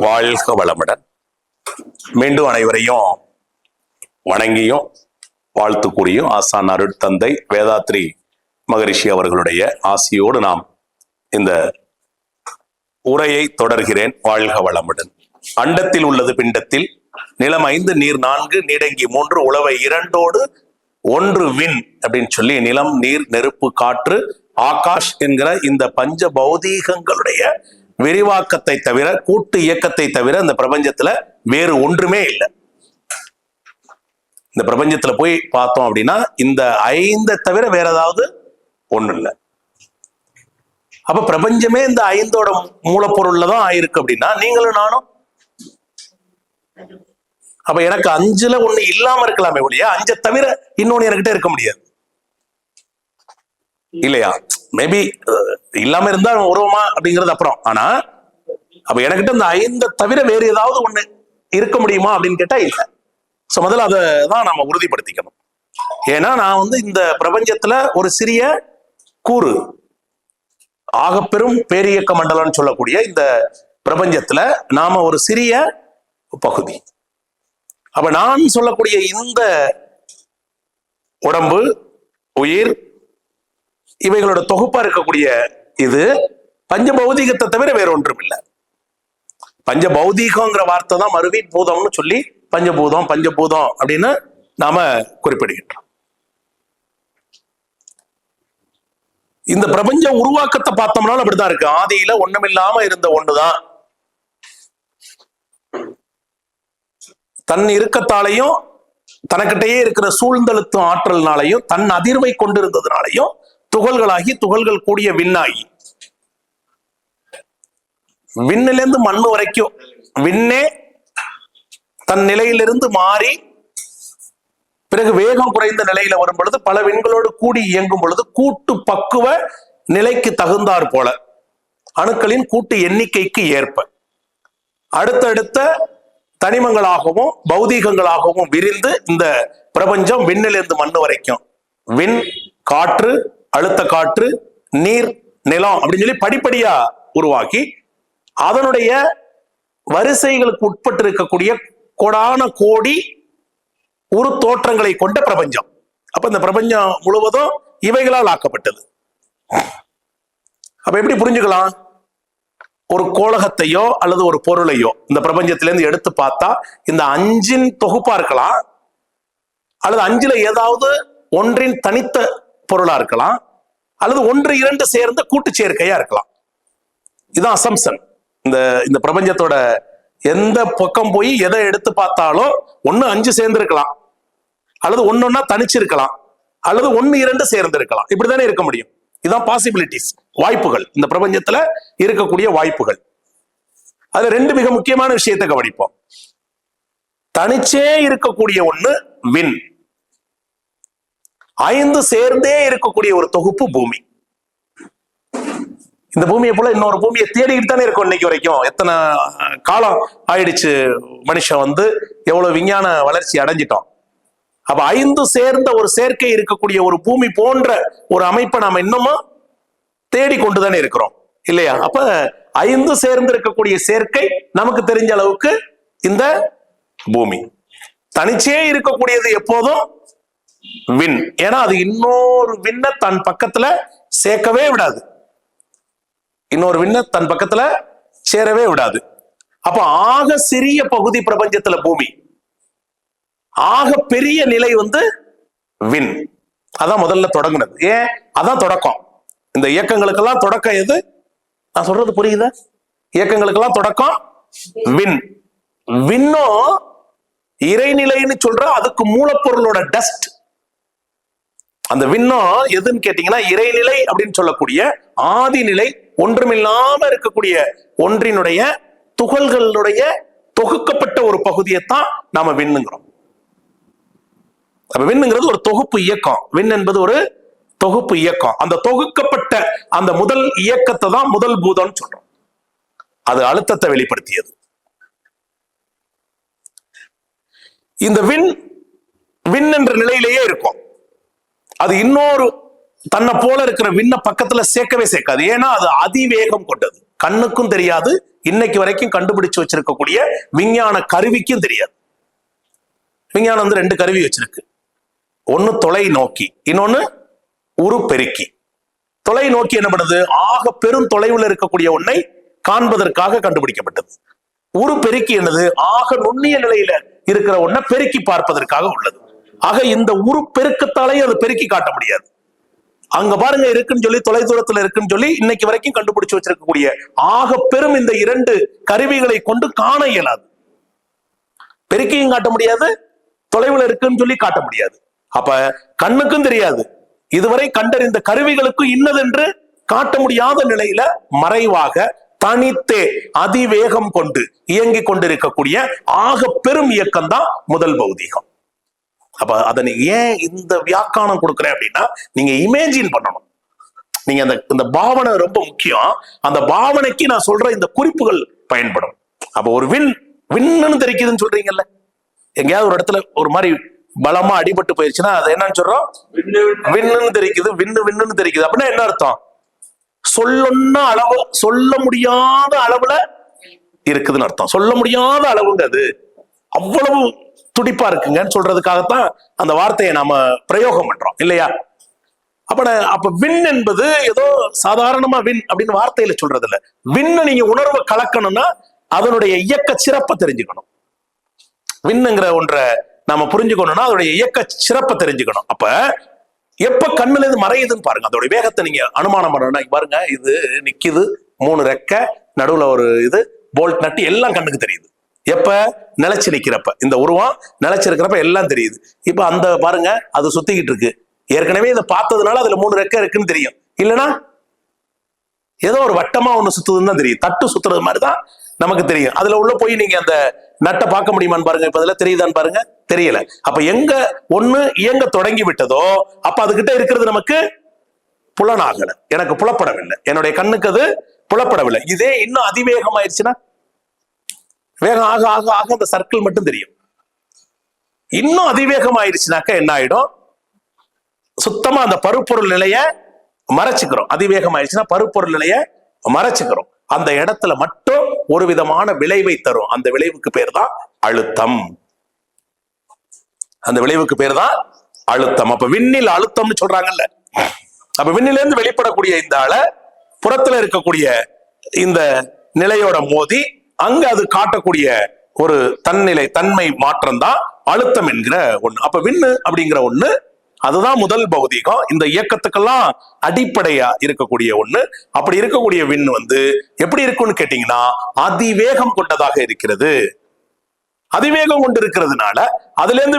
வாழ்க வளமுடன். மீண்டும் அனைவரையும் வணங்கியும் வாழ்த்து கூறியும் ஆசான் அருட்தந்தை வேதாத்ரி மகரிஷி அவர்களுடைய ஆசியோடு நாம் இந்த உரையை தொடர்கிறேன். வாழ்க வளமுடன். அண்டத்தில் உள்ளது பிண்டத்தில், நிலம் 5, நீர் 4, நீடங்கி 3, உளவை 2ஓடு 1 விண் அப்படின்னு சொல்லி நிலம், நீர், நெருப்பு, காற்று, ஆகாஷ் என்கிற இந்த பஞ்ச பௌதீகங்களுடைய விரிவாக்கத்தை தவிர, கூட்டு இயக்கத்தை தவிர இந்த பிரபஞ்சத்துல வேறு ஒன்றுமே இல்லை. இந்த பிரபஞ்சத்துல போய் பார்த்தோம் அப்படின்னா இந்த 5 தவிர வேற ஏதாவது ஒண்ணு இல்லை. அப்ப பிரபஞ்சமே இந்த 5ஓட மூலப்பொருள்ல தான் ஆயிருக்கு அப்படின்னா நீங்களும் நானும். அப்ப எனக்கு 5ல ஒண்ணு இல்லாம இருக்கலாமே ஒழிய 5 தவிர இன்னொன்னு எனக்கிட்ட இருக்க முடியாது இல்லையா? மேபி இல்லாம இருந்தா உருவமா அப்படிங்கிறது அப்புறம். ஆனா அப்ப எனக்கிட்ட இந்த 5 தவிர வேறு ஏதாவது ஒண்ணு இருக்க முடியுமா அப்படின்னு கேட்டா இல்ல. சோ முதல்ல அதை தான் நாம உறுதிப்படுத்திக்கணும். ஏன்னா நான் இந்த பிரபஞ்சத்துல ஒரு சிறிய கூறு, ஆகப்பெரும் பேரியக்க மண்டலம்னு சொல்லக்கூடிய இந்த பிரபஞ்சத்துல நாம ஒரு சிறிய பகுதி. அப்ப நான் சொல்லக்கூடிய இந்த உடம்பு, உயிர், இவைகளோட தொகுப்பா இருக்கக்கூடிய இது பஞ்ச பௌதீகத்தை தவிர வேற ஒன்றும் இல்லை. பஞ்ச பௌதீகங்கிற வார்த்தை தான் மருவி பூதம்னு சொல்லி பஞ்சபூதம் பஞ்சபூதம் அப்படின்னு நாம குறிப்பிடுகின்றோம். இந்த பிரபஞ்ச உருவாக்கத்தை பார்த்தோம்னாலும் அப்படித்தான் இருக்கு. ஆதியில ஒண்ணுமில்லாம இருந்த ஒண்ணுதான் தன் இறுக்கத்தாலையும் தனக்கிட்டயே இருக்கிற சூழ்ந்தழுத்தும் ஆற்றல்னாலையும் தன் அதிர்வை கொண்டிருந்ததுனாலையும் துகள்களாகி, துகள்கள் கூடிய விண்ணாகி, விண்ணிலிருந்து மண்ணு வரைக்கும் விண்ணே தன் நிலையிலிருந்து மாறி பிறகு வேகம் குறைந்த நிலையில வரும் பொழுது பல விண்களோடு கூடி இயங்கும் பொழுது கூட்டு பக்குவ நிலைக்கு தகுந்தாற் போல அணுக்களின் கூட்டு எண்ணிக்கைக்கு ஏற்ப அடுத்தடுத்த தனிமங்களாகவும் பௌதீகங்களாகவும் விரிந்து இந்த பிரபஞ்சம் விண்ணிலிருந்து மண்ணு வரைக்கும் விண், காற்று, அழுத்த காற்று, நீர், நிலம் அப்படின்னு சொல்லி படிப்படியா உருவாக்கி அதனுடைய வரிசைகளுக்கு உட்பட்டு இருக்கக்கூடிய கோடான கோடி ஒரு தோற்றங்களை கொண்ட பிரபஞ்சம். அப்ப இந்த பிரபஞ்சம் முழுவதும் இவைகளால் ஆக்கப்பட்டது. அப்ப எப்படி புரிஞ்சுக்கலாம்? ஒரு கோளகத்தையோ அல்லது ஒரு பொருளையோ இந்த பிரபஞ்சத்திலிருந்து எடுத்து பார்த்தா இந்த 5இன் தொகுப்பா இருக்கலாம், அல்லது 5ல ஏதாவது ஒன்றின் தனித்த பொருளா இருக்கலாம், அல்லது 1, 2 சேர்ந்த கூட்டு சேர்க்கையா இருக்கலாம். இதுதான் அசம்சன். இந்த பிரபஞ்சத்தோட எந்த பக்கம் போய் எதை எடுத்து பார்த்தாலும் 1, 5 சேர்ந்து இருக்கலாம், அல்லது ஒன்னொன்னா தனிச்சு இருக்கலாம், அல்லது 1, 2 சேர்ந்து இருக்கலாம். இப்படித்தானே இருக்க முடியும். இதுதான் பாசிபிலிட்டிஸ், வாய்ப்புகள், இந்த பிரபஞ்சத்துல இருக்கக்கூடிய வாய்ப்புகள். அதுல 2 மிக முக்கியமான விஷயத்தை கவனிப்போம். தனிச்சே இருக்கக்கூடிய ஒண்ணு விண், 5 சேர்ந்தே இருக்கக்கூடிய ஒரு தொகுப்பு பூமி. இந்த பூமியை போல இன்னொரு பூமியை தேடிக்கிட்டு தானே இருக்கும் இன்னைக்கு வரைக்கும். எத்தனை காலம் ஆயிடுச்சு, மனுஷன் எவ்வளவு விஞ்ஞான வளர்ச்சி அடைஞ்சிட்டோம். அப்ப 5 சேர்ந்த ஒரு சேர்க்கை இருக்கக்கூடிய ஒரு பூமி போன்ற ஒரு அமைப்பை நாம இன்னமும் தேடி கொண்டுதானே இருக்கிறோம் இல்லையா? அப்ப 5 சேர்ந்து இருக்கக்கூடிய சேர்க்கை நமக்கு தெரிஞ்ச அளவுக்கு இந்த பூமி. தனிச்சே இருக்கக்கூடியது எப்போதும் விண். ஏன்னா அது இன்னொரு விண்ணை தன் பக்கத்துல சேர்க்கவே விடாது, இன்னொரு விண்ணை தன் பக்கத்துல சேரவே விடாது. அப்ப ஆக சிறிய பகுதி பிரபஞ்சத்துல பூமி, ஆக பெரிய நிலை விண். அதான் முதல்ல தொடங்குனது. ஏன்? அதான் தொடக்கம். இந்த இயக்கங்களுக்கெல்லாம் தொடக்கம் எது? நான் சொல்றது புரியுதா? இயக்கங்களுக்கெல்லாம் தொடக்கம் விண். விண்ணும் இறைநிலைன்னு சொல்ற அதுக்கு மூலப்பொருளோட டஸ்ட். அந்த விண்ணும் எதுன்னு கேட்டீங்கன்னா இறைநிலை அப்படின்னு சொல்லக்கூடிய ஆதி நிலை, ஒன்றுமில்லாம இருக்கக்கூடிய ஒன்றினுடைய துகள்களுடைய தொகுக்கப்பட்ட ஒரு பகுதியைத்தான் நாம விண்ணுங்கிறோம். அப்ப விண்ணுங்கிறது ஒரு தொகுப்பு இயக்கம். விண் என்பது ஒரு தொகுப்பு இயக்கம். அந்த தொகுக்கப்பட்ட அந்த முதல் இயக்கத்தை தான் முதல் பூதம்னு சொல்றோம். அது அழுத்தத்தை வெளிப்படுத்தியது. இந்த விண் விண் என்ற நிலையிலேயே இருக்கும். அது இன்னொரு தன்னை போல இருக்கிற விண்ண பக்கத்துல சேர்க்கவே சேர்க்காது. ஏன்னா அது அதிவேகம் கொண்டது. கண்ணுக்கும் தெரியாது, இன்னைக்கு வரைக்கும் கண்டுபிடிச்சு வச்சிருக்கக்கூடிய விஞ்ஞான கருவிக்கும் தெரியாது. விஞ்ஞானம் வந்து 2 கருவி வச்சிருக்கு. ஒன்னு தொலைநோக்கி, இன்னொன்னு உருப்பெருக்கி. தொலைநோக்கி என்ன பண்ணுது? ஆக பெரும் தொலைவில் இருக்கக்கூடிய ஒன்றை காண்பதற்காக கண்டுபிடிக்கப்பட்டது. உருப்பெருக்கி என்னது? ஆக நுண்ணிய நிலையில இருக்கிற ஒன்றை பெருக்கி பார்ப்பதற்காக உள்ளது. ஆக இந்த உருப்பெருக்கத்தாலே அது பெருக்கி காட்ட முடியாது. அங்க பாருங்க இருக்குன்னு சொல்லி, தொலை தூரத்துல இருக்குன்னு சொல்லி இன்னைக்கு வரைக்கும் கண்டுபிடிச்சு வச்சிருக்கக்கூடிய ஆக பெரும் இந்த 2 கருவிகளை கொண்டு காண இயலாது. பெருக்கியும் காட்ட முடியாது, தொலைவில் இருக்குன்னு சொல்லி காட்ட முடியாது. அப்ப கண்ணுக்கும் தெரியாது, இதுவரை கண்டறிந்த கருவிகளுக்கும் இன்னதென்று காட்ட முடியாத நிலையில மறைவாக தனித்தே அதிவேகம் கொண்டு இயங்கி கொண்டிருக்கக்கூடிய ஆக பெரும் இயக்கம் தான் முதல் பௌதீகம். அப்ப அதை ஏன் இந்த வியாக்கானம் கொடுக்குறேன் அப்படின்னா, நீங்க இமேஜின் பண்ணணும். நீங்க இந்த பாவனை ரொம்ப முக்கியம். அந்த பாவனைக்கு நான் சொல்ற இந்த குறிப்புகள் பயன்படும். அப்ப ஒரு விண்ணுன்னு தெரிக்குதுன்னு சொல்றீங்கல்ல, எங்கேயாவது ஒரு இடத்துல ஒரு மாதிரி பலமா அடிபட்டு போயிருச்சுன்னா அது என்னன்னு சொல்றோம்? விண்ணுன்னு தெரிக்குது, விண்ணுன்னு தெரிக்குது. அப்படின்னா என்ன அர்த்தம்? சொல்ல முடியாத அளவுல இருக்குதுன்னு அர்த்தம். சொல்ல முடியாத அளவுங்க, அது அவ்வளவு துடிப்பா இருக்குங்கன்னு சொல்றதுக்காகத்தான் அந்த வார்த்தையை நாம பிரயோகம் பண்றோம் இல்லையா? அப்ப விண் என்பது ஏதோ சாதாரணமா விண் அப்படின்னு வார்த்தையில சொல்றது இல்ல. விண்ணை நீங்க உணர்வை கலக்கணும்னா அதனுடைய இயக்க சிறப்பை தெரிஞ்சுக்கணும். விண்ணுங்கிற ஒன்றை நாம புரிஞ்சுக்கணும்னா அதோடைய இயக்க சிறப்பை தெரிஞ்சுக்கணும். அப்ப எப்ப கண்ணுல இருந்து மறையுதுன்னு பாருங்க, அதோட வேகத்தை நீங்க அனுமானம் பண்ணணும். பாருங்க, இது நிக்குது, 3 ரெக்கை, நடுவுல ஒரு இது போல்ட் நட்டு, எல்லாம் கண்ணுக்கு தெரியுது. எப்ப? நிலைச்சு நிக்கிறப்ப, இந்த உருவம் நிலைச்சிருக்கிறப்ப எல்லாம் தெரியுது. இப்ப அந்த பாருங்க, அது சுத்திக்கிட்டு இருக்கு. ஏற்கனவே இதை பார்த்ததுனால அதுல 3 ரெக்கை இருக்குன்னு தெரியும். இல்லைன்னா ஏதோ ஒரு வட்டமா ஒண்ணு சுத்துதுன்னு தான் தெரியும். தட்டு சுத்துறது மாதிரிதான் நமக்கு தெரியும். அதுல உள்ள போய் நீங்க அந்த நட்டை பார்க்க முடியுமான்னு பாருங்க. இப்ப அதுல தெரியுதான்னு பாருங்க, தெரியல. அப்ப எங்க ஒண்ணு இயங்க தொடங்கி விட்டதோ அப்ப அதுகிட்ட இருக்கிறது நமக்கு புலனாகல, எனக்கு புலப்படவில்லை, என்னுடைய கண்ணுக்கு அது புலப்படவில்லை. இதே இன்னும் அதிவேகம் ஆயிடுச்சுன்னா, வேகம் ஆக ஆக ஆக அந்த சர்க்கிள் மட்டும் தெரியும். இன்னும் அதிவேகம் ஆயிடுச்சுனாக்க என்ன ஆயிடும்? சுத்தமா அந்த பருப்பொருள் நிலைய மறைச்சுக்கிறோம். அதிவேகம் ஆயிடுச்சுன்னா பருப்பொருள் நிலைய மறைச்சுக்கிறோம். அந்த இடத்துல மட்டும் ஒரு விதமான விளைவை தரும். அந்த விளைவுக்கு பேர் தான் அழுத்தம். அந்த விளைவுக்கு பேர் தான் அழுத்தம். அப்ப விண்ணில் அழுத்தம்னு சொல்றாங்கல்ல, அப்ப விண்ணில இருந்து வெளிப்படக்கூடிய இந்த அலை புறத்துல இருக்கக்கூடிய இந்த நிலையோட மோதி அங்க அது காட்டக்கூடிய ஒரு தன்மை மாற்றம் தான் அழுத்தம் என்கிற ஒண்ணு. அப்ப விண்ணு அப்படிங்கிற ஒண்ணு அதுதான் முதல் பௌதீகம். இந்த இயக்கத்துக்கெல்லாம் அடிப்படையா இருக்கக்கூடிய ஒண்ணு. அப்படி இருக்கக்கூடிய விண் வந்து எப்படி இருக்கும்னு கேட்டீங்கன்னா, அதிவேகம் கொண்டதாக இருக்கிறது. அதிவேகம் கொண்டு இருக்கிறதுனால அதுல இருந்து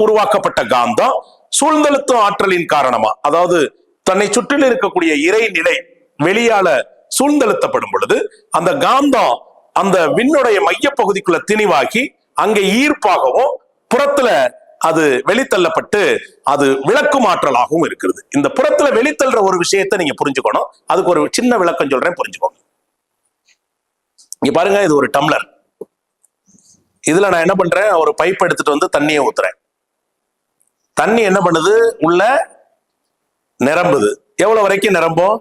உருவாக்கப்பட்ட காந்தம் சூழ்ந்தழுத்தும் ஆற்றலின் காரணமா, அதாவது தன்னை சுற்றில் இருக்கக்கூடிய இறைநிலை வெளியால சூழ்ந்தழுத்தப்படும் பொழுது அந்த காந்தம் அந்த விண்ணுடைய மைய பகுதிக்குள்ள திணிவாகி அங்கே ஈர்ப்பாகவும் புறத்துல அது வெளித்தள்ளப்பட்டு அது விளக்கும் ஆற்றலாகவும் இருக்கிறது. இந்த புறத்துல வெளித்தள்ளுற ஒரு விஷயத்தை நீங்க புரிஞ்சுக்கணும். அதுக்கு ஒரு சின்ன விளக்கம் சொல்றேன், புரிஞ்சுக்கோங்க. இங்க பாருங்க, இது ஒரு டம்ளர். இதுல நான் என்ன பண்றேன்? ஒரு பைப் எடுத்துட்டு வந்து தண்ணியை ஊத்துறேன். தண்ணி என்ன பண்ணுது? உள்ள நிரம்புது. எவ்வளவு வரைக்கும் நிரம்பும்?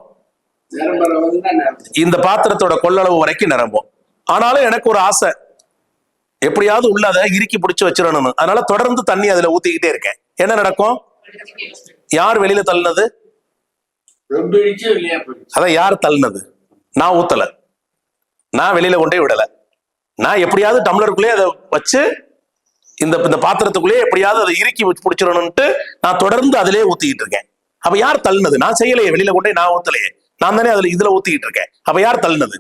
இந்த பாத்திரத்தோட கொள்ளளவு வரைக்கும் நிரம்பும். ஆனாலும் எனக்கு ஒரு ஆசை, எப்படியாவது உள்ள அதை இறுக்கி பிடிச்சு வச்சிடணும்னு. அதனால தொடர்ந்து தண்ணி அதுல ஊத்திக்கிட்டே இருக்கேன். என்ன நடக்கும்? யார் வெளியில தள்ளினது? அதான் யார் தள்ளினது? நான் ஊத்தல, நான் வெளியில கொண்டே விடல. நான் எப்படியாவது டம்ளருக்குள்ளே அதை வச்சு இந்த பாத்திரத்துக்குள்ளேயே எப்படியாவது அதை இறுக்கி பிடிச்சிடணும்ட்டு நான் தொடர்ந்து அதிலே ஊத்திக்கிட்டு இருக்கேன். அப்ப யார் தள்ளினது? நான் செய்யலையே, வெளியில கொண்டே நான் ஊத்தலையே, நான் தானே இதுல ஊத்திக்கிட்டு இருக்கேன். அப்ப யார் தள்ளினது?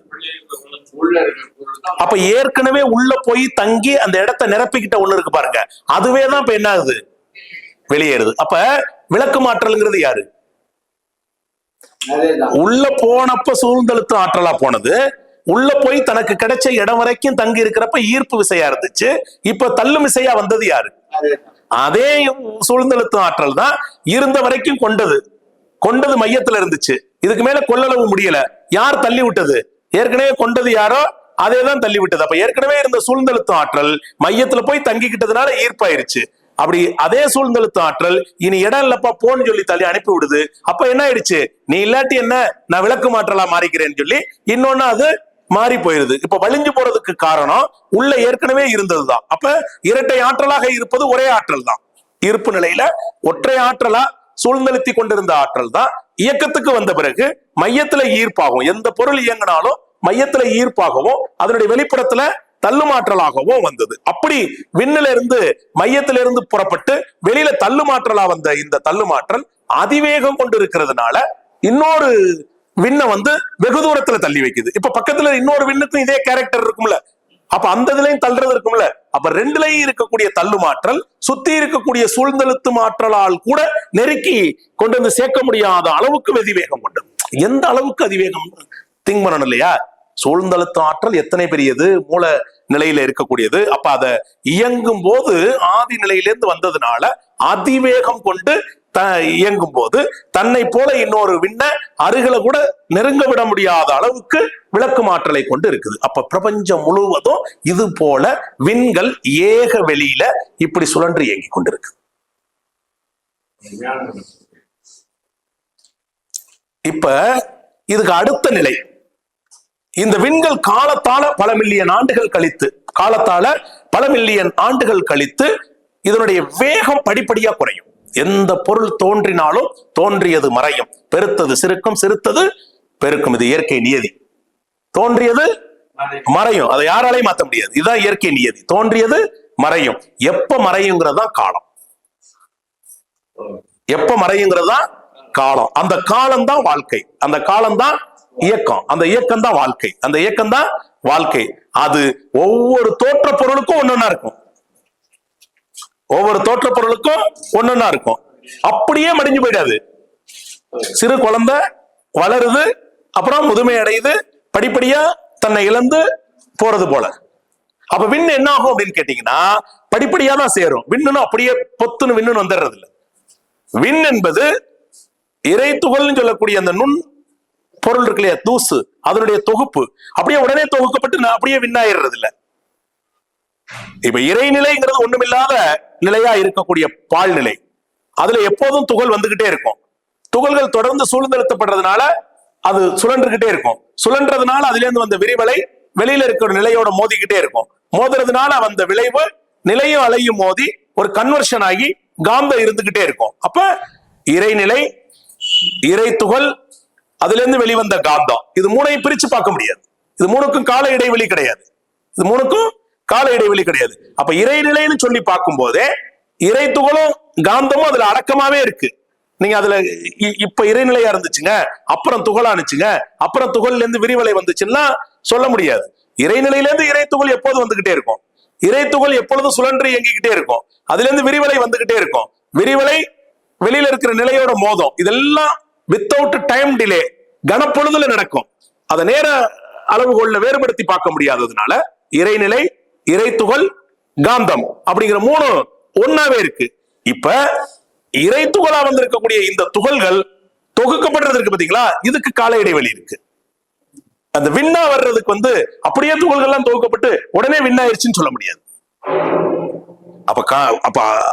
அப்ப ஏற்கனவே உள்ள போய் தங்கி அந்த இடத்தை நிரப்பிக்கிட்ட ஒண்ணு இருக்கு பாருங்க, அதுவேதான் இப்ப என்ன ஆகுது? வெளியேறுது. அப்ப விளக்கு ஆற்றல்ங்கிறது யாரு? உள்ள போனப்ப சூழ்ந்தழுத்தும் ஆற்றலா போனது. உள்ள போய் தனக்கு கிடைச்ச இடம் வரைக்கும் தங்கி இருக்கிறப்ப ஈர்ப்பு விசையா இருந்துச்சு. இப்ப தள்ளும் விசையா வந்தது யாரு? அதே சூழ்ந்தழுத்தும் ஆற்றல் தான் இருந்த வரைக்கும் கொண்டது மையத்துல இருந்துச்சு. இதுக்கு மேல கொள்ளளவு முடியல. யார் தள்ளி விட்டது? ஏற்கனவே கொண்டது யாரோ அதே தான் தள்ளி விட்டது. அப்ப ஏற்கனவே இருந்த சூழ்ந்தழுத்தும் ஆற்றல் மையத்துல போய் தங்கிக்கிட்டதுனால ஈர்ப்பாயிருச்சு. அப்படி அதே சூழ்ந்தெழுத்து ஆற்றல் இனி இடம் இல்லப்பா போன்னு சொல்லி தள்ளி அனுப்பி விடுது. அப்ப என்ன ஆயிடுச்சு, நீ இல்லாட்டி என்ன நான் விளக்கு மாற்றலா மாறிக்கிறேன்னு சொல்லி இன்னொன்னு அது மாறி போயிருது. இப்ப வலிஞ்சு போறதுக்கு காரணம் உள்ள ஏற்கனவே இருந்ததுதான். அப்ப இரட்டை ஆற்றலாக இருப்பது ஒரே ஆற்றல் தான். இருப்பு நிலையில ஒற்றை ஆற்றலா சூழ்ந்தெழுத்தி கொண்டிருந்த ஆற்றல் தான் இயக்கத்துக்கு வந்த பிறகு மையத்துல ஈர்ப்பாகும். எந்த பொருள் இயங்கினாலும் மையத்துல ஈர்ப்பாகவும் அதனுடைய வெளிப்புறத்துல தள்ளுமாற்றலாகவும் வந்தது. அப்படி விண்ணில இருந்து மையத்திலிருந்து புறப்பட்டு வெளியில தள்ளுமாற்றலா வந்த இந்த தள்ளுமாற்றல் அதிவேகம் கொண்டு இருக்கிறதுனால இன்னொரு விண்ணை வெகு தூரத்துல தள்ளி வைக்குது. இப்ப பக்கத்துல இன்னொரு விண்ணுக்கும் இதே கேரக்டர் இருக்கும்ல, அப்ப அந்த இதுலயும் தள்ளுறது இருக்கும்ல. அப்ப ரெண்டுலயும் இருக்கக்கூடிய தள்ளுமாற்றல் சுத்தி இருக்கக்கூடிய சூழ்ந்தெழுத்து மாற்றலால் கூட நெருக்கி கொண்டு வந்து சேர்க்க முடியாத அளவுக்கு அதிவேகம் கொண்டது. எந்த அளவுக்கு அதிவேகம் திங்க் பண்ணணும் இல்லையா? சூழ்ந்தெழுத்து ஆற்றல் எத்தனை பெரியது, மூல நிலையில இருக்கக்கூடியது. அப்ப அதை இயங்கும் போது ஆதி நிலையிலிருந்து வந்ததுனால அதிவேகம் கொண்டு இயங்கும் போது தன்னை போல இன்னொரு விண்ண அருகில கூட நெருங்க விட முடியாத அளவுக்கு விளக்கு ஆற்றலை கொண்டு இருக்குது. அப்ப பிரபஞ்சம் முழுவதும் இது போல விண்கள் ஏக வெளியில இப்படி சுழன்று இயங்கி கொண்டிருக்கு. இப்ப இதுக்கு அடுத்த நிலை, இந்த விண்கள் காலத்தால பல மில்லியன் ஆண்டுகள் கழித்து இதனுடைய வேகம் படிப்படியா குறையும். எந்த பொருள் தோன்றினாலும் தோன்றியது மறையும், பெருத்தது சிறுக்கும், சிறுத்தது பெருக்கும். இது இயற்கை நியதி. தோன்றியது மறையும், அதை யாராலையும் மாற்ற முடியாது. இதுதான் இயற்கை நியதி. தோன்றியது மறையும். எப்ப மறையுங்கிறதுதான் காலம். எப்ப மறையுங்கிறதுதான் காலம். அந்த காலம் தான் வாழ்க்கை, அந்த காலம் தான் இயக்கம், அந்த இயக்கம் தான் வாழ்க்கை, அந்த இயக்கம் தான் வாழ்க்கை. அது ஒவ்வொரு தோற்ற பொருளுக்கும் ஒன்னொன்னா இருக்கும். ஒவ்வொரு தோற்ற பொருளுக்கும் ஒன்னொன்னா இருக்கும். அப்படியே மடிஞ்சு போயிடாது. சிறு குழந்தை வளருது, அப்புறம் முதுமை அடையுது, படிப்படியா தன்னை இழந்து போறது போல. அப்ப விண் என்ன ஆகும் அப்படின்னு கேட்டீங்கன்னா படிப்படியா தான் சேரும். விண்ணுன்னு அப்படியே பொத்துன்னு விண்ணுன்னு வந்துடுறது இல்லை. விண் என்பது இறை துகள்னு சொல்லக்கூடிய அந்த நுண் பொருள் இருக்கு இல்லையா, தூசு, அதனுடைய தொகுப்பு. அப்படியே உடனே தொகுக்கப்பட்டு அப்படியே விண்ணாயிடுறது இல்லை. இப்ப இறைநிலைங்கிறது ஒண்ணுமில்லாத நிலையா இருக்கக்கூடிய பால்நிலை. அதுல எப்போதும் துகள் வந்துகிட்டே இருக்கும். துகள்கள் தொடர்ந்து சூழ்ந்தெழுத்தப்படுறதுனால அது சுழன்றுகிட்டே இருக்கும். சுழன்றதுனால அதுல இருந்து வந்த விரிவலை வெளியில இருக்கிற நிலையோட மோதிக்கிட்டே இருக்கும். மோதுறதுனால வந்த விளைவு நிலையும் அலையும் மோதி ஒரு கன்வர்ஷன் ஆகி காந்தம் இருந்துகிட்டே இருக்கும். அப்ப இறைநிலை, இறை துகள், அதுல இருந்து வெளிவந்த காந்தம், இது மூணையும் பிரிச்சு பார்க்க முடியாது. இது மூணுக்கும் கால இடைவெளி கிடையாது. இது மூணுக்கும் கால இடைவெளி கிடையாது. அப்ப இறைநிலைன்னு சொல்லி பார்க்கும் போதே இறை துகளும் காந்தமும் அதுல அடக்கமாவே இருக்கு. நீங்க அதுல இப்ப இறைநிலையா இருந்துச்சுங்க, அப்புறம் துகளானுச்சுங்க, அப்புறம் துகள்ல இருந்து விரிவலை வந்துச்சுன்னா சொல்ல முடியாது. இறைநிலையில இருந்து இறை துகள் எப்போது வந்துகிட்டே இருக்கும். இறை துகள் எப்பொழுதும் சுழன்று இயங்கிக்கிட்டே இருக்கும். அதுல இருந்து விரிவலை வந்துகிட்டே இருக்கும். விரிவலை வெளியில இருக்கிற நிலையோட மோதம், இதெல்லாம் வித்தவுட் டைம் டிலே கனப்பொழுதுல நடக்கும். அதை நேர அளவுகோல்ல வேறுபடுத்தி பார்க்க முடியாததுனால இறைநிலை, இறை துகள், காந்தம் அப்படிங்கிற மூணு ஒன்னாவே இருக்கு. இப்ப இறை துகளா வந்திருக்கக்கூடிய இந்த துகள்கள் தொகுக்கப்படுறது இருக்கு பாத்தீங்களா, இதுக்கு கால இடைவெளி இருக்கு. அந்த விண்ணா வர்றதுக்கு அப்படியே துகள்கள்லாம் தொகுக்கப்பட்டு உடனே விண்ணாயிருச்சுன்னு சொல்ல முடியாது.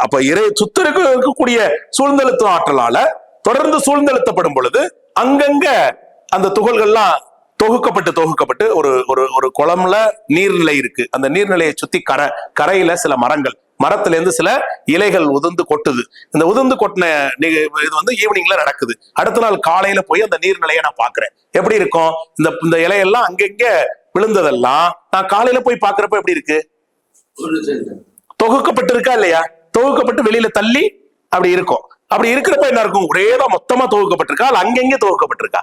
அப்ப இறை சுத்த இருக்கக்கூடிய சூழ்ந்தெழுத்து ஆற்றலால தொடர்ந்து சூழ்ந்தெழுத்தப்படும் பொழுது அங்கங்க அந்த துகள்கள்லாம் தொகுக்கப்பட்டு ஒரு குளம்ல நீர்நிலை இருக்கு. அந்த நீர்நிலையை சுத்தி கரையில சில மரத்துல இருந்து சில இலைகள் உதிர்ந்து கொட்டுது. இந்த உதிர்ந்து கொட்டின இது ஈவினிங்ல நடக்குது. அடுத்த நாள் காலையில போய் அந்த நீர்நிலையை நான் பாக்குறேன். எப்படி இருக்கும், இந்த இலையெல்லாம் அங்கங்க விழுந்ததெல்லாம் நான் காலையில போய் பாக்குறப்ப எப்படி இருக்கு, தொகுக்கப்பட்டு இருக்கா இல்லையா, தொகுக்கப்பட்டு வெளியில தள்ளி அப்படி இருக்கும். அப்படி இருக்கிறப்ப என்ன இருக்கும், ஒரேதான் மொத்தமா தொகுக்கப்பட்டிருக்கா, அங்கங்க தொகுக்கப்பட்டிருக்கா,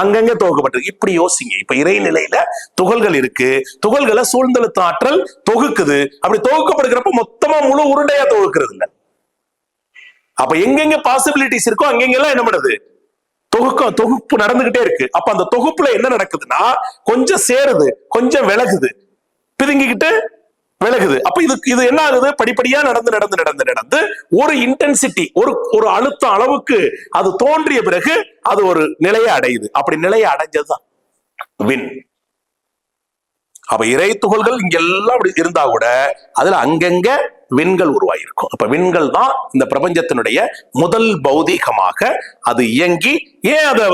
அங்கங்க தொகுக்கப்பட்டிருக்கு. இப்படி யோசிங்க. இப்ப இறைநிலையில துகள்கள் இருக்கு, துகள்களை சூழ்ந்தெழுத்து ஆற்றல் தொகுக்குது. அப்படி தொகுக்கப்படுகிறப்ப மொத்தமா முழு உருண்டையா தொகுக்கிறது இல்ல. அப்ப எங்கெங்க பாசிபிலிட்டிஸ் இருக்கோ அங்கெங்கெல்லாம் என்ன பண்ணுது, தொகுப்பு நடந்துகிட்டே இருக்கு. அப்ப அந்த தொகுப்புல என்ன நடக்குதுன்னா கொஞ்சம் சேருது, கொஞ்சம் விலகுது, பிதுங்கிக்கிட்டு விலகுது. அப்ப இது என்ன ஆகுது, படிப்படியா நடந்து ஒரு இன்டென்சிட்டி, ஒரு அழுத்த அளவுக்கு அது தோன்றிய பிறகு அது ஒரு நிலையை அடையுது. அப்படி நிலையை அடைஞ்சதுதான் விண். அப்ப இறை துகள்கள் இங்கெல்லாம் அப்படி இருந்தா கூட அதுல அங்கங்க விண்கள் உருவாயிருக்கும். அப்ப விண்கள் தான் இந்த பிரபஞ்சத்தினுடைய முதல் பௌதீகமாக அது இயங்கி, ஏன் அதை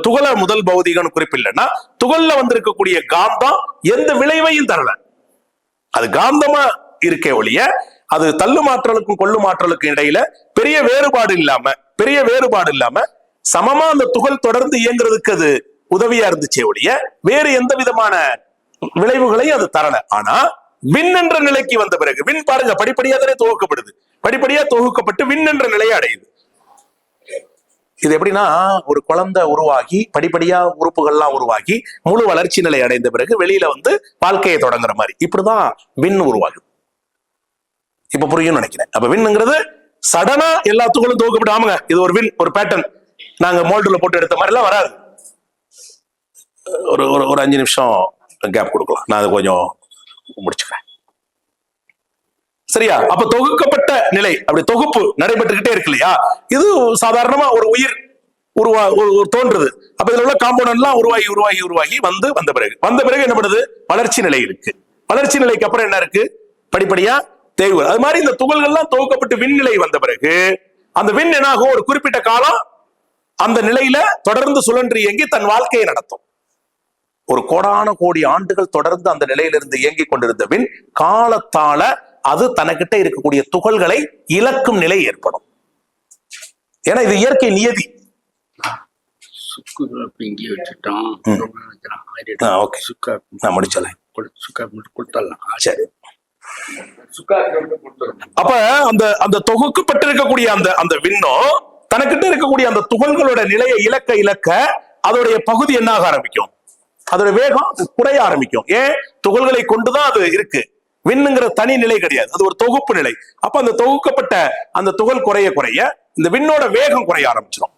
துகள முதல் பௌதீகம்னு குறிப்பில்லைன்னா, துகள்ல வந்திருக்கக்கூடிய காந்தம் எந்த விளைவையும் தரல. அது காந்தமா இருக்கே ஒழிய அது தள்ளு மாற்றலுக்கும் கொள்ளு மாற்றலுக்கும் இடையில பெரிய வேறுபாடு இல்லாம சமமா அந்த துகள் தொடர்ந்து இயங்குறதுக்கு அது உதவியா இருந்துச்சே ஒழிய வேறு எந்த விதமான விளைவுகளையும் அது தரல. ஆனா விண் என்ற நிலைக்கு வந்த பிறகு, விண் பாருங்க படிப்படியா தானே தொகுக்கப்படுது, படிப்படியா தொகுக்கப்பட்டு விண் என்ற நிலையை அடையுது. இது எப்படின்னா, ஒரு குழந்தை உருவாகி படிப்படியா உறுப்புகள்லாம் உருவாகி முழு வளர்ச்சி நிலை அடைந்த பிறகு வெளியில வாழ்க்கையை தொடங்குற மாதிரி, இப்படிதான் விண் உருவாகுது. இப்ப புரியும் நினைக்கிறேன். அப்ப விண்ணுங்கிறது சடனா எல்லா துகளும் துவக்கப்பட்டு, ஆமாங்க இது ஒரு விண், ஒரு பேட்டர்ன், நாங்க மோல்டுல போட்டு எடுத்த மாதிரி எல்லாம் வராது. ஒரு ஒரு 5 நிமிஷம் கேப் கொடுக்கலாம், நான் அதை கொஞ்சம் முடிச்சுக்கிறேன். சரியா? அப்ப தொகுக்கப்பட்ட நிலை, அப்படி தொகுப்பு நடைபெற்றுக்கிட்டே இருக்கு இல்லையா? இது சாதாரணமா ஒரு உயிர் தோன்றுது. அப்ப இதுல உள்ள காம்பவுண்ட் எல்லாம் உருவாகி வந்த பிறகு என்ன பண்ணுது? வளர்ச்சி நிலை இருக்கு. வளர்ச்சி நிலைக்கு அப்புறம் என்ன இருக்கு? படிப்படியா தேய்வு. அது மாதிரி இந்த துகள்கள்லாம் தொகுக்கப்பட்டு விண்நிலை வந்த பிறகு அந்த விண் என்னாகும்? ஒரு குறிப்பிட்ட காலம் அந்த நிலையில தொடர்ந்து சுழன்று இயங்கி தன் வாழ்க்கையை நடத்தும். ஒரு கோடான கோடி ஆண்டுகள் தொடர்ந்து அந்த நிலையிலிருந்து இயங்கி கொண்டிருந்த விண் காலத்தால அது தனக்கிட்ட இருக்கக்கூடிய துகள்களை இழக்கும் நிலை ஏற்படும். ஏன்னா இது இயற்கை நியதி. அப்ப அந்த தொகுக்கப்பட்டிருக்கக்கூடிய அந்த விண்ணும் தனக்கிட்ட இருக்கக்கூடிய அந்த துகள்களோட நிலையை இழக்க அதோடைய பகுதி என்னாக ஆரம்பிக்கும்? அதோட வேகம் குறைய ஆரம்பிக்கும். ஏன்? துகள்களை கொண்டுதான் அது இருக்கு. விண்ணுங்கிற தனி நிலை கிடையாது, அது ஒரு தொகுப்பு நிலை. அப்ப அந்த தொகுக்கப்பட்ட அந்த துகள் குறைய இந்த விண்ணோட வேகம் குறைய ஆரம்பிச்சிடும்.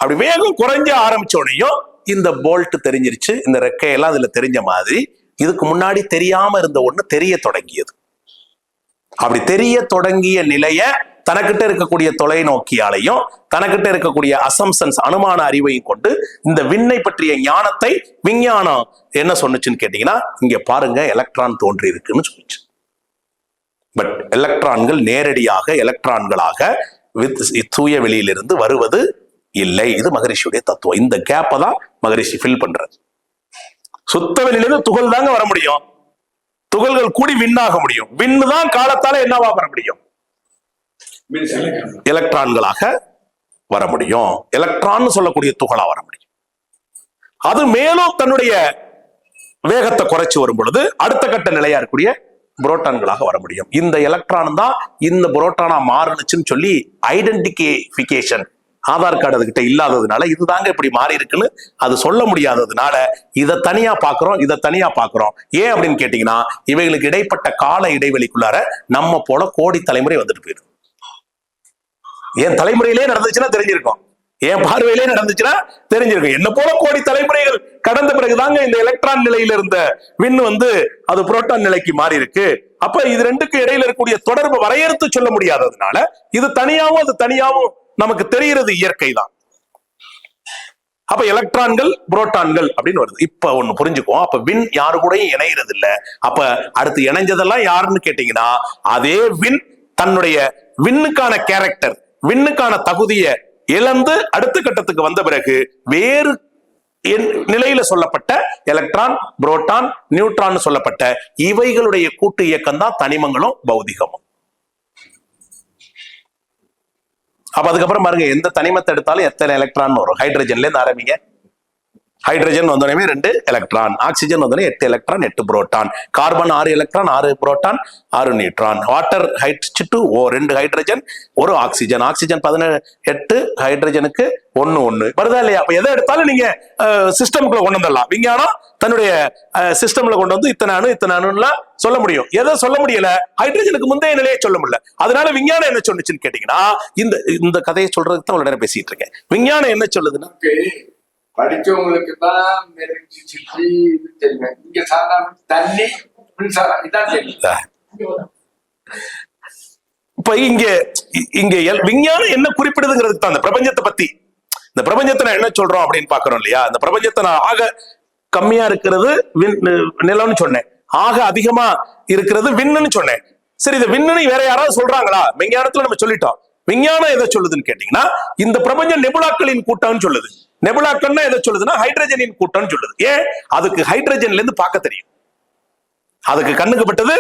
அப்படி வேகம் குறைஞ்ச ஆரம்பிச்சோடையும் இந்த போல்ட் தெரிஞ்சிருச்சு, இந்த ரெக்கையெல்லாம் அதுல தெரிஞ்ச மாதிரி இதுக்கு முன்னாடி தெரியாம இருந்த ஒண்ணு தெரிய தொடங்கியது. அப்படி தெரிய தொடங்கிய நிலைய தனக்கிட்ட இருக்கக்கூடிய தொலைநோக்கியாலையும் தனக்கிட்ட இருக்கக்கூடிய அசம்சன்ஸ் அனுமான அறிவையும் கொண்டு இந்த விண்ணை பற்றிய ஞானத்தை விஞ்ஞானம் என்ன சொன்னுச்சுன்னு கேட்டீங்கன்னா, இங்க பாருங்க எலக்ட்ரான் தோன்றி இருக்குன்னு சொல்லிச்சு. பட் எலக்ட்ரான்கள் நேரடியாக எலக்ட்ரான்களாக தூய வெளியிலிருந்து வருவது இல்லை. இது மகரிஷியுடைய தத்துவம். இந்த கேப்பை தான் மகரிஷி ஃபில் பண்றது. சுத்த வெளியிலிருந்து துகள் தாங்க வர முடியும், துகள்கள் கூடி விண்ணாக முடியும். விண்ணு தான் காலத்தால என்னவா வர முடியும்? எலக்ட்ரான்களாக வர முடியும். எலக்ட்ரான் சொல்லக்கூடிய துகளா வர முடியும். அது மேலும் தன்னுடைய வேகத்தை குறைச்சு வரும் பொழுது அடுத்த கட்ட நிலையா இருக்கக்கூடிய புரோட்டான்களாக வர முடியும். இந்த எலக்ட்ரான் தான் இந்த புரோட்டானா மாறுனுச்சுன்னு சொல்லி ஐடென்டிஃபிகேஷன் ஆதார் கார்டு அதுகிட்ட இல்லாததுனால இதுதாங்க இப்படி மாறி இருக்குன்னு அது சொல்ல முடியாததுனால இதை தனியா பாக்குறோம். ஏன் அப்படின்னு கேட்டீங்கன்னா, இவைகளுக்கு இடைப்பட்ட கால இடைவெளிக்குள்ளார நம்ம போல கோடி தலைமுறை வந்துட்டு போயிடும். என் தலைமுறையிலே நடந்துச்சுன்னா தெரிஞ்சிருக்கும், என் பார்வையிலே நடந்துச்சுன்னா தெரிஞ்சிருக்கும். என்ன போல கோடி தலைமுறைகள் கடந்த பிறகுதாங்க இந்த எலக்ட்ரான் நிலையில இருந்த விண் அது புரோட்டான் நிலைக்கு மாறி இருக்கு. அப்ப இது ரெண்டுக்கு இடையில இருக்கக்கூடிய தொடர்பு வரையறுத்து சொல்ல முடியாததுனால இது தனியாவும் அது தனியாவும் நமக்கு தெரிகிறது இயற்கை தான். அப்ப எலக்ட்ரான்கள் புரோட்டான்கள் அப்படின்னு வருது. இப்ப ஒண்ணு புரிஞ்சுக்குவோம். அப்ப விண் யாரு கூடயும் இணைகிறது இல்ல. அப்ப அடுத்து இணைஞ்சதெல்லாம் யாருன்னு கேட்டீங்கன்னா, அதே விண் தன்னுடைய விண்ணுக்கான கேரக்டர், விண்ணுக்கான தகுதியை இழந்து அடுத்த கட்டத்துக்கு வந்த பிறகு வேறு நிலையில சொல்லப்பட்ட எலக்ட்ரான், புரோட்டான், நியூட்ரான் சொல்லப்பட்ட இவைகளுடைய கூட்டு இயக்கம் தான் தனிமங்களும் பௌதிகமும். அப்ப அதுக்கப்புறம் பாருங்க, எந்த தனிமத்தை எடுத்தாலும் எத்தனை எலக்ட்ரான் வரும்? ஹைட்ரஜன்ல இருந்து ஆரம்பிங்க. ஹைட்ரஜன் வந்தோடனே 2 எலக்ட்ரான், ஆக்சிஜன் வந்தோடனே 8 electron 8 proton, carbon 6 electron 6 proton 6 neutron, water H2O 2 hydrogen 1 oxygen, oxygen 18 ஹைட்ரஜனுக்கு 1 வருதா இல்லையா? அப்ப எதை எடுத்தாலும் நீங்க சிஸ்டம்குள்ள கொண்டு வந்துடலாம். விஞ்ஞானம் தன்னுடைய சிஸ்டம்ல கொண்டு வந்து இத்தனை அணுலாம் சொல்ல முடியும். எதை சொல்ல முடியல? ஹைட்ரஜனுக்கு முந்தைய நிலையை சொல்ல முடியல. அதனால விஞ்ஞானம் என்ன சொன்னுச்சுன்னு கேட்டீங்கன்னா, இந்த கதையை சொல்றதுக்கு தான் ஒரு நேரம் பேசிட்டு இருக்கேன். விஞ்ஞானம் என்ன சொல்லுதுன்னா, படிச்சவங்களுக்கு தான் தெரியும். இங்க சாதாரண தண்ணி மின்சாரம் இதான் தெரியும். இப்ப இங்க விஞ்ஞானம் என்ன குறிப்பிடுதுங்கிறது தான் இந்த பிரபஞ்சத்தை பத்தி. இந்த பிரபஞ்சத்தை என்ன சொல்றோம் அப்படின்னு பாக்குறோம் இல்லையா? இந்த பிரபஞ்சத்தை ஆக கம்மியா இருக்கிறது நிலம்னு சொன்னேன், ஆக அதிகமா இருக்கிறது விண்ணுன்னு சொன்னேன். சரி, இந்த விண்ணுன்னு வேற யாராவது சொல்றாங்களா? விஞ்ஞானத்துல நம்ம சொல்லிட்டோம். விஞ்ஞானம் எதை சொல்லுதுன்னு கேட்டீங்கன்னா, இந்த பிரபஞ்சம் நெபுலாக்களின் கூட்டம்னு சொல்லுது. நெபுலாக்கள்னா எதை சொல்லுதுன்னா ஹைட்ரஜனின் கூட்டம்னு சொல்லுது. ஏன்? அதுக்கு ஹைட்ரஜன்ல இருந்து பார்க்க தெரியும். அதுக்கு கண்ணுக்கு பட்டது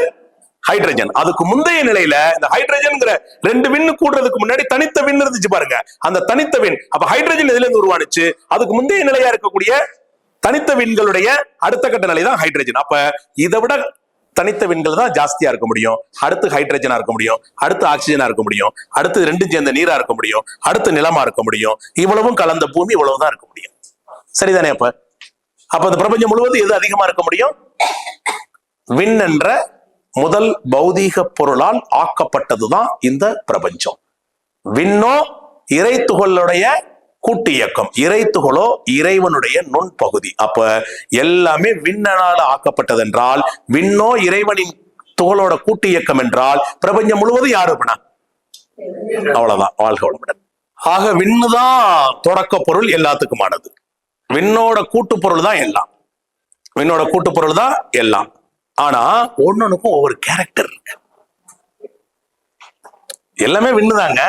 ஹைட்ரஜன். அதுக்கு முந்தைய நிலையில இந்த ஹைட்ரஜன்ங்கிற 2 விண்ணு கூடுறதுக்கு முன்னாடி தனித்த விண் இருந்துச்சு பாருங்க, அந்த தனித்த விண். அப்ப ஹைட்ரஜன் எதுல இருந்து உருவானுச்சு? அதுக்கு முந்தைய நிலையா இருக்கக்கூடிய தனித்த விண்களுடைய அடுத்த கட்ட நிலை தான் ஹைட்ரஜன். அப்ப இதை விட தனித்த விண்கள் தான் ஜாஸ்தியா இருக்க முடியும். அடுத்து ஹைட்ரஜனா இருக்க முடியும், அடுத்து ஆக்சிஜனா இருக்க முடியும், அடுத்து 2 சேர்ந்த நீரா இருக்க முடியும், அடுத்து நிலமா இருக்க முடியும். இவ்வளவும் கலந்த பூமி இவ்வளவுதான் இருக்க முடியும். சரிதானே? அப்ப அந்த பிரபஞ்சம் முழுவதும் எது அதிகமா இருக்க முடியும்? விண் என்ற முதல் பௌதீக பொருளால் ஆக்கப்பட்டதுதான் இந்த பிரபஞ்சம். விண்ணோ இறை துகளுடைய கூட்டு இயக்கம், இறை துகளோ இறைவனுடைய நுண்பகுதி. அப்ப எல்லாமே விண்ணனால ஆக்கப்பட்டது என்றால், விண்ணோ இறைவனின் துகளோட கூட்டு இயக்கம் என்றால், பிரபஞ்சம் முழுவதும் யாரு அப்படின்னா அவ்வளவுதான். வாழ்க வளமுடன். ஆக விண்ணுதான் தொடக்க பொருள், எல்லாத்துக்குமானது. விண்ணோட கூட்டு பொருள் தான் எல்லாம், விண்ணோட கூட்டு பொருள் தான் எல்லாம். ஆனா ஒன்னொன்னுக்கும் ஒவ்வொரு கேரக்டர் இருக்கு. எல்லாமே விண்ணுதாங்க,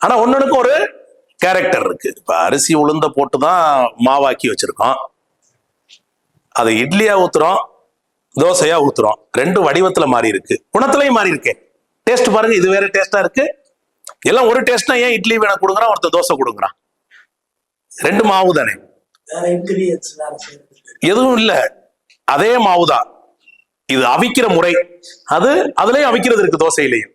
ஆனா ஒன்னொன்னுக்கும் ஒரு கேரக்டர் இருக்கு. இப்ப அரிசி உளுந்த போட்டுதான் மாவாக்கி வச்சிருக்கோம். அது இட்லியா ஊத்துறோம், தோசையா ஊத்துறோம், 2 வடிவத்துல மாறி இருக்கு, குணத்திலையும் மாறி இருக்கு. டேஸ்ட் பாருங்க, இது வேற டேஸ்டா இருக்கு. எல்லாம் ஒரு டேஸ்ட்னா ஏன் இட்லி வேணா கொடுக்குறான், ஒருத்தர் தோசை கொடுக்குறான்? 2 மாவு தானே, எதுவும் இல்ல, அதே மாவுதான். இது அவிக்கிற முறை, அது அதுலயும் அவிக்கிறது இருக்கு, தோசையிலையும்.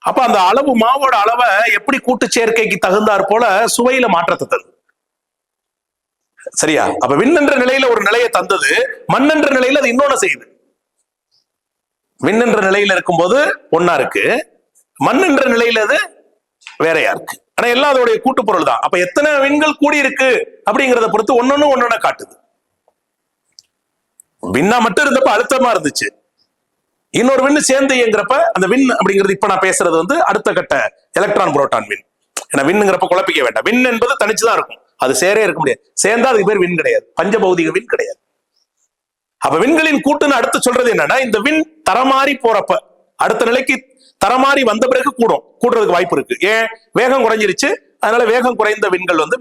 அப்ப அந்த அளவு, மாவோட அளவை எப்படி கூட்டு சேர்க்கைக்கு தகுந்தாற் போல சுவையில மாற்றத்தை தருது. சரியா? அப்ப விண் என்ற நிலையில ஒரு நிலையை தந்தது, மண் என்ற நிலையில அது இன்னொன்னு செய்யுது. விண் என்ற நிலையில இருக்கும்போது ஒன்னா இருக்கு, மண் என்ற நிலையில அது வேறையா இருக்கு. ஆனா எல்லாம் அதோடைய கூட்டு பொருள் தான். அப்ப எத்தனை விண்கள் கூடி இருக்கு அப்படிங்கிறத பொறுத்து ஒன்னொன்னு காட்டுது. விண்ணா மட்டும் இருந்தப்ப அழுத்தமா இருந்துச்சு, இன்னொரு விண்ணு சேர்ந்து இயங்குறப்ப அந்த விண் அப்படிங்கிறது, இப்ப நான் பேசுறது வந்து அடுத்த கட்ட எலக்ட்ரான் புரோட்டான் விண். ஏன்னா விண்ணுங்கிறப்ப குழப்பிக்க வேண்டாம். விண் என்பது தனிச்சுதான் இருக்கும், அது சேரே இருக்க முடியாது. சேர்ந்தா அதுக்கு பேர் விண் கிடையாது, பஞ்சபௌதிக விண் கிடையாது. அப்ப விண்களின் கூட்டுன்னு அடுத்து சொல்றது என்னன்னா, இந்த விண் தரமாறி போறப்ப அடுத்த நிலைக்கு தரமாறி வந்த பிறகு கூடுறதுக்கு வாய்ப்பு இருக்கு. ஏன்? வேகம் குறைஞ்சிருச்சு, அதனால வேகம் குறைந்த விண்கள் வந்து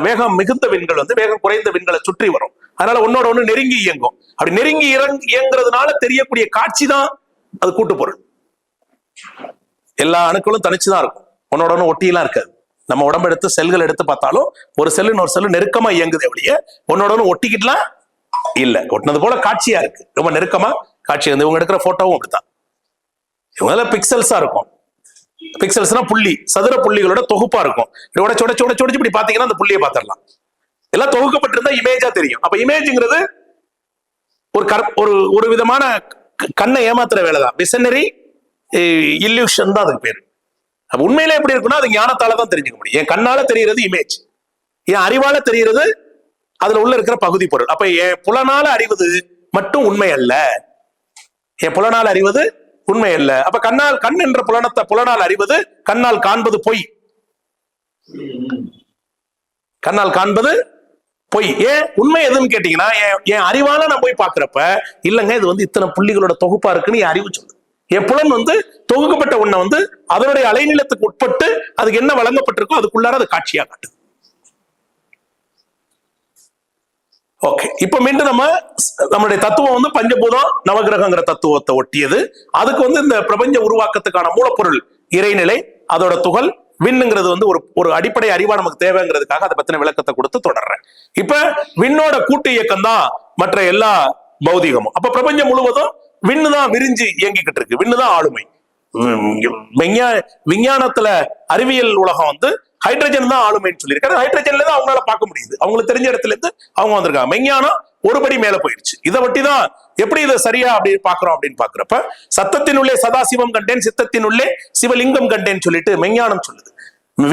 வேகம் மிகுந்த விண்கள் வந்து வேகம் குறைந்த விண்களை சுற்றி வரும். அதனால ஒன்னோட ஒண்ணு நெருங்கி இயங்கும். அப்படி நெருங்கி இயங்குறதுனால தெரியக்கூடிய காட்சி தான் அது கூட்டு பொருள். எல்லா அணுக்களும் தனிச்சுதான் இருக்கும், ஒன்னோட ஒண்ணு ஒட்டியெல்லாம் இருக்காது. நம்ம உடம்பு எடுத்து செல்கள் எடுத்து பார்த்தாலும் ஒரு செல்லு இன்னொரு செல்லு நெருக்கமா இயங்குது, அப்படியே ஒன்னோட ஒண்ணு ஒட்டிக்கிட்டுலாம் இல்ல. ஒட்டினது போல காட்சியா இருக்கு, ரொம்ப நெருக்கமா காட்சி. இவங்க எடுக்கிற போட்டோவும் அப்படித்தான். இவங்க பிக்சல்ஸா இருக்கும். பிக்சல்ஸ்னா புள்ளி, சதுர புள்ளிகளோட தொகுப்பா இருக்கும். உடைச்சு இப்படி பாத்தீங்கன்னா அந்த புள்ளியை பார்த்திடலாம். எல்லாம் தொகுக்கப்பட்டிருந்தா இமேஜா தெரியும். அப்ப இமேஜ்ங்கிறது ஒரு விதமான கண்ணை ஏமாத்துற வேலைதான், விசனரி இல்லூஷன் தான் அதுக்கு பேரு. அப்ப உண்மையில எப்படி இருக்குன்னா, அது ஞானத்தால தான் தெரிஞ்சுக்க முடியும். என் கண்ணால தெரிகிறது இமேஜ், என் அறிவால தெரிகிறது அதுல உள்ள இருக்கிற பகுதி பொருள். அப்ப என் புலனால அறிவது மட்டும் உண்மை அல்ல, என் புலனால அறிவது உண்மை அல்ல. அப்ப கண் என்ற புலனால் அறிவது, கண்ணால் காண்பது பொய், கண்ணால் காண்பது பொய். ஏன்? உண்மை எதுன்னு கேட்டீங்கன்னா, என் அறிவால நான் போய் பாக்குறப்ப இல்லங்க இது வந்து இத்தனை புள்ளிகளோட தொகுப்பா இருக்குன்னு என் அறிவு சொல்லுது. என் புலன் வந்து தொகுக்கப்பட்ட ஒண்ணை வந்து அதனுடைய அலைநிலத்துக்கு உட்பட்டு அதுக்கு என்ன வழங்கப்பட்டிருக்கோ அதுக்குள்ளார அது காட்சியா காட்டுது. ஓகே, இப்ப மீண்டும் நம்மளுடைய தத்துவம் வந்து பஞ்சபூதம் நவகிரகங்கிற தத்துவத்தை ஒட்டியது. அதுக்கு வந்து இந்த பிரபஞ்ச உருவாக்கத்துக்கான மூலப்பொருள் இறைநிலை, அதோட துகள். விண்ணுங்கிறது வந்து ஒரு அடிப்படை அறிவா நமக்கு தேவைங்கிறதுக்காக அதை பத்தின விளக்கத்தை கொடுத்து தொடர்றேன். இப்ப விண்ணோட கூட்டு இயக்கம் தான் மற்ற எல்லா பௌதிகமும். அப்ப பிரபஞ்சம் முழுவதும் விண்ணுதான் விரிஞ்சு இயங்கிக்கிட்டு இருக்கு, விண்ணுதான் ஆளுமை. விஞ்ஞானத்துல அறிவியல் உலகம் வந்து ஹைட்ரஜன் தான் ஆளுமைன்னு சொல்லியிருக்காரு. ஹைட்ரஜன்ல தான் அவங்களால பார்க்க முடியுது, அவங்களுக்கு தெரிஞ்ச இடத்துல இருந்து அவங்க வந்திருக்காங்க. விஞ்ஞானம் ஒருபடி மேல போயிடுச்சு. இதை ஒட்டி தான் எப்படி இதை சரியா அப்படி பாக்குறோம் அப்படின்னு பாக்குறப்ப, சத்தத்தினுள்ளே சதாசிவம் கண்டேன், சித்தத்தினுள்ளே சிவலிங்கம் கண்டேன்னு சொல்லிட்டு விஞ்ஞானம் சொல்லுது.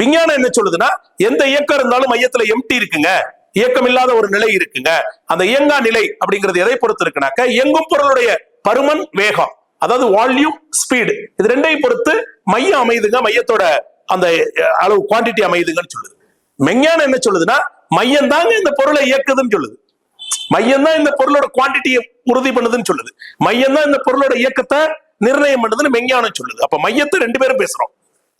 விஞ்ஞானம் என்ன சொல்லுதுன்னா, எந்த இயக்கம் இருந்தாலும் மையத்துல எம்டி இருக்குங்க, இயக்கம் இல்லாத ஒரு நிலை இருக்குங்க. அந்த இயங்கா நிலை அப்படிங்கிறது எதை பொறுத்து இருக்குனாக்க, இயங்கும் பொருளுடைய பருமன், வேகம், அதாவது வால்யூம், ஸ்பீடு, இது ரெண்டையும் பொறுத்து மையம் அமைதுங்க, மையத்தோட அந்த அளவு குவான்டிட்டி அமைதுங்கன்னு சொல்லுது. விஞ்ஞானம் என்ன சொல்லுதுன்னா, மையம் தாங்க இந்த பொருளை இயக்குதுன்னு சொல்லுது. மையம் தான் இந்த பொருளோட குவான்டிட்டியை உறுதி பண்ணுதுன்னு சொல்லுது. மையம் தான் இந்த பொருளோட இயக்கத்தை நிர்ணயம் பண்ணுதுன்னு மெஞ்ஞானம் சொல்லுது. அப்ப மையத்தை ரெண்டு பேரும் பேசுறோம்.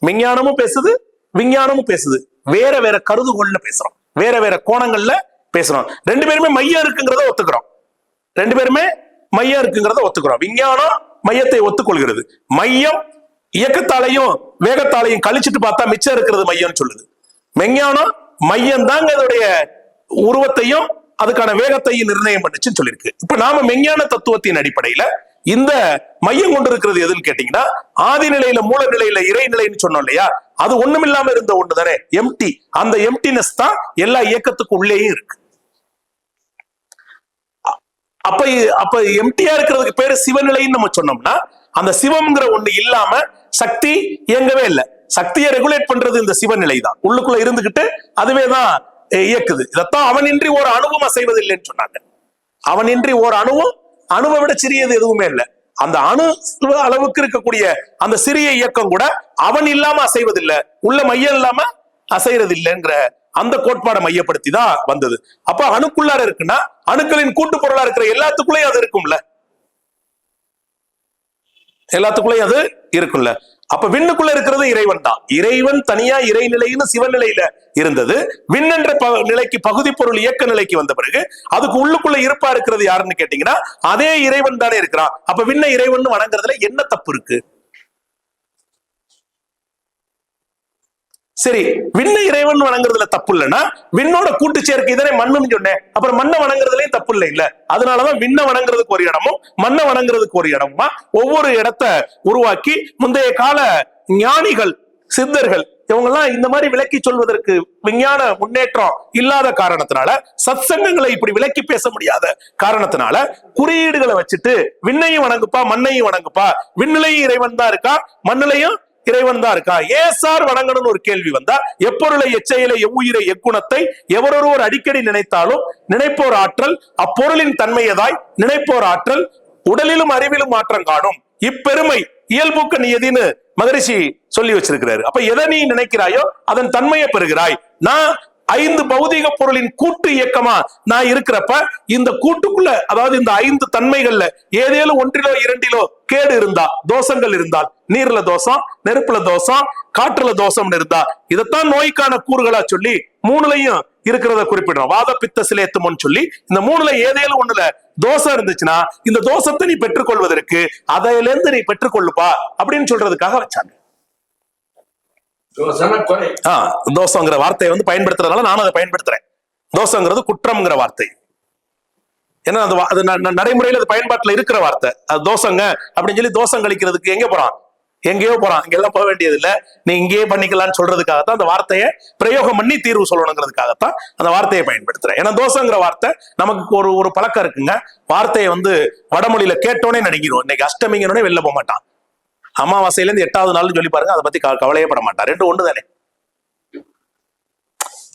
மெஞ்ஞானமும் பேசுது, விஞ்ஞானமும் பேசுது. வேற வேற கருதுகோள்ல பேசுறோம், வேற வேற கோணங்கள்ல பேசுறோம். ரெண்டு பேருமே மையம் இருக்குங்கிறத ஒத்துக்கிறோம். ரெண்டு பேருமே மையம் இருக்குங்கிறத ஒத்துக்கிறோம். விஞ்ஞானம் மையத்தை ஒத்துக்கொள்கிறது. மையம் இயக்கத்தாலையும் வேகத்தாலையும் கழிச்சிட்டு பார்த்தா மிச்சம் இருக்கிறது மையம் சொல்லுது. மெஞ்ஞானம் மையம் தாங்க அதோடைய உருவத்தையும் அதுக்கான வேகத்தையும் நிர்ணயம் பண்ணுச்சுன்னு சொல்லியிருக்கு. இப்ப நாம மெஞ்ஞான தத்துவத்தின் அடிப்படையில இந்த மையம் கொண்டு இருக்கிறது எதுன்னு கேட்டீங்கன்னா, ஆதி நிலையில மூல நிலையில இறைநிலைன்னு சொன்னோம் இல்லையா, அது ஒண்ணுமில்லாம இருந்த ஒண்ணு தானே, எம்டி. அந்த எம்டினஸ் தான் எல்லா இயக்கத்துக்கு உள்ளேயும் இருக்கு. அப்ப எம்டியா இருக்கிறதுக்கு பேரு சிவநிலைன்னு நம்ம சொன்னோம்னா, அந்த சிவம்ங்கிற ஒண்ணு இல்லாம சக்தி இயங்கவே இல்லை. சக்தியை ரெகுலேட் பண்றது இந்த சிவநிலை தான். உள்ளுக்குள்ள இருந்துகிட்டு அதுவே தான் இயக்குது. இதத்தான் அவனின்றி ஒரு அணுவும் அசைவதில்லைன்னு சொன்னாங்க. அவனின்றி ஒரு அணுவை விட சிறியது எதுவுமே இல்லை. அந்த அணு அளவுக்கு இருக்கக்கூடிய அந்த சிறிய இயக்கம் கூட அவன் இல்லாம அசைவதில்லை, உள்ள மையம் இல்லாம அசைறது இல்லைங்கிற அந்த கோட்பாடை மையப்படுத்தி தான் வந்தது. அப்ப அணுக்குள்ளார இருக்குன்னா அணுக்களின் கூட்டு பொருளா இருக்கிற எல்லாத்துக்குள்ளேயும் அது இருக்கும்ல, எல்லாத்துக்குள்ளேயும் அது இருக்கும்ல. அப்ப விண்ணுக்குள்ள இருக்கிறது இறைவன் தான். இறைவன் தனியா இறைநிலைன்னு சிவநிலையில இருந்தது. விண் என்ற நிலைக்கு பகுதி பொருள் இயக்க நிலைக்கு வந்த பிறகு அதுக்கு உள்ளுக்குள்ள இருப்பா இருக்கிறது யாருன்னு கேட்டீங்கன்னா, அதே இறைவன் தானே இருக்கிறான். அப்ப விண்ண இறைவன் வணங்குறதுல என்ன தப்பு இருக்கு? சரி, விண்ண இறைவன் வணங்குறதுல தப்பு இல்லைன்னா விண்ணோட கூட்டு சேர்க்கை தானே மண்ணுன்னு சொன்னேன். அப்புறம் மண்ணை வணங்குறதுலயும் தப்பு இல்லை இல்ல. அதனாலதான் விண்ண வணங்குறதுக்கு ஒரு இடமும் மண்ணை வணங்குறதுக்கு ஒரு இடமுமா ஒவ்வொரு இடத்த உருவாக்கி முந்தைய கால ஞானிகள் சித்தர்கள் இவங்கெல்லாம் இந்த மாதிரி விளக்கி சொல்வதற்கு விஞ்ஞான முன்னேற்றம் இல்லாத காரணத்தினால, சத்சங்கங்களை இப்படி விளக்கி பேச முடியாத காரணத்தினால குறியீடுகளை வச்சுட்டு விண்ணையும் வணங்குப்பா மண்ணையும் வணங்குப்பா, விண்ணிலையும் இறைவன் தான் இருக்கா மண்ணிலையும் இறைவன் தான் இருக்கா, ஏசார் வணங்கணும்னு ஒரு கேள்வி வந்தா, எப்பொருளை எச்செயலை எவ்வுயிரை எக்குணத்தை எவரொருவர் அடிக்கடி நினைத்தாலும் நினைப்போர் ஆற்றல் அப்பொருளின் தன்மையதாய் நினைப்போர் ஆற்றல் உடலிலும் அறிவிலும் மாற்றம் காணும் இப்பெருமை இயல்புக்கு நியதின்னு மகரிஷி சொல்லி வச்சிருக்கிறாரு. அப்ப எதை நீ நினைக்கிறாயோ அதன் தன்மையை பெறுகிறாய். நான் 5 பௌதிக பொருளின் கூட்டு இயக்கமா நான் இருக்கிறப்ப இந்த கூட்டுக்குள்ள, அதாவது இந்த 5 தன்மைகள்ல ஏதேனும் ஒன்றிலோ இரண்டிலோ கேடு இருந்தா, தோஷங்கள் இருந்தால், நீர்ல தோஷம், நெருப்புல தோஷம், காற்றுல தோஷம் இருந்தா, இதைத்தான் நோய்க்கான கூறுகளா சொல்லி 3லையும் இருக்கிறத குறிப்பிடுறோம். வாத பித்த சிலேத்துமோன்னு சொல்லி இந்த 3ல ஏதேனும் ஒண்ணுல தோஷம் இருந்துச்சுன்னா இந்த தோஷத்தை நீ பெற்றுக்கொள்வதற்கு அதையில இருந்து நீ பெற்றுக்கொள்ளுப்பா அப்படின்னு சொல்றதுக்காக வச்சாங்க. தோஷங்கிற வார்த்தையை வந்து பயன்படுத்துறதுனால நானும் அதை பயன்படுத்துறேன். தோஷங்கிறது குற்றம்ங்கிற வார்த்தை. ஏன்னா அது நடைமுறையில் அது பயன்பாட்டுல இருக்கிற வார்த்தை. அது தோஷங்க அப்படின்னு சொல்லி தோஷம் கழிக்கிறதுக்கு எங்க போறான், எங்கேயோ போறான், இங்கெல்லாம் போக வேண்டியது இல்லை, நீ இங்கேயே பண்ணிக்கலாம்னு சொல்றதுக்காகத்தான் அந்த வார்த்தையை பிரயோகம் பண்ணி தீர்வு சொல்லணுங்கிறதுக்காகத்தான் அந்த வார்த்தையை பயன்படுத்துறேன். ஏன்னா தோஷங்கிற வார்த்தை நமக்கு ஒரு பழக்கம் இருக்குங்க. வார்த்தையை வந்து வடமொழியில கேட்டோன்னே நடிக்கிறோம். இன்னைக்கு அஷ்டமிங்கனே வெளில போக மாட்டான், அமாவாசையில இருந்து 8வது நாள் சொல்லி பாருங்க, அதை பத்தி கவலையே பட மாட்டான். 2 ஒண்ணு தானே.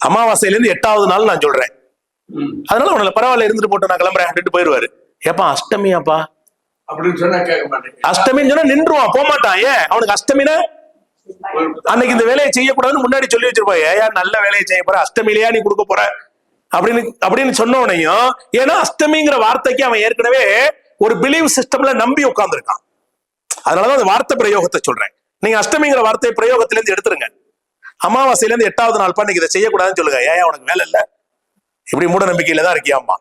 அமாவாசையில இருந்து 8வது நாள் நான் சொல்றேன், அதனால உனக்கு பரவாயில்ல இருந்துட்டு போட்டு நான் கிளம்புறேன் அப்படின்ட்டு போயிருவாரு. ஏப்பா அஷ்டமியாப்பா அப்படின்னு சொன்னா கேட்க மாட்டேன். அஷ்டமின்னு சொன்னா நின்றுவான், போக மாட்டான். ஏன்? அவனுக்கு அஷ்டமினா அன்னைக்கு இந்த வேலையை செய்யக்கூடாதுன்னு முன்னாடி சொல்லி வச்சிருப்பான். ஏன் நல்ல வேலையை செய்ய போற, அஷ்டமிலையா நீ கொடுக்க போற அப்படின்னு சொன்ன உடனேயும், ஏன்னா அஷ்டமிங்கிற வார்த்தைக்கு அவன் ஏற்கனவே ஒரு பிலீவ் சிஸ்டம்ல நம்பி உட்கார்ந்துருக்கான். அதனாலதான் அந்த வார்த்தை பிரயோகத்தை சொல்றேன். நீங்க அஷ்டமிங்கிற வார்த்தை பிரயோகத்திலிருந்து எடுத்துருங்க. அமாவாசையில இருந்து 8வது நாள் பண்ணி இதை செய்யக்கூடாதுன்னு சொல்லுங்க. ஏன் உனக்கு வேலை இல்ல, இப்படி மூட நம்பிக்கையில தான் இருக்கியாமா,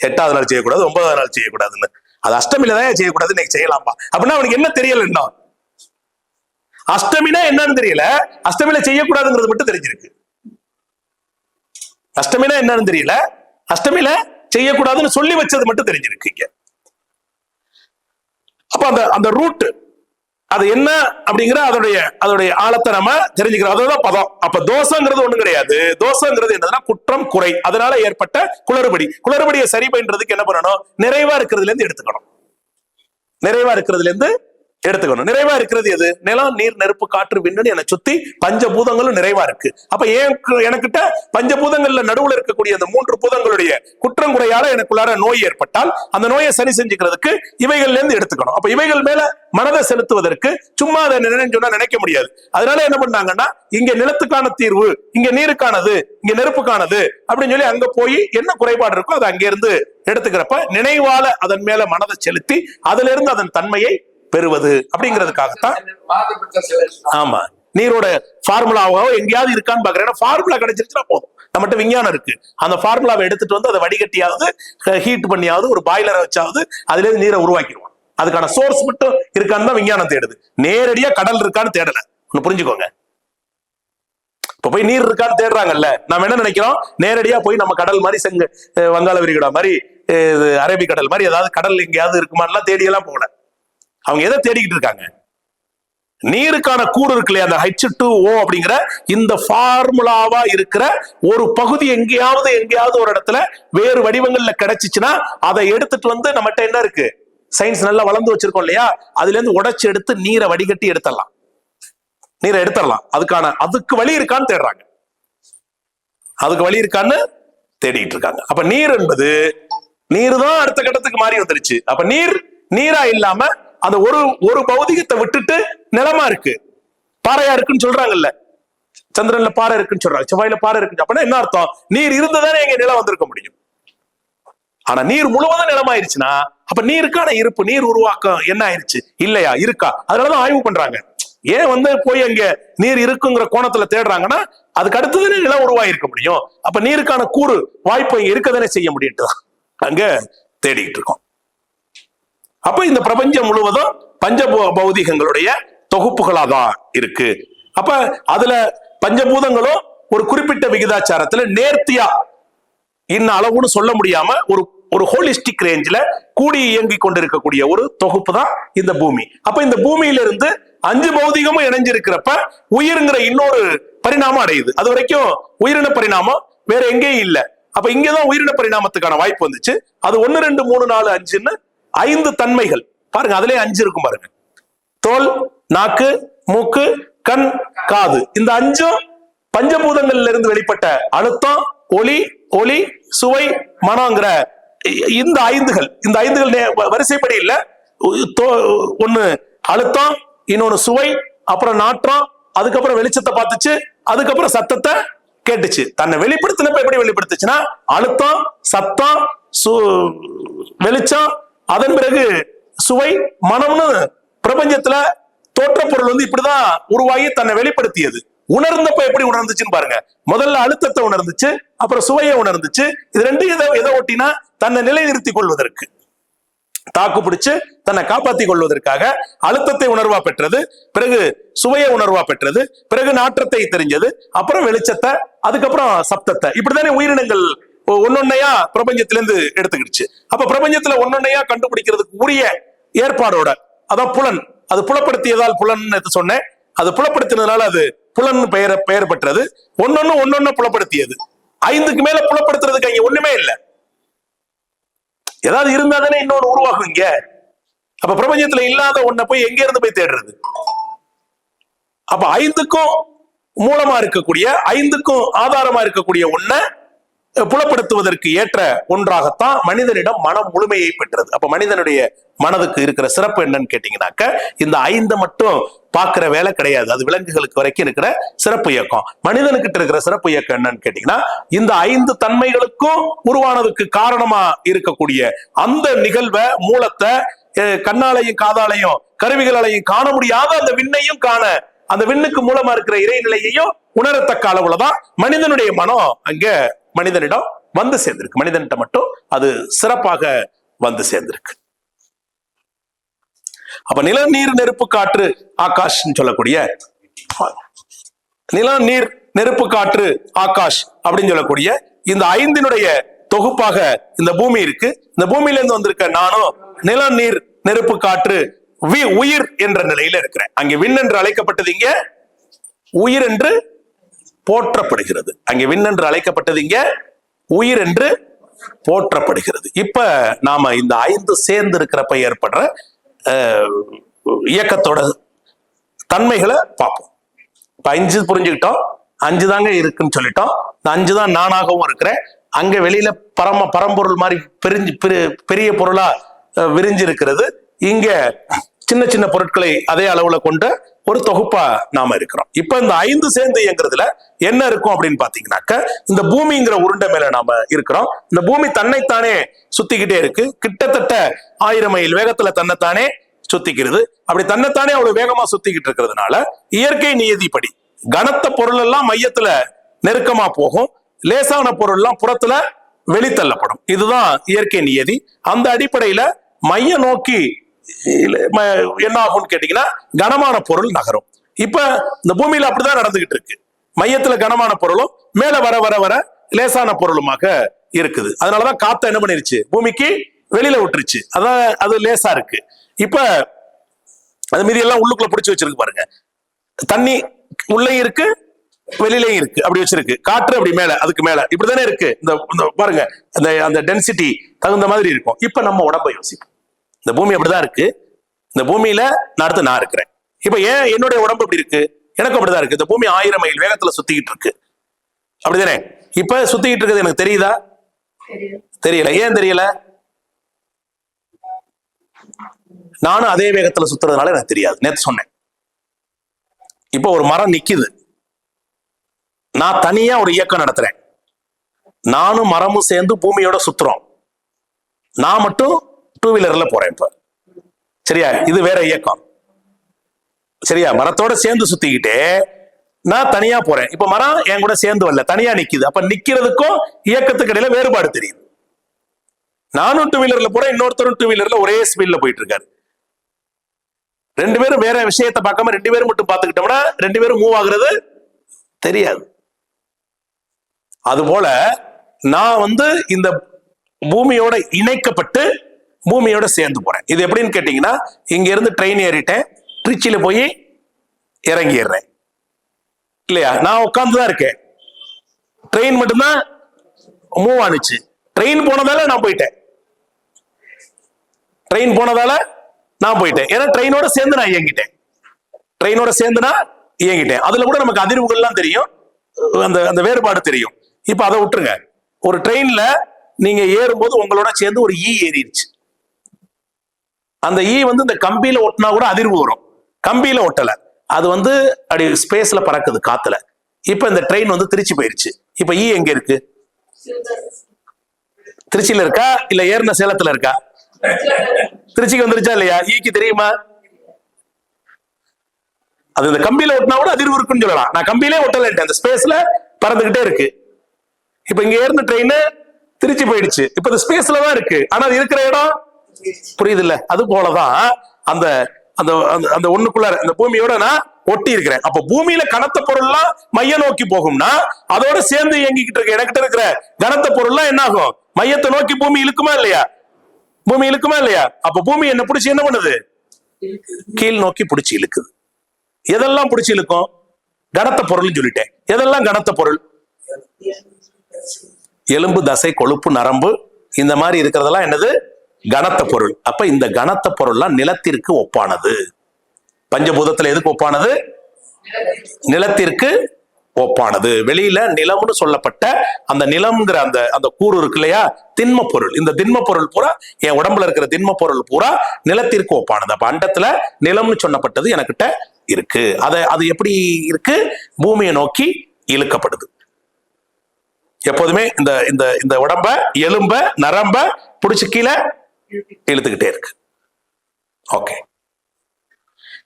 8வது நாள் செய்யக்கூடாது 9வது நாள் செய்யக்கூடாதுன்னு. அது அஷ்டமியில தான் செய்யக்கூடாது, இன்னைக்கு செய்யலாம்பா அப்படின்னா அவனுக்கு என்ன தெரியல, என்ன அஷ்டமினா என்னன்னு தெரியல, அஷ்டமியில செய்யக்கூடாதுங்கிறது மட்டும் தெரிஞ்சிருக்கு. அஷ்டமினா என்னன்னு தெரியல, அஷ்டமியில செய்யக்கூடாதுன்னு சொல்லி வச்சது மட்டும் தெரிஞ்சிருக்கு. அப்ப அந்த ரூட் அது என்ன அப்படிங்கிற அதோடைய ஆழத்தை நம்ம தெரிஞ்சுக்கிறோம். அதுதான் பதம். அப்ப தோஷங்கிறது ஒண்ணு கிடையாது. தோஷங்கிறது என்னதுன்னா குற்றம், குறை, அதனால ஏற்பட்ட குளறுபடியை சரி பண்றதுக்கு என்ன பண்ணணும், நிறைவா இருக்கிறதுல இருந்து எடுத்துக்கணும். நிறைவா இருக்கிறதுல இருந்து எடுத்துக்கணும். நிறைவா இருக்கிறது எது? நிலம், நீர், நெருப்பு, காற்று, விண்ணுன்னு என்னை சுத்தி பஞ்சபூதங்களும் நிறைவா இருக்கு. அப்ப எனக்கிட்ட பஞ்சபூதங்கள்ல நடுவுல இருக்கக்கூடிய அந்த 3 பூதங்களுடைய குற்றங்குறையால எனக்குள்ளார நோய் ஏற்பட்டால் அந்த நோயை சரி செஞ்சுக்கிறதுக்கு இவைகள்ல இருந்து எடுத்துக்கணும். அப்ப இவைகள் மேல மனதை செலுத்துவதற்கு சும்மா அதை சொன்னா நினைக்க முடியாது. அதனால என்ன பண்ணாங்கன்னா, இங்க நிலத்துக்கான தீர்வு, இங்க நீருக்கானது, இங்க நெருப்புக்கானது அப்படின்னு சொல்லி அங்க போய் என்ன குறைபாடு இருக்கோ அதை அங்க இருந்து எடுத்துக்கிறப்ப நினைவால அதன் மேல மனதை செலுத்தி அதுல இருந்து அதன் தன்மையை பெறுவது அப்படிங்கிறதுக்காகத்தான். ஆமா, நீரோட ஃபார்முலாவோ எங்கேயாவது இருக்கான்னு பாக்குறேன். ஃபார்முலா கிடைச்சிருச்சுன்னா போதும், நம்மகிட்ட விஞ்ஞானம் இருக்கு. அந்த ஃபார்முலாவை எடுத்துட்டு வந்து அதை வடிகட்டியாவது ஹீட் பண்ணியாவது ஒரு பாய்லரை வச்சாவது அதுல இருந்து நீரை உருவாக்கிடுவோம். அதுக்கான சோர்ஸ் மட்டும் இருக்கான்னு தான் விஞ்ஞானம் தேடுது. நேரடியா கடல் இருக்கான்னு தேடல. ஒண்ணு புரிஞ்சுக்கோங்க. இப்ப போய் நீர் இருக்கான்னு தேடுறாங்கல்ல, நாம என்ன நினைக்கிறோம், நேரடியா போய் நம்ம கடல் மாதிரி வங்காள விரிகுடா மாதிரி அரபிக்கடல் மாதிரி ஏதாவது கடல் எங்கேயாவது இருக்குமான்லாம் தேடியெல்லாம் போகல. அவங்க எதை தேடிக்கிட்டு இருக்காங்க? நீருக்கான கூறு இருக்கு இல்லையா, அந்த H2O அப்படிங்கிற இந்த ஃபார்முலாவா இருக்கிற ஒரு பகுதி எங்கேயாவது ஒரு இடத்துல வேறு வடிவங்கள்ல கிடைச்சிச்சுன்னா அதை எடுத்துட்டு வந்து நம்மகிட்ட என்ன இருக்கு, சயின்ஸ் நல்லா வளர்ந்து வச்சிருக்கோம் இல்லையா, அதுல இருந்து உடைச்சு எடுத்து நீரை வடிகட்டி எடுத்துடலாம், நீரை எடுத்துடலாம். அதுக்கு வழி இருக்கான்னு தேடுறாங்க. அதுக்கு வழி இருக்கான்னு தேடிட்டு இருக்காங்க. அப்ப நீர் என்பது நீர் தான் அடுத்த கட்டத்துக்கு மாறி வந்துருச்சு. அப்ப நீரா இல்லாம அந்த ஒரு பௌதிகத்தை விட்டுட்டு நிலமா இருக்கு, பாறையா இருக்குன்னு சொல்றாங்கல்ல, சந்திரன்ல பாறை இருக்குன்னு சொல்றாங்க, செவ்வாயில பாறை இருக்கு. அப்படின்னா என்ன அர்த்தம்? நீர் இருந்ததானே எங்க நிலம் வந்திருக்க முடியும். ஆனா நீர் முழுவதும் நிலமாயிருச்சுன்னா அப்ப நீருக்கான இருப்பு, நீர் உருவாக்கம் என்ன ஆயிருச்சு இல்லையா, இருக்கா? அதனாலதான் ஆய்வு பண்றாங்க. ஏன் போய் அங்க நீர் இருக்குங்கிற கோணத்துல தேடுறாங்கன்னா அதுக்கு அடுத்ததுன்னு நிலம் உருவாயிருக்க முடியும். அப்ப நீருக்கான கூறு வாய்ப்பை இருக்கதானே செய்ய முடியும், அங்க தேடிக்கிட்டு இருக்கோம். அப்ப இந்த பிரபஞ்சம் முழுவதும் பஞ்ச பௌதிகங்களுடைய தொகுப்புகளாதான் இருக்கு. அப்ப அதுல பஞ்சபூதங்களும் ஒரு குறிப்பிட்ட விகிதாச்சாரத்துல நேர்த்தியா இன்ன அளவுன்னு சொல்ல முடியாம ஒரு ஹோலிஸ்டிக் ரேஞ்சில கூடி இயங்கி கொண்டிருக்கக்கூடிய ஒரு தொகுப்பு தான் இந்த பூமி. அப்ப இந்த பூமியில இருந்து 5 பௌதிகமும் இணைஞ்சிருக்கிறப்ப உயிருங்கிற இன்னொரு பரிணாமம் அடையுது. அது வரைக்கும் உயிரின பரிணாமம் வேற எங்கேயும் இல்லை. அப்ப இங்கதான் உயிரின பரிணாமத்துக்கான வாய்ப்பு வந்துச்சு. அது 1 2 3 4 5ன்னு 5 தன்மைகள் பாருங்க, அதுலயே 5 இருக்கும் பாருங்க. தோல், நாக்கு, மூக்கு, கண், காது, இந்த 5ம் பஞ்சபூதங்கள்ல இருந்து வெளிப்பட்ட அழுத்தம், ஒளி, சுவை, மனங்கிற இந்த 5கள் வரிசைப்படி இல்ல. ஒண்ணு அழுத்தம், இன்னொன்னு சுவை, அப்புறம் நாற்றம், அதுக்கப்புறம் வெளிச்சத்தை பார்த்துச்சு, அதுக்கப்புறம் சத்தத்தை கேட்டுச்சு. தன்னை வெளிப்படுத்தினப்ப எப்படி வெளிப்படுத்துச்சுன்னா அழுத்தம், சத்தம், வெளிச்சம், அதன் பிறகு சுவை, மனம்னு பிரபஞ்சத்துல தோற்ற பொருள் இப்படிதான் உருவாகி தன்னை வெளிப்படுத்தியது. உணர்ந்தப்ப எப்படி உணர்ந்துச்சுன்னு பாருங்க. முதல்ல அழுத்தத்தை உணர்ந்துச்சு, அப்புறம் சுவையை உணர்ந்துச்சு. இது ரெண்டும் எதை ஒட்டினா தன்னை நிலைநிறுத்திக் கொள்வதற்கு, தாக்கு பிடிச்சு தன்னை காப்பாற்றிக் கொள்வதற்காக அழுத்தத்தை உணர்வா பெற்றது, பிறகு சுவையை உணர்வா பெற்றது, பிறகு நாற்றத்தை தெரிஞ்சது, அப்புறம் வெளிச்சத்தை, அதுக்கப்புறம் சப்தத்தை. இப்படித்தானே உயிரினங்கள் ஒன்னொன்னையா பிரபஞ்சத்திலிருந்து எடுத்துக்கிடுச்சு. அப்ப பிரபஞ்சத்துல ஒன்னொன்னையா கண்டுபிடிக்கிறதுக்கு உரிய ஏற்பாடோட, அதான் புலன், அது புலப்படுத்தியதால் புலன் சொன்னேன். அது புலப்படுத்தினதுனால அது புலன் பெயர் பெற்றது. ஒன்னொன்னு புலப்படுத்தியது. 5க்கு மேல புலப்படுத்துறதுக்கு அங்க ஒண்ணுமே இல்லை. ஏதாவது இருந்தா தானே இன்னொன்னு உருவாகும் இங்க. அப்ப பிரபஞ்சத்துல இல்லாத ஒன்ன போய் எங்க இருந்து போய் தேடுறது? அப்ப 5க்கும் மூலமா இருக்கக்கூடிய, 5க்கும் ஆதாரமா இருக்கக்கூடிய ஒன்ன புலப்படுத்துவதற்கு ஏற்ற ஒன்றாகத்தான் மனிதனிடம் மனம் முழுமையை பெற்றது. அப்ப மனிதனுடைய மனதுக்கு இருக்கிற சிறப்பு என்னன்னு கேட்டீங்கன்னாக்க, இந்த 5 மட்டும் பார்க்கிற வேலை கிடையாது. அது விலங்குகளுக்கு வரைக்கும் இருக்கிற சிறப்பு இயக்கம். மனிதனுக்கிட்ட இருக்கிற சிறப்பு இயக்கம் என்னன்னு கேட்டீங்கன்னா, இந்த 5 தன்மைகளுக்கும் உருவானதுக்கு காரணமா இருக்கக்கூடிய அந்த நிகழ்வை, மூலத்தை, கண்ணாலையும் காதாலையும் கருவிகளாலையும் காண முடியாத அந்த விண்ணையும் காண, அந்த விண்ணுக்கு மூலமா இருக்கிற இறைநிலையையும் உணரத்தக்க அளவுலதான் மனிதனுடைய மனம் அங்க மனிதனிடம் வந்து சேர்ந்திருக்கு. மனிதன்கிட்ட மட்டும் அது சிறப்பாக வந்து சேர்ந்திருக்கு. அப்ப நிலம், நீர், நெருப்பு, காற்று, ஆகாஷ் சொல்லக்கூடிய, நிலம், நீர், நெருப்பு, காற்று, ஆகாஷ் அப்படின்னு சொல்லக்கூடிய இந்த 5னுடைய தொகுப்பாக இந்த பூமி இருக்கு. இந்த பூமியில இருந்து வந்திருக்க நானும் நிலம், நீர், நெருப்பு, காற்று, உயிர் என்ற நிலையில இருக்கிறேன். அங்கே விண் என்று அழைக்கப்பட்டது, இங்க உயிர் என்று போற்றப்படுகிறது. அங்கே விண் என்று அழைக்கப்பட்டது, இங்க உயிர் என்று போற்றப்படுகிறது. இப்ப நாம இந்த 5 சேர்ந்து இருக்கிறப்ப ஏற்படுற இயக்கத்தோட தன்மைகளை பார்ப்போம். இப்ப 5 புரிஞ்சுக்கிட்டோம், 5 தாங்க இருக்குன்னு சொல்லிட்டோம். இந்த 5 தான் நானாகவும் இருக்கிறேன். அங்க வெளியில பரம்பொருள் மாதிரி பெரிய பொருளா விரிஞ்சு இருக்கிறது. இங்க சின்ன சின்ன பொருட்களை அதே அளவுல கொண்ட ஒரு தொகுப்பா நாம இருக்கிறோம். இப்ப இந்த 5 சேர்ந்து இயங்குறதுல என்ன இருக்கும் அப்படின்னு பாத்தீங்கன்னாக்க, இந்த பூமிங்கிற உருண்டை மேல நாம இருக்கிறோம். இந்த பூமி தன்னைத்தானே சுத்திக்கிட்டே இருக்கு. கிட்டத்தட்ட 1000 மைல் வேகத்துல தன்னைத்தானே சுத்திக்கிறது. அப்படி தன்னைத்தானே அவ்வளவு வேகமா சுத்திக்கிட்டு இருக்கிறதுனால இயற்கை நியதிப்படி கனத்த பொருள் எல்லாம் மையத்துல நெருக்கமா போகும், லேசான பொருள் எல்லாம் புறத்துல வெளித்தள்ளப்படும். இதுதான் இயற்கை நியதி. அந்த அடிப்படையில மைய நோக்கி என்ன ஆகும்னு கேட்டீங்கன்னா கனமான பொருள் நகரும். இப்ப இந்த பூமியில அப்படிதான் நடந்துகிட்டு இருக்கு. மையத்துல கனமான பொருளும் மேல வர வர வர லேசான பொருளுமாக இருக்குது. அதனாலதான் காத்த என்ன பண்ணிருச்சு, பூமிக்கு வெளியில விட்டுருச்சு. அதான் அது லேசா இருக்கு. இப்ப அது மீதி எல்லாம் உள்ளுக்குள்ள பிடிச்சு வச்சிருக்கு பாருங்க. தண்ணி உள்ளேயும் இருக்கு, வெளியிலையும் இருக்கு, அப்படி வச்சிருக்கு. காற்று அப்படி மேல, அதுக்கு மேல இப்படிதானே இருக்கு. இந்த பாருங்க, அந்த டென்சிட்டி தகுந்த மாதிரி இருக்கும். இப்ப நம்ம உடம்பை யோசிப்போம். இந்த பூமி அப்படிதான் இருக்கு. இந்த பூமியில அடுத்து நான் இருக்கிறேன். இப்ப ஏன் என்னுடைய உடம்பு இப்படி இருக்கு, எனக்கு அப்படிதான் இருக்கு. இந்த பூமி 1000 மைல் வேகத்துல சுத்திக்கிட்டு இருக்கு, அப்படிதானே? இப்ப சுத்திக்கிட்டு இருக்கிறது எனக்கு தெரியுதா? தெரியல. ஏன் தெரியல? நானும் அதே வேகத்துல சுத்துறதுனால எனக்கு தெரியாது. நேத்து சொன்னேன். இப்ப ஒரு மரம் நிக்குது, நான் தனியா ஒரு இயக்கம் நடத்துறேன். நானும் மரமும் சேர்ந்து பூமியோட சுத்துறோம். நான் மட்டும் 2 வீலர்ல போறேன் இப்ப. சரியா? இது வேற இயக்கம். சரியா? மரத்தோட சேர்ந்து சுத்திக்கிட்டே நான் தனியா போறேன். இப்ப மரம் என் கூட சேர்ந்து வரல, தனியா நிக்குது. அப்ப நிக்கிறதுக்கும் இயக்கத்துக்கு இடையில வேறுபாடு தெரியுது. நானும் 2 வீலர்ல போறேன், இன்னொருத்தரும் 2 வீலர்ல ஒரே ஸ்பீட்ல போயிட்டு இருக்காரு. 2 பேரும் வேற விஷயத்தை பார்க்காம 2 பேரும் மட்டும் பார்த்துக்கிட்டோம்னா 2 பேரும் மூவ் ஆகுறது தெரியாது. அதுபோல நான் இந்த பூமியோட இணைக்கப்பட்டு பூமியோட சேர்ந்து போறேன். இது எப்படின்னு கேட்டீங்கன்னா, இங்க இருந்து ட்ரெயின் ஏறிட்டேன், திருச்சியில போய் இறங்கிடுறேன் இல்லையா? நான் உட்கார்ந்துதான் இருக்கேன், ட்ரெயின் மட்டும்தான் மூவ் ஆனிச்சு. ட்ரெயின் போனதால நான் போயிட்டேன். ட்ரெயின் போனதால நான் போயிட்டேன். ஏன்னா ட்ரெயினோட சேர்ந்து நான் இயங்கிட்டேன். ட்ரெயினோட சேர்ந்து நான் இயங்கிட்டேன். அதுல கூட நமக்கு அதிர்வுகள்லாம் தெரியும், அந்த வேறுபாடு தெரியும். இப்ப அதை விட்டுருங்க. ஒரு ட்ரெயின்ல நீங்க ஏறும்போது உங்களோட சேர்ந்து ஒரு ஈ ஏறிடுச்சு. அந்த ஈ இந்த கம்பியில ஒட்டினா கூட அதிர்வு வரும். கம்பியில ஒட்டல, அது அப்படி ஸ்பேஸ்ல பறக்குது காத்துல. இப்ப இந்த ட்ரெயின் திருச்சி போயிருச்சு. இப்ப ஈ எங்க இருக்கு? திருச்சியில இருக்கா இல்ல ஏறின சேலத்துல இருக்கா? திருச்சிக்கு வந்துருச்சா இல்லையா? ஈக்கு தெரியுமா? அது இந்த கம்பியில ஒட்டினா கூட அதிர்வு இருக்குன்னு சொல்லலாம். நான் கம்பியிலே ஒட்டல, அந்த ஸ்பேஸ்ல பறந்துகிட்டே இருக்கு. இப்ப இங்க ஏறின ட்ரெயின் திருச்சி போயிடுச்சு. இப்ப இந்த ஸ்பேஸ்ல தான் இருக்கு, ஆனா அது இருக்கிற இடம் புரியுது இல்ல? அது போலதான் அந்த அந்த அந்த ஒண்ணுக்குள்ள அந்த பூமியோட நான் ஒட்டி இருக்கிறேன். அப்ப பூமியில கனத்த பொருள்லாம் மைய நோக்கி போகும்னா அதோட சேர்ந்து இயங்கிக்கிட்டு இருக்க எனக்கிட்ட இருக்கிற கனத்த பொருள்லாம் என்ன ஆகும்? மையத்தை நோக்கி பூமி இழுக்குமா இல்லையா? பூமி இழுக்குமா இல்லையா? அப்ப பூமி என்ன பிடிச்சி என்ன பண்ணுது? கீழ் நோக்கி பிடிச்சி இழுக்குது. எதெல்லாம் பிடிச்சி இழுக்கும்? கனத்த பொருள்னு சொல்லிட்டேன். எதெல்லாம் கனத்த பொருள்? எலும்பு, தசை, கொழுப்பு, நரம்பு, இந்த மாதிரி இருக்கிறதெல்லாம் என்னது? கனத்த பொருள். அப்ப இந்த கனத்த பொருள்லாம் நிலத்திற்கு ஒப்பானது. பஞ்சபூதத்துல எதுக்கு ஒப்பானது? நிலத்திற்கு ஒப்பானது. வெளியில நிலம்னு சொல்லப்பட்ட அந்த நிலம்ங்கிற அந்த கூறு இருக்கு இல்லையா, திண்ம பொருள். இந்த திண்ம பொருள் பூரா, என் உடம்புல இருக்கிற திண்ம பொருள் பூரா நிலத்திற்கு ஒப்பானது. அப்ப அண்டத்துல நிலம்னு சொன்னப்பட்டது எனக்கிட்ட இருக்கு. அது எப்படி இருக்கு? பூமியை நோக்கி இழுக்கப்படுது. எப்போதுமே இந்த இந்த இந்த உடம்ப, எலும்ப, நரம்ப பிடிச்சு கீழே இழுத்துக்கிட்டே இருக்கு. ஓகே.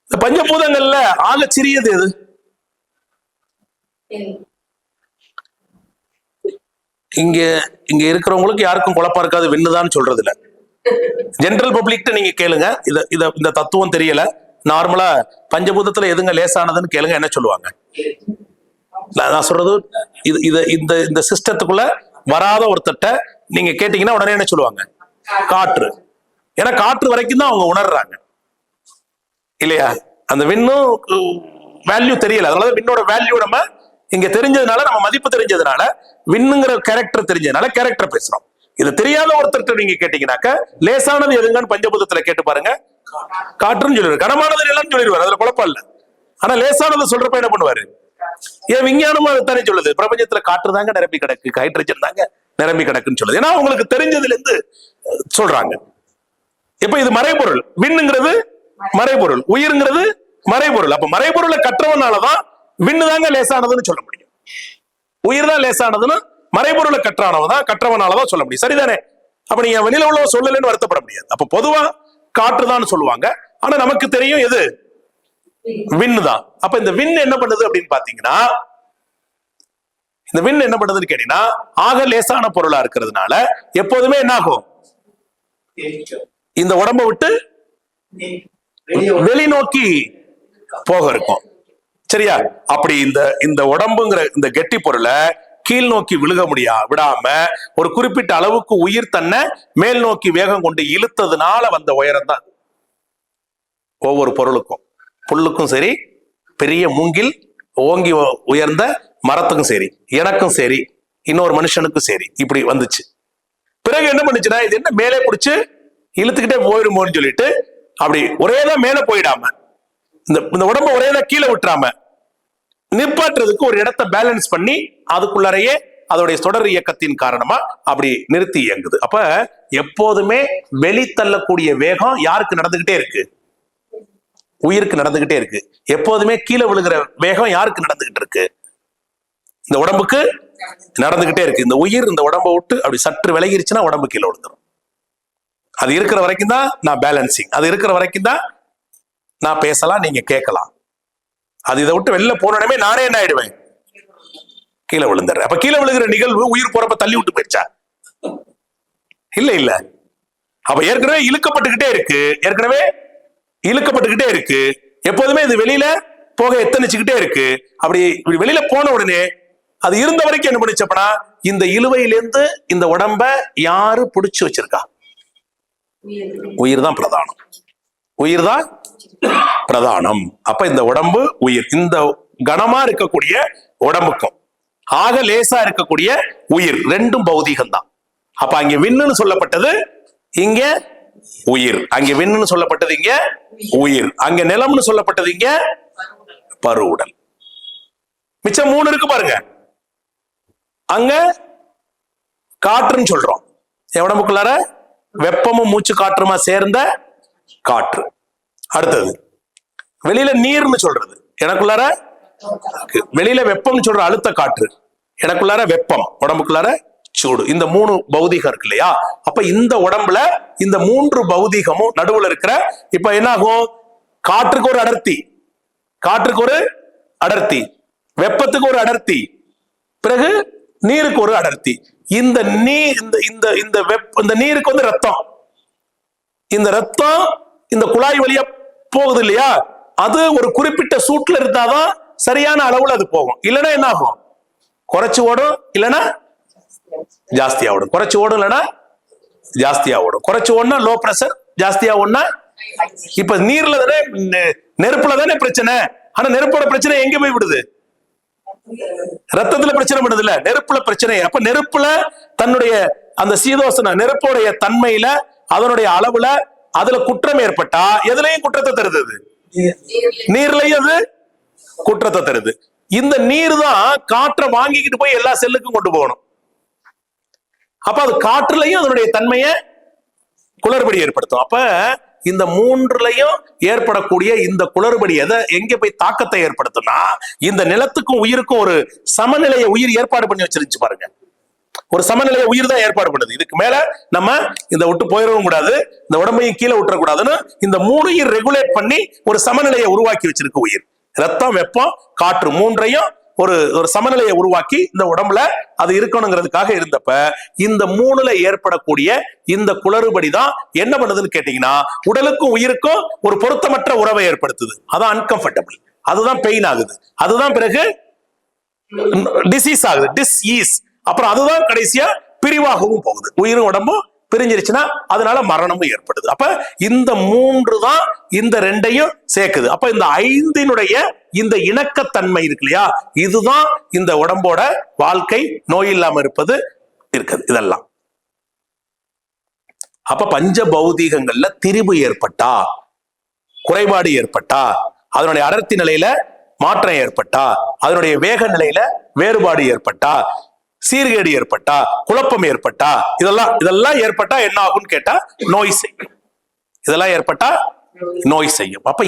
இந்த பஞ்சபூதங்கள்ல ஆக சிறியது எது? இங்க இங்க இருக்கிறவங்களுக்கு யாருக்கும் குழப்பம் இருக்காது, விண்ணுதான் சொல்றது இல்ல. ஜெனரல் பப்ளிக் நீங்க கேளுங்க, இந்த தத்துவம் தெரியல, நார்மலா பஞ்சபூதத்துல எதுங்க லேசானதுன்னு கேளுங்க, என்ன சொல்லுவாங்க? நான் சொல்றது இந்த சிஸ்டத்துக்குள்ள வராத ஒருத்தட்ட நீங்க கேட்டீங்கன்னா உடனே என்ன சொல்லுவாங்க? காற்று. ஏன்னா காற்று வரைக்கும் தான் அவங்க உணர்றாங்க இல்லையா? அந்த விண்ணும் வேல்யூ தெரியல, அதனால விண்ணோட வேல்யூ நம்ம இங்க தெரிஞ்சதுனால, நம்ம மதிப்பு தெரிஞ்சதுனால, விண்ணுங்கிற கேரக்டர் தெரிஞ்சதுனால கேரக்டர் பேசுறோம். இது தெரியாத ஒருத்தர் நீங்க கேட்டீங்கன்னாக்க லேசானது எதுங்கன்னு பஞ்சபூதத்துல கேட்டு பாருங்க, காற்றுன்னு சொல்லிடுவார், கனமானது நிலம் சொல்லிடுவார், அதுல குழப்பம் இல்ல. ஆனா லேசானதை சொல்றப்ப என்ன பண்ணுவாரு? ஏன் விஞ்ஞானமும் அதுதானே சொல்லுது, பிரபஞ்சத்துல காற்று தாங்க நிரம்பி கிடக்கு, ஹைட்ரஜன் தாங்க நிரம்பி கிடக்குன்னு சொல்லுது. ஏன்னா உங்களுக்கு தெரிஞ்சதுல இருந்து சொல்றாங்க. இப்ப இது மறைபொருள், விண்ணுங்கிறது மறைபொருள், உயிர்ங்கிறது மறைபொருள். அப்ப மறைபொருளை கற்றவனாலதான் விண்ணு தாங்க லேசானதுன்னு சொல்ல முடியும், உயிர் தான் லேசானதுன்னு மறைபொருளை கற்றவனாலதான் சொல்ல முடியும். சரிதானே? அப்ப நீங்க வெளியில உள்ள சொல்லலன்னு வருத்தப்பட முடியாது. அப்ப பொதுவா காற்றுதான் சொல்லுவாங்க. ஆனா நமக்கு தெரியும் எது விண்ணு தான். அப்ப இந்த விண் என்ன பண்ணுது அப்படின்னு பாத்தீங்கன்னா, இந்த விண் என்ன பண்ணுதுன்னு கேட்டீங்கன்னா, ஆக லேசான பொருளா இருக்கிறதுனால எப்போதுமே என்ன ஆகும், இந்த உடம்பை விட்டு வெளிநோக்கி போக இருக்கும். சரியா? அப்படி இந்த உடம்புங்கிற இந்த கெட்டி பொருளை கீழ் நோக்கி விழுக விடாம ஒரு குறிப்பிட்ட அளவுக்கு உயிர் தன்னை மேல் நோக்கி வேகம் கொண்டு இழுத்ததுனால வந்த உயரம் தான் ஒவ்வொரு பொருளுக்கும். புல்லுக்கும் சரி, பெரிய மூங்கில் ஓங்கி உயர்ந்த மரத்துக்கும் சரி, எனக்கும் சரி, இன்னொரு மனுஷனுக்கும் சரி, இப்படி வந்துச்சு. பிறகு என்ன பண்ணுச்சுன்னா, இது என்ன மேலே பிடிச்சு இழுத்துக்கிட்டே போயிருமோன்னு சொல்லிட்டு அப்படி ஒரேதான் மேல போயிடாம இந்த உடம்ப ஒரேதான் கீழே விட்டுறாம நிப்பாட்டுறதுக்கு ஒரு இடத்தை பேலன்ஸ் பண்ணி அதுக்குள்ளாரையே அதோடைய தொடர் இயக்கத்தின் காரணமா அப்படி நிறுத்தி இயங்குது. அப்ப எப்போதுமே வெளித்தள்ளக்கூடிய வேகம் யாருக்கு நடந்துகிட்டே இருக்கு? உயிருக்கு நடந்துகிட்டே இருக்கு. எப்போதுமே கீழே விழுகிற வேகம் யாருக்கு நடந்துகிட்டு இருக்கு? இந்த உடம்புக்கு நடந்துகிட்டே இருக்கு. இந்த உயிர் இந்த உடம்பை விட்டு அப்படி சற்று விலகிருச்சுன்னா உடம்பு கீழே விழுந்துடும். அது இருக்கிற வரைக்கும் தான் நான் பேலன்சிங், அது இருக்கிற வரைக்கும் தான் நான் பேசலாம், நீங்க கேட்கலாம். அது இதை விட்டு வெளில போனோடனே நானே என்ன ஆயிடுவேன், கீழே விழுந்துடுறேன். அப்ப கீழே விழுகிற நிகழ்வு உயிர் போறப்ப தள்ளி விட்டு போயிடுச்சா? இல்ல. அப்ப ஏற்கனவே இழுக்கப்பட்டுக்கிட்டே இருக்கு, எப்போதுமே இது வெளியில போக எத்தனைச்சுக்கிட்டே இருக்கு. அப்படி வெளியில போன உடனே அது இருந்த வரைக்கும் என்ன பண்ணிச்சப்பனா, இந்த இழுவையிலிருந்து இந்த உடம்ப யாரு பிடிச்சு வச்சிருக்கா? உயிர் தான் பிரதானம், உயிர் தான் பிரதானம். அப்ப இந்த உடம்பு உயிர், இந்த கனமா இருக்கக்கூடிய உடம்புக்கும் ஆக லேசா இருக்கக்கூடிய உயிர் ரெண்டும் பௌதீகம் தான். அப்ப அங்க விண்ணுன்னு சொல்லப்பட்டது, இங்க உயிர். அங்க விண்ணுன்னு சொல்லப்பட்டது, இங்க உயிர். அங்க நிலம்னு சொல்லப்பட்டது, இங்க பருவுடல். மிச்சம் 3 இருக்கு பாருங்க. அங்க காற்றுன்னு சொல்றோம், என் உடம்புக்குள்ளார வெப்பமும் மூச்சு காற்றுமா சேர்ந்த காற்று. அடுத்தது வெளியில நீர்னு சொல்றது, எனக்குள்ளார வெளியில வெப்பம் சொல்ற அழுத்த காற்று, எனக்குள்ளார வெப்பம், உடம்புக்குள்ளார சூடு. இந்த 3 பௌதிகம் இருக்கு இல்லையா? அப்ப இந்த உடம்புல இந்த 3 பௌதிகமும் நடுவுல இருக்கிற, இப்ப என்ன ஆகும், காற்றுக்கு ஒரு அடர்த்தி, வெப்பத்துக்கு ஒரு அடர்த்தி, பிறகு நீருக்கு ஒரு அடர்த்தி. இந்த நீருக்கு வந்து ரத்தம், இந்த ரத்தம் இந்த குழாய் வழியா போகுது இல்லையா? அது ஒரு குறிப்பிட்ட சூட்ல இருந்தாதான் சரியான அளவுல அது போகும். இல்லைன்னா என்ன ஆகும், குறைச்சு ஓடும், இல்லைன்னா ஜாஸ்தியா ஓடும். குறைச்சு ஓடும், இல்லைன்னா ஜாஸ்தியா ஓடும். குறைச்சு ஓடுனா லோ பிரஷர், ஜாஸ்தியா ஓடுனா. இப்ப நீர்ல தானே, நெருப்புல தானே பிரச்சனை. ஆனா நெருப்போட பிரச்சனை எங்க போய் விடுது? ரத்தத்துல பிரச்சனை பண்ணுது இல்ல, நெருப்புல பிரச்சனை. அப்ப நெருப்புல தன்னுடைய அந்த சீதோசன நெருப்புடைய தன்மையில, அதனுடைய அளவுல, அதுல குற்றம் ஏற்பட்டா எதுலையும் குற்றத்தை தருது, நீர்லயும் அது குற்றத்தை தருது. இந்த நீர் தான் காற்றை வாங்கிக்கிட்டு போய் எல்லா செல்லுக்கும் கொண்டு போகணும். அப்ப அது காற்றுலையும் அதனுடைய தன்மையை குளறுபடி ஏற்படுத்தும். அப்ப இந்த 3லயும் ஏற்படக்கூடிய இந்த குளறுபடி எங்க போய் தாக்கத்தை ஏற்படுத்தும்னா, இந்த நிலத்துக்கும் உயிருக்கும் ஒரு சமநிலையை உயிர் ஏற்பாடு பண்ணி வச்சிருச்சு பாருங்க. ஒரு சமநிலையை உயிர் தான் ஏற்பாடு பண்ணுது. இதுக்கு மேல நம்ம இந்த விட்டு போயிடவும் கூடாது, இந்த உடம்பையும் கீழே விட்டுறக்கூடாதுன்னு இந்த 3ஐயும் ரெகுலேட் பண்ணி ஒரு சமநிலையை உருவாக்கி வச்சிருக்கு உயிர். ரத்தம், வெப்பம், காற்று 3ஐயும் ஒரு சமநிலையை உருவாக்கி இந்த உடம்புல அது இருக்கணுங்கிறதுக்காக இருந்தப்ப, இந்த 3ல ஏற்படக்கூடிய இந்த குளறுபடி தான் என்ன பண்ணுதுன்னு கேட்டீங்கன்னா, உடலுக்கும் உயிருக்கும் ஒரு பொருத்தமற்ற உறவை ஏற்படுத்துது. அதான் அன்கம்ஃபர்டபிள், அதுதான் பெயின் ஆகுது, அதுதான் பிறகு டிசீஸ் ஆகுது, டிஸ்ஈஸ். அப்புறம் அதுதான் கடைசியா பிரிவாகவும் போகுது. உயிரும் உடம்பும் பிரிஞ்சிருச்சுன்னா அதனால மரணமும் ஏற்படுது. அப்ப இந்த 3 தான் இந்த 2ஐயும் சேர்க்குது. அப்ப இந்த 5னுடைய இந்த இணக்கத்தன்மை இருக்கு இல்லையா, இதுதான் இந்த உடம்போட வாழ்க்கை, நோய் இல்லாம இருப்பது இருக்குது இதெல்லாம். அப்ப பஞ்ச பௌதீகங்கள்ல திரிபு ஏற்பட்டா குறைபாடு ஏற்பட்டா, அதனுடைய அடர்த்தி நிலையில மாற்றம் ஏற்பட்டா, அதனுடைய வேக நிலையில வேறுபாடு ஏற்பட்டா, சீர்கேடு ஏற்பட்டா, குழப்பம் ஏற்பட்டா, இதெல்லாம் ஏற்பட்டா என்ன ஆகும்னு கேட்டா நோய் செய்யும். இதெல்லாம் ஏற்பட்டா நோய் செய்யும். அப்ப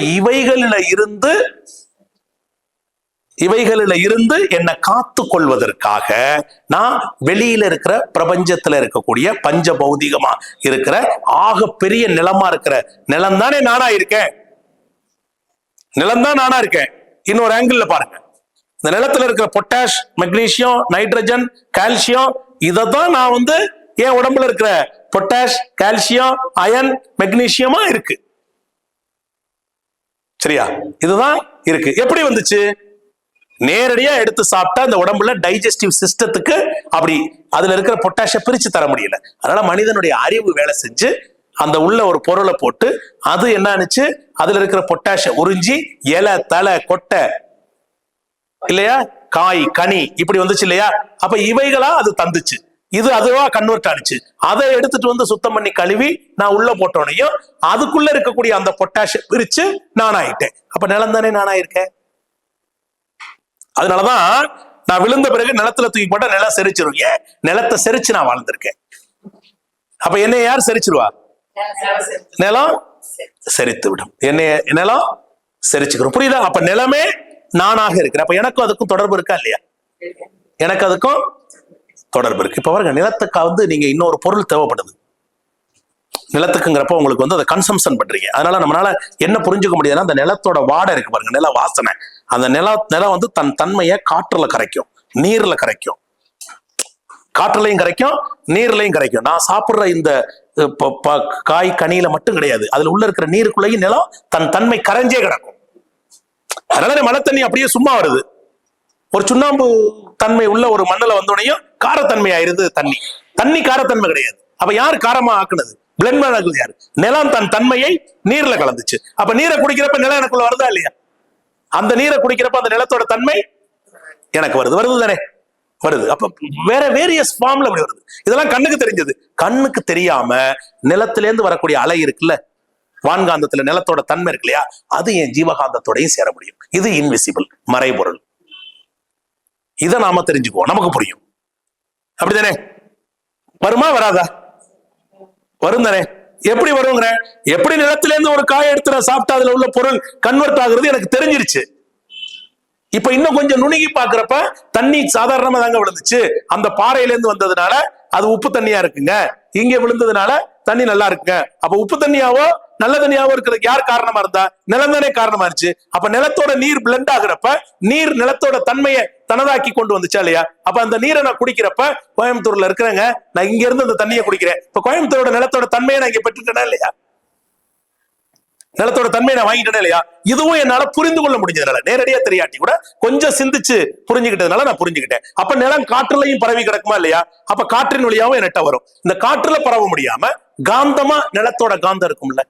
இவைகளில இருந்து என்னை காத்து கொள்வதற்காக நான் வெளியில இருக்கிற பிரபஞ்சத்துல இருக்கக்கூடிய பஞ்ச பௌதிகமா இருக்கிற ஆக பெரிய நிலமா இருக்கிற நிலம் தானே நானா இருக்கேன். நிலம் தான் நானா இருக்கேன். இன்னொரு ஆங்கிள் பாருங்க, இந்த நிலத்துல இருக்கிற பொட்டாஷ், மெக்னீசியம், நைட்ரஜன், கால்சியம், இததான் நான் என் உடம்புல இருக்கிற பொட்டாஷ், கால்சியம், அயன், மெக்னீசியமா இருக்கு. சரியா? இதுதான் இருக்கு. எப்படி வந்துச்சு? நேரடியா எடுத்து சாப்பிட்டா அந்த உடம்புல டைஜஸ்டிவ் சிஸ்டத்துக்கு அப்படி அதுல இருக்கிற பொட்டாஷை பிரிச்சு தர முடியல. அதனால மனிதனுடைய அறிவு வேலை செஞ்சு அந்த உள்ள ஒரு பொருளை போட்டு அது என்ன ஆனிச்சு, அதுல இருக்கிற பொட்டாஷை உறிஞ்சி இலை, தலை, கொட்டை இல்லையா, காய், கனி இப்படி வந்துச்சு இல்லையா. அப்ப இவைகளா அது தந்துச்சு. இது அதுவா கன்வெர்ட் ஆனிச்சு. அதை எடுத்துட்டு சுத்தம் பண்ணி கழுவி நான் உள்ள போட்டோனையும் அதுக்குள்ள இருக்கக்கூடிய அந்த பொட்டாஷை பிரிச்சு நான் ஆயிட்டேன். அப்ப நிலம் தானே நானா இருக்கேன். அதனாலதான் நான் விழுந்த பிறகு நிலத்துல தூக்கி போட்டா நிலம் செரிச்சிரும். ஏன்? நிலத்தை செரிச்சு நான் வாழ்ந்திருக்கேன். அப்ப என்னை யார் செரிச்சிருவா? நிலம் செரித்து விடும். என்னை நிலம் செரிச்சுக்கிறோம். புரியுதா? அப்ப நிலமே நானாக இருக்கிறேன். அப்ப எனக்கும் அதுக்கும் தொடர்பு இருக்கா இல்லையா? எனக்கு அதுக்கும் தொடர்பு இருக்கு. இப்ப பாருங்க, நிலத்துக்கு நீங்க இன்னொரு பொருள் தேவைப்படுது. நிலத்துக்குங்கிறப்ப உங்களுக்கு அதை கன்சம்ஷன் பண்றீங்க. அதனால நம்மளால என்ன புரிஞ்சுக்க முடியாதுன்னா, அந்த நிலத்தோட வாடை இருக்கு பாருங்க, நில வாசனை. அந்த நிலம் தன் தன்மையை காற்றுல கரைக்கும், நீர்ல கரைக்கும், காற்றுலையும் கரைக்கும், நீர்லையும் கரைக்கும். நான் சாப்பிடுற இந்த காய், கனியில மட்டும் கிடையாது, அதுல உள்ள இருக்கிற நீருக்குள்ளேயும் நிலம் தன் தன்மை கரைஞ்சே கிடக்கும். அதனால மழை தண்ணி அப்படியே சும்மா வருது. ஒரு சுண்ணாம்பு தன்மை உள்ள ஒரு மண்ணுல வந்தோடனையும் காரத்தன்மை ஆயிருது. தண்ணி காரத்தன்மை கிடையாது. அப்ப யார் காரமா ஆக்குனது? பிளெண்ட் பண்ணது யாரு? நிலம் தன் தன்மையை நீர்ல கலந்துச்சு. அப்ப நீரை குடிக்கிறப்ப நிலம் எனக்குள்ள வருதா இல்லையா? அந்த நீரை குடிக்கிறப்ப அந்த நிலத்தோட தன்மை எனக்கு வருது தானே? வருது. அப்ப வேரியஸ் ஃபார்ம்ல அப்படி வருது. இதெல்லாம் கண்ணுக்கு தெரிஞ்சது. கண்ணுக்கு தெரியாம நிலத்திலேருந்து வரக்கூடிய அலை இருக்குல்ல, வான்காந்தத்துல நிலத்தோட தன்மை இருக்கு இல்லையா, அது என் ஜீவகாந்தத்தோடையும் சேர முடியும். இது இன்விசிபிள், மறைபொருள். இதை நாம தெரிஞ்சுக்குவோம், நமக்கு புரியும். அப்படித்தானே? வருமா வராதா? வரும் தானே? எப்படி வருங்கிற? எப்படி நிலத்திலேருந்து ஒரு காய் எடுத்து சாப்பிட்டா அதுல உள்ள பொருள் கன்வெர்ட் ஆகுறது எனக்கு தெரிஞ்சிருச்சு. இப்ப இன்னும் கொஞ்சம் நுணுகி பாக்குறப்ப தண்ணி சாதாரணமா தாங்க விழுந்துச்சு, அந்த பாறையில இருந்து வந்ததுனால அது உப்பு தண்ணியா இருக்குங்க, இங்க விழுந்ததுனால தண்ணி நல்லா இருக்குங்க. அப்ப உப்பு தண்ணியாவோ நல்ல தண்ணியாவோ இருக்கிறதுக்கு யார் காரணமா இருந்தா? நிலம் தானே காரணமா இருந்துச்சு. அப்ப நிலத்தோட நீர் பிளெண்ட் ஆகுறப்ப நீர் நிலத்தோட தன்மையை தனதாக்கி கொண்டு வந்துச்சா இல்லையா? அப்ப அந்த நீரை நான் குடிக்கிறப்ப, கோயம்புத்தூர்ல இருக்கிறேங்க, நான் இங்க இருந்து அந்த தண்ணியை குடிக்கிறேன். இப்ப கோயம்புத்தூரோட நிலத்தோட தன்மையை நான் இங்க பெற்றுட்டேனா இல்லையா? நிலத்தோட தன்மையை நான் வாங்கிட்டேனா இல்லையா? இதுவும் என்னால புரிந்து கொள்ள முடிஞ்சதுனால, நேரடியா தெரியாட்டி கூட கொஞ்சம் சிந்திச்சு புரிஞ்சுக்கிட்டதுனால நான் புரிஞ்சுக்கிட்டேன். அப்ப நிலம் காற்றுலையும் பரவி கிடக்குமா இல்லையா? அப்ப காற்றின் வழியாவும் என்கிட்ட வரும். இந்த காற்றுல பரவ முடியாம காந்தமா நிலத்தோட காந்தம் இருக்கும்ல,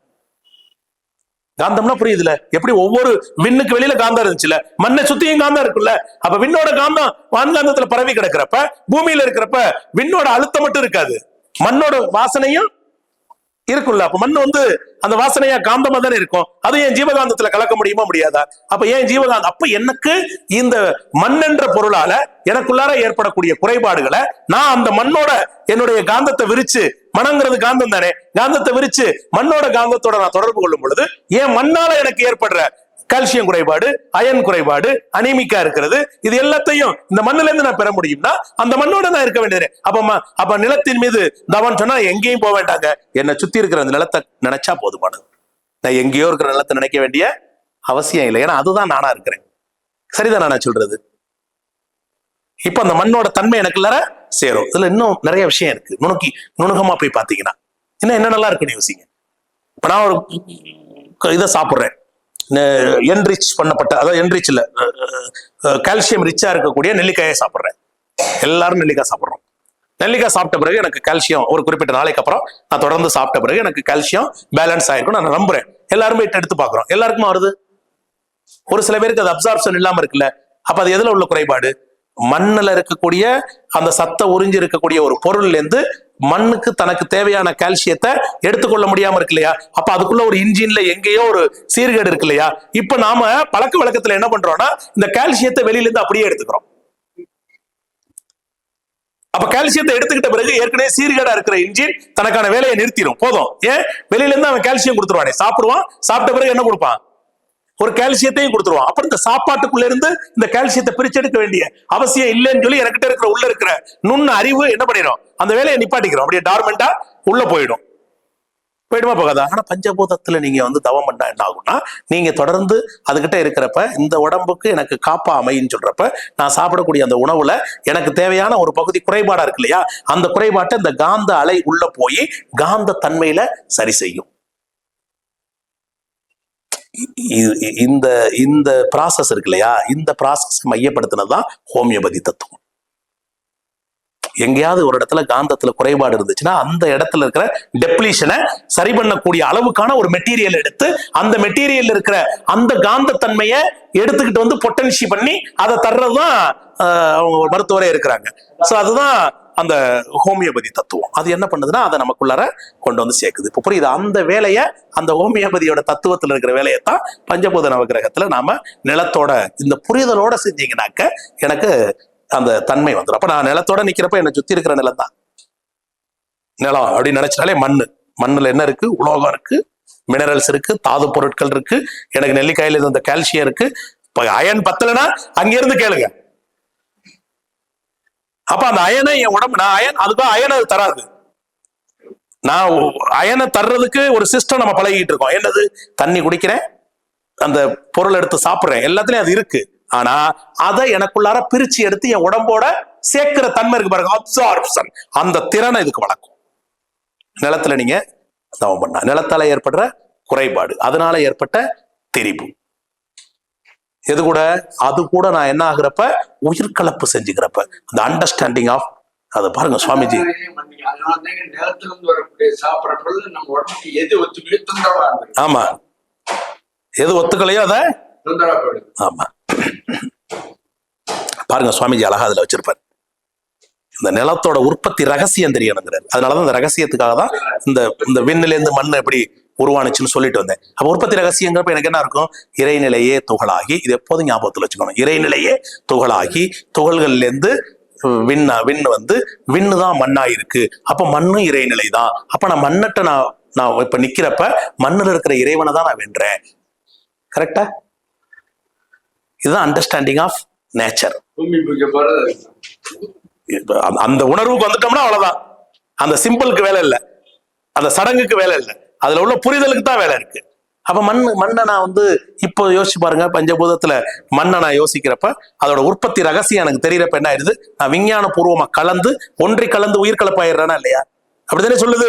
காந்தம்னா புரியுதுல? எப்படி ஒவ்வொரு விண்ணுக்கு வெளியில காந்தம் இருந்துச்சுல, மண்ணை சுத்தியும் காந்தம் இருக்குல்ல. அப்ப விண்ணோட காந்தம் வான்காந்தத்துல பரவி கிடக்கிறப்ப, பூமியில இருக்கிறப்ப விண்ணோட அழுத்தம் மட்டும் இருக்காது, மண்ணோட வாசனையும் இருக்குல்ல. அப்ப மண் அந்த வாசனையா காந்தமா தானே இருக்கும். அது ஏன் ஜீவகாந்தத்துல கலக்க முடியுமா? முடியாதா? அப்ப ஏன் ஜீவகாந்தம்? அப்ப எனக்கு இந்த மண் என்ற பொருளால எனக்குள்ளார ஏற்படக்கூடிய குறைபாடுகளை நான் அந்த மண்ணோட என்னுடைய காந்தத்தை விரிச்சு, மனங்கிறது காந்தம் தானே, காந்தத்தை விரிச்சு மண்ணோட காந்தத்தோட நான் தொடர்பு கொள்ளும் பொழுது ஏன் மண்ணால எனக்கு ஏற்படுற கால்சியம் குறைபாடு, அயன் குறைபாடு, அனீமிக்கா இருக்கிறது, இது எல்லாத்தையும் இந்த மண்ணுல இருந்து நான் பெற முடியும்னா அந்த மண்ணோட நான் இருக்க வேண்டியது. அப்ப நிலத்தின் மீது தவன் சொன்னா எங்கேயும் போக வேண்டாங்க, என்னை சுத்தி இருக்கிற அந்த நிலத்தை நினைச்சா போதுமானது. நான் எங்கேயோ இருக்கிற நிலத்தை நினைக்க வேண்டிய அவசியம் இல்லை. ஏன்னா அதுதான் நானா இருக்கிறேன். சரிதான் நான் சொல்றது? இப்ப அந்த மண்ணோட தன்மை எனக்கு இல்லற சேரும். இதுல இன்னும் நிறைய விஷயம் இருக்கு. நுணுகமா போய் பாத்தீங்கன்னா இன்னும் என்ன நல்லா இருக்குன்னு யோசிங்க. இப்ப நான் ஒரு இதை சாப்பிடுறேன், என்ரிச் பண்ணப்பட்ட, அதாவது என்ரிச் இல்ல, கால்சியம் ரிச்சா இருக்கக்கூடிய நெல்லிக்காயை சாப்பிடுறேன். எல்லாரும் நெல்லிக்காய் சாப்பிடுறோம். நெல்லிக்காய் சாப்பிட்ட பிறகு எனக்கு கால்சியம் ஒரு குறிப்பிட்ட நாளைக்கு அப்புறம் நான் தொடர்ந்து சாப்பிட்ட பிறகு எனக்கு கால்சியம் பேலன்ஸ் ஆயிருக்கும் நான் நம்புறேன். எல்லாருமே எடுத்து பாக்குறோம், எல்லாருக்குமா வருது. ஒரு சில பேருக்கு அது அப்சார்ப்ஷன் இல்லாம இருக்குல்ல. அப்ப அது எதுல உள்ள குறைபாடு? மண்ணுல இருக்கக்கூடிய அந்த சத்தை உறிஞ்சி இருக்கக்கூடிய ஒரு பொருள்ல இருந்து மண்ணுக்கு தனக்கு தேவையான கால்சியத்தை எடுத்துக்கொள்ள முடியாம இருக்கு இல்லையா? அப்ப அதுக்குள்ள ஒரு இன்ஜின்ல எங்கேயோ ஒரு சீர்கேடு இருக்கு இல்லையா? இப்ப நாம பழக்க வழக்கத்துல என்ன பண்றோம்னா இந்த கால்சியத்தை வெளியில இருந்து அப்படியே எடுத்துக்கிறோம். அப்ப கால்சியத்தை எடுத்துக்கிட்ட பிறகு ஏற்கனவே சீர்கேடா இருக்கிற இன்ஜின் தனக்கான வேலையை நிறுத்திடும். போதும். ஏன்? வெளியில இருந்து அவன் கால்சியம் கொடுத்துருவானே, சாப்பிடுவான், சாப்பிட்ட பிறகு என்ன கொடுப்பான்? ஒரு கால்சியத்தையும் கொடுத்துருவான். அப்புறம் இந்த சாப்பாட்டுக்குள்ள இருந்து இந்த கால்சியத்தை பிரிச்செடுக்க வேண்டிய அவசியம் இல்லைன்னு சொல்லி எனக்கிட்ட இருக்கிற உள்ள இருக்கிற நுண்ண அறிவு என்ன பண்ணிடும்? அந்த வேலையை நிப்பாட்டிக்கிறோம். அப்படியே டார்மெண்டா உள்ள போயிடுமா போகாதா? ஆனா பஞ்சபூதத்துல நீங்க வந்து தவம் பண்ணா என்ன ஆகும்னா, நீங்க தொடர்ந்து அதுகிட்ட இருக்கிறப்ப இந்த உடம்புக்கு எனக்கு காப்பா அமைன்னு சொல்றப்ப நான் சாப்பிடக்கூடிய அந்த உணவுல எனக்கு தேவையான ஒரு பகுதி குறைபாடா இருக்கு இல்லையா? அந்த குறைபாட்டை இந்த காந்த அலை உள்ள போய் காந்த தன்மையில சரி செய்யும். இந்த இந்த ப்ராசஸ் இருக்கு இல்லையா? இந்த ப்ராசஸ் மையப்படுத்தினதுதான் ஹோமியோபதி தத்துவம். எங்கேயாவது ஒரு இடத்துல காந்தத்துல குறைபாடு இருந்துச்சுன்னா அந்த இடத்துல இருக்கிற டெப்ளீஷனை சரி பண்ணக்கூடிய அளவுக்கான ஒரு மெட்டீரியல் எடுத்து அந்த மெட்டீரியல் இருக்கிற அந்த காந்த தன்மையை எடுத்துக்கிட்டு வந்து பொட்டன்ஷி பண்ணி அதை தர்றதுதான் அவங்க மருத்துவரே இருக்கிறாங்க. சோ அதுதான் அந்த ஹோமியோபதி தத்துவம். அது என்ன பண்ணுதுன்னா அதை நமக்குள்ளார கொண்டு வந்து சேர்க்குது. இப்போ புரியுது? அந்த வேலையை, அந்த ஹோமியோபதியோட தத்துவத்தில் இருக்கிற வேலையைத்தான் பஞ்சபூத நவகிரகத்துல நாம நிலத்தோட இந்த புரிதலோட செஞ்சீங்கன்னாக்க எனக்கு அந்த தன்மை வந்துடும். அப்ப நான் நிலத்தோட நிக்கிறப்ப என்னை சுத்தி இருக்கிற நிலம் தான் நிலம் அப்படின்னு நினைச்சாலே மண்ணுல என்ன இருக்கு? உலோகம் இருக்கு, மினரல்ஸ் இருக்கு, தாது பொருட்கள் இருக்கு, எனக்கு நெல்லிக்காயில இருந்த கால்சியம் இருக்கு. இப்ப அயன் பத்தலைன்னா அங்கிருந்து கேளுங்க. அப்ப அந்த அயனை என் உடம்பு, நான் அயன், அதுக்கும் அயனை அது தராது. நான் அயனை தர்றதுக்கு ஒரு சிஸ்டம் நம்ம பழகிட்டு இருக்கோம். என்னது? தண்ணி குடிக்கிறேன், அந்த பொருள் எடுத்து சாப்பிடுறேன், எல்லாத்துலயும் அது இருக்கு. ஆனா அதை எனக்குள்ளார பிரிச்சு எடுத்து என் உடம்போட சேர்க்கிற தன்மை இருக்கு பாருங்க, அப்சார்ப்ஷன், அந்த திறனை இதுக்கு வளர்க்கும். நிலத்துல நீங்க தவம் பண்ணா நிலத்தால ஏற்படுற குறைபாடு, அதனால ஏற்பட்ட திரிபு, எது கூட? அது கூட நான் என்ன ஆகுறப்ப உயிர்கலப்பு செஞ்சுக்கிறப்ப அந்த அண்டர்ஸ்டாண்டிங் ஆஃப் அதை பாருங்க சுவாமிஜி. ஆமா, எது ஒத்துக்கலையோ அதை ஆமா பாருங்க சுவாமிஜி அழகா அதுல வச்சிருப்பாரு. இந்த நிலத்தோட உற்பத்தி ரகசியம் தெரியணுங்கிறாரு. அதனாலதான் இந்த ரகசியத்துக்காக தான் இந்த விண்ணில இருந்து மண் எப்படி உருவானுச்சுன்னு சொல்லிட்டு வந்தேன். அப்ப உற்பத்தி ரகசியங்கிறப்ப எனக்கு என்ன இருக்கும்? இறைநிலையே துகளாகி, இது எப்போதும் ஞாபகத்துல வச்சுக்கணும். இறைநிலையே துகளாகி துகள்கள்ல இருந்து விண்ணு வந்து விண்ணு தான் மண்ணா இருக்கு. அப்ப மண்ணு இறைநிலை தான். அப்ப நான் மண்ணட்ட நான் இப்ப நிக்கிறப்ப மண்ணுல இருக்கிற இறைவனை தான் நான் வென்றேன். கரெக்டா? இதுதான் அண்டர்ஸ்டாண்டிங் ஆஃப் நேச்சர். அந்த உணர்வுக்கு வந்துட்டோம்னா அவ்வளவுதான். அந்த சிம்பிளுக்கு வேலை இல்லை, அந்த சடங்குக்கு வேலை இல்லை, அதுல உள்ள புரிதலுக்கு தான் வேலை இருக்கு. அப்ப மண்ணை நான் வந்து இப்போ யோசிச்சு பாருங்க, பஞ்சபூதத்துல மண்ணை நான் யோசிக்கிறப்ப அதோட உற்பத்தி ரகசியம் எனக்கு தெரியறப்ப என்ன ஆயிடுது? நான் விஞ்ஞான பூர்வமா கலந்து ஒன்றி கலந்து உயிர் கலப்பாயிடுறேனா இல்லையா? அப்படித்தானே சொல்லுது.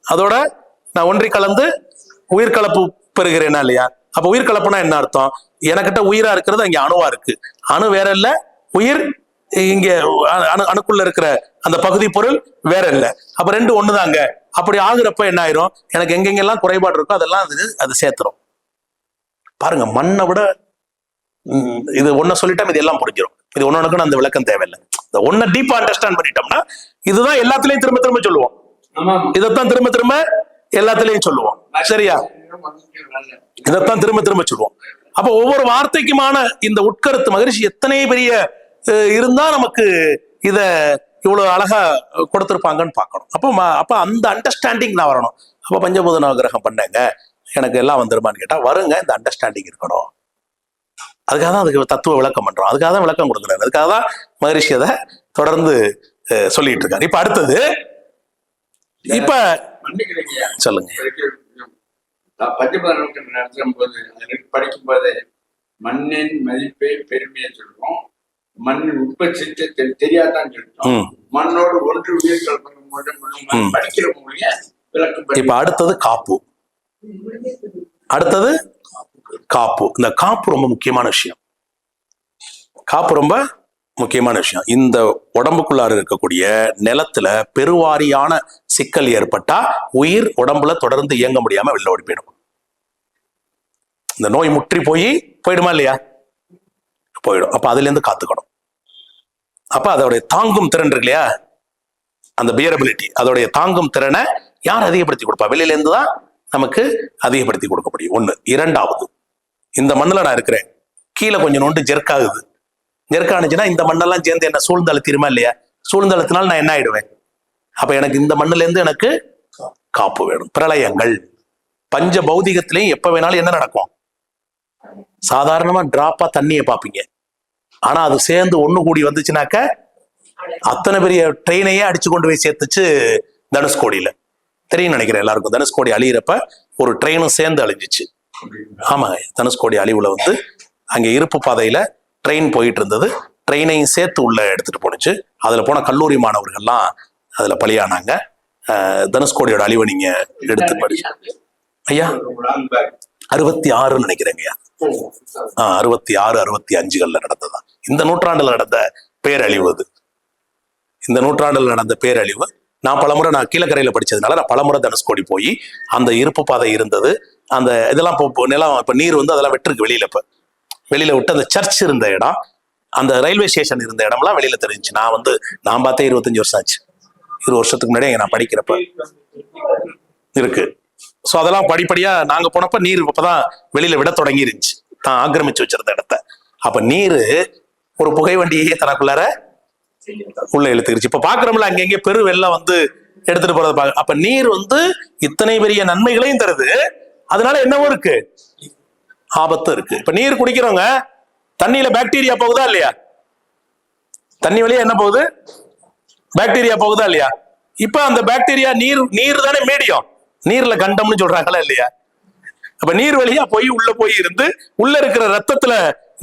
அதோட நான் ஒன்றி கலந்து உயிர் கலப்பு பெறுகிறேனா இல்லையா? அப்ப உயிர் கலப்புனா என்ன அர்த்தம்? எனக்கிட்ட உயிரா இருக்கிறது அங்க அணுவா இருக்கு. அணு வேற இல்ல, உயிர் இங்க அணுக்குள்ள இருக்கிற அந்த பகுதி பொருள் வேற இல்ல. அப்ப ரெண்டு ஒண்ணுதாங்க. அப்படி ஆகுறப்ப என்ன ஆயிரும்? எனக்கு எங்கெங்கெல்லாம் குறைபாடு இருக்கோ அதெல்லாம் அது சேர்த்துரும். பாருங்க, மண்ணை விட இது ஒன்ன சொல்லிட்டா இது எல்லாம் புரிஞ்சிடும். இது ஒன்னொன்னுக்கு அந்த விளக்கம் தேவையில்லை. இந்த ஒன்ன டீப்பா அண்டர்ஸ்டாண்ட் பண்ணிட்டோம்னா இதுதான் எல்லாத்துலயும் திரும்ப திரும்ப சொல்லுவோம். இதைத்தான் திரும்ப திரும்ப எல்லாத்துலயும் சொல்லுவோம். சரியா? இதைத்தான் திரும்ப திரும்ப சொல்லுவோம். அப்ப ஒவ்வொரு வார்த்தைக்குமான இந்த உட்கருத்து மகரிஷி எத்தனை பெரிய இருந்தா நமக்கு இத இவ்வளவு அழகா கொடுத்திருப்பாங்கன்னு பார்க்கணும். அப்ப அந்த அண்டர்ஸ்டாண்டிங் நான் வரணும். அப்ப பஞ்சபூத நவகிரகம் பண்ணேங்க, எனக்கு எல்லாம் வந்துருமான்னு கேட்டா வருங்க. இந்த அண்டர்ஸ்டாண்டிங் இருக்கணும். அதுக்காக தான் அதுக்கு தத்துவ விளக்கம் பண்றோம். அதுக்காக தான் விளக்கம் கொடுக்குறாரு. அதுக்காக தான் மகரிஷி அதை தொடர்ந்து சொல்லிட்டு இருக்காரு. இப்ப அடுத்தது இப்ப சொல்லுங்க. நடத்தும் போது படிக்கும் போது மண்ணின் மதிப்பை பெருமையை சொல்றோம், மண்ணின் உற்பத்தி தெரியாதான் சொல்றோம், மண்ணோடு ஒன்று உயிர் கலப்பம் படிக்கிற மொழிய விளக்கம். இப்ப அடுத்தது காப்பு. அடுத்தது காப்பு. இந்த காப்பு ரொம்ப முக்கியமான விஷயம். காப்பு ரொம்ப முக்கியமான விஷயம். இந்த உடம்புக்குள்ளார இருக்கக்கூடிய நிலத்துல பெருவாரியான சிக்கல் ஏற்பட்டா உயிர் உடம்புல தொடர்ந்து இயங்க முடியாம வெளில ஓடி போயிடும். இந்த நோய் முற்றி போயிடுமா இல்லையா? போயிடும். அப்ப அதுல இருந்து காத்துக்கணும். அப்ப அதோடைய தாங்கும் திறன் இருக்கு இல்லையா? அந்த பியரபிலிட்டி, அதோடைய தாங்கும் திறனை யார் அதிகப்படுத்தி கொடுப்பா? வெளியில இருந்து தான் நமக்கு அதிகப்படுத்தி கொடுக்க முடியும். ஒண்ணு. இரண்டாவது, இந்த மண்ணுல நான் இருக்கிறேன், கீழே கொஞ்சம் நோண்டு ஜெர்க்காகுது. ஜெர்க்கானுச்சுன்னா இந்த மண்ணெல்லாம் சேர்ந்து என்ன சூழ்ந்து அழுத்திருமா இல்லையா? சூழ்ந்து அழுத்தினால் நான் என்ன ஆயிடுவேன்? அப்ப எனக்கு இந்த மண்ணுல இருந்து எனக்கு காப்பு வேணும். பிரளயங்கள் பஞ்ச பௌதிகத்திலையும் எப்ப வேணாலும் என்ன நடக்கும்? சாதாரணமா டிராப்பா தண்ணியை பார்ப்பீங்க, ஆனா அது சேர்ந்து ஒண்ணு கூடி வந்துச்சுனாக்க அத்தனை பெரிய ட்ரெயினையே அடிச்சு கொண்டு போய் சேர்த்துச்சு தனுஷ்கோடியில. தெரியும் நினைக்கிறேன் எல்லாருக்கும். தனுஷ்கோடி அழியிறப்ப ஒரு ட்ரெயினும் சேர்ந்து அழிஞ்சிச்சு. ஆமாங்க, தனுஷ்கோடி அழிவுல வந்து அங்க இருப்பு பாதையில ட்ரெயின் போயிட்டு இருந்தது, ட்ரெயினையும் சேர்த்து உள்ள எடுத்துட்டு போனுச்சு. அதுல போன கல்லூரி மாணவர்கள்லாம் அதுல பலியானாங்க. தனுஷ்கோடியோட அழிவை நீங்க எடுத்து படிச்சு ஐயா 66 நினைக்கிறேங்கய்யா. 66, 65 நடந்ததான் இந்த நூற்றாண்டுல நடந்த பேரழிவு. அது இந்த நூற்றாண்டுல நடந்த பேரழிவு. நான் பலமுறை, நான் கீழக்கரையில படிச்சதுனால நான் பலமுறை தனுஷ்கோடி போய் அந்த இருப்பு பாதை இருந்தது, அந்த இதெல்லாம் நிலம் இப்ப நீர் வந்து அதெல்லாம் வெட்டிருக்கு வெளியில. இப்ப வெளியில விட்டு அந்த சர்ச் இருந்த இடம், அந்த ரயில்வே ஸ்டேஷன் இருந்த இடம்லாம் வெளியில தெரிஞ்சுச்சு. நான் பார்த்தேன் 25 வருஷம் ஆச்சு. 20 வருஷத்துக்கு முன்னாடி நான் படிக்கிறப்ப இருக்கு. சோ அதெல்லாம் படிப்படியா நாங்க போனப்ப நீர் இப்பதான் வெளியில விட தொடங்கி இருந்துச்சு, தான் ஆக்கிரமிச்சு வச்சிருந்த இடத்த. அப்ப நீரு ஒரு புகை வண்டியே தனக்குள்ளார உள்ள இழுத்துக்கிடுச்சு. இப்ப பாக்குறோம்ல அங்கங்க பெரு வெள்ளம் வந்து எடுத்துட்டு போறது. அப்ப நீர் வந்து இத்தனை பெரிய நன்மைகளையும் தருது, அதனால என்னவோ இருக்கு, ஆபத்து இருக்கு. இப்ப நீர் குடிக்கிறவங்க தண்ணியில பாக்டீரியா போகுதா இல்லையா? தண்ணி வழியா என்ன போகுது? பாக்டீரியா போகுதா இல்லையா? இப்ப அந்த பாக்டீரியா நீர் தானே மீடியம், நீர்ல கண்டம்னு சொல்றாங்களா இல்லையா? அப்ப நீர் வழியா போய் உள்ள போய் இருந்து உள்ள இருக்கிற ரத்தத்துல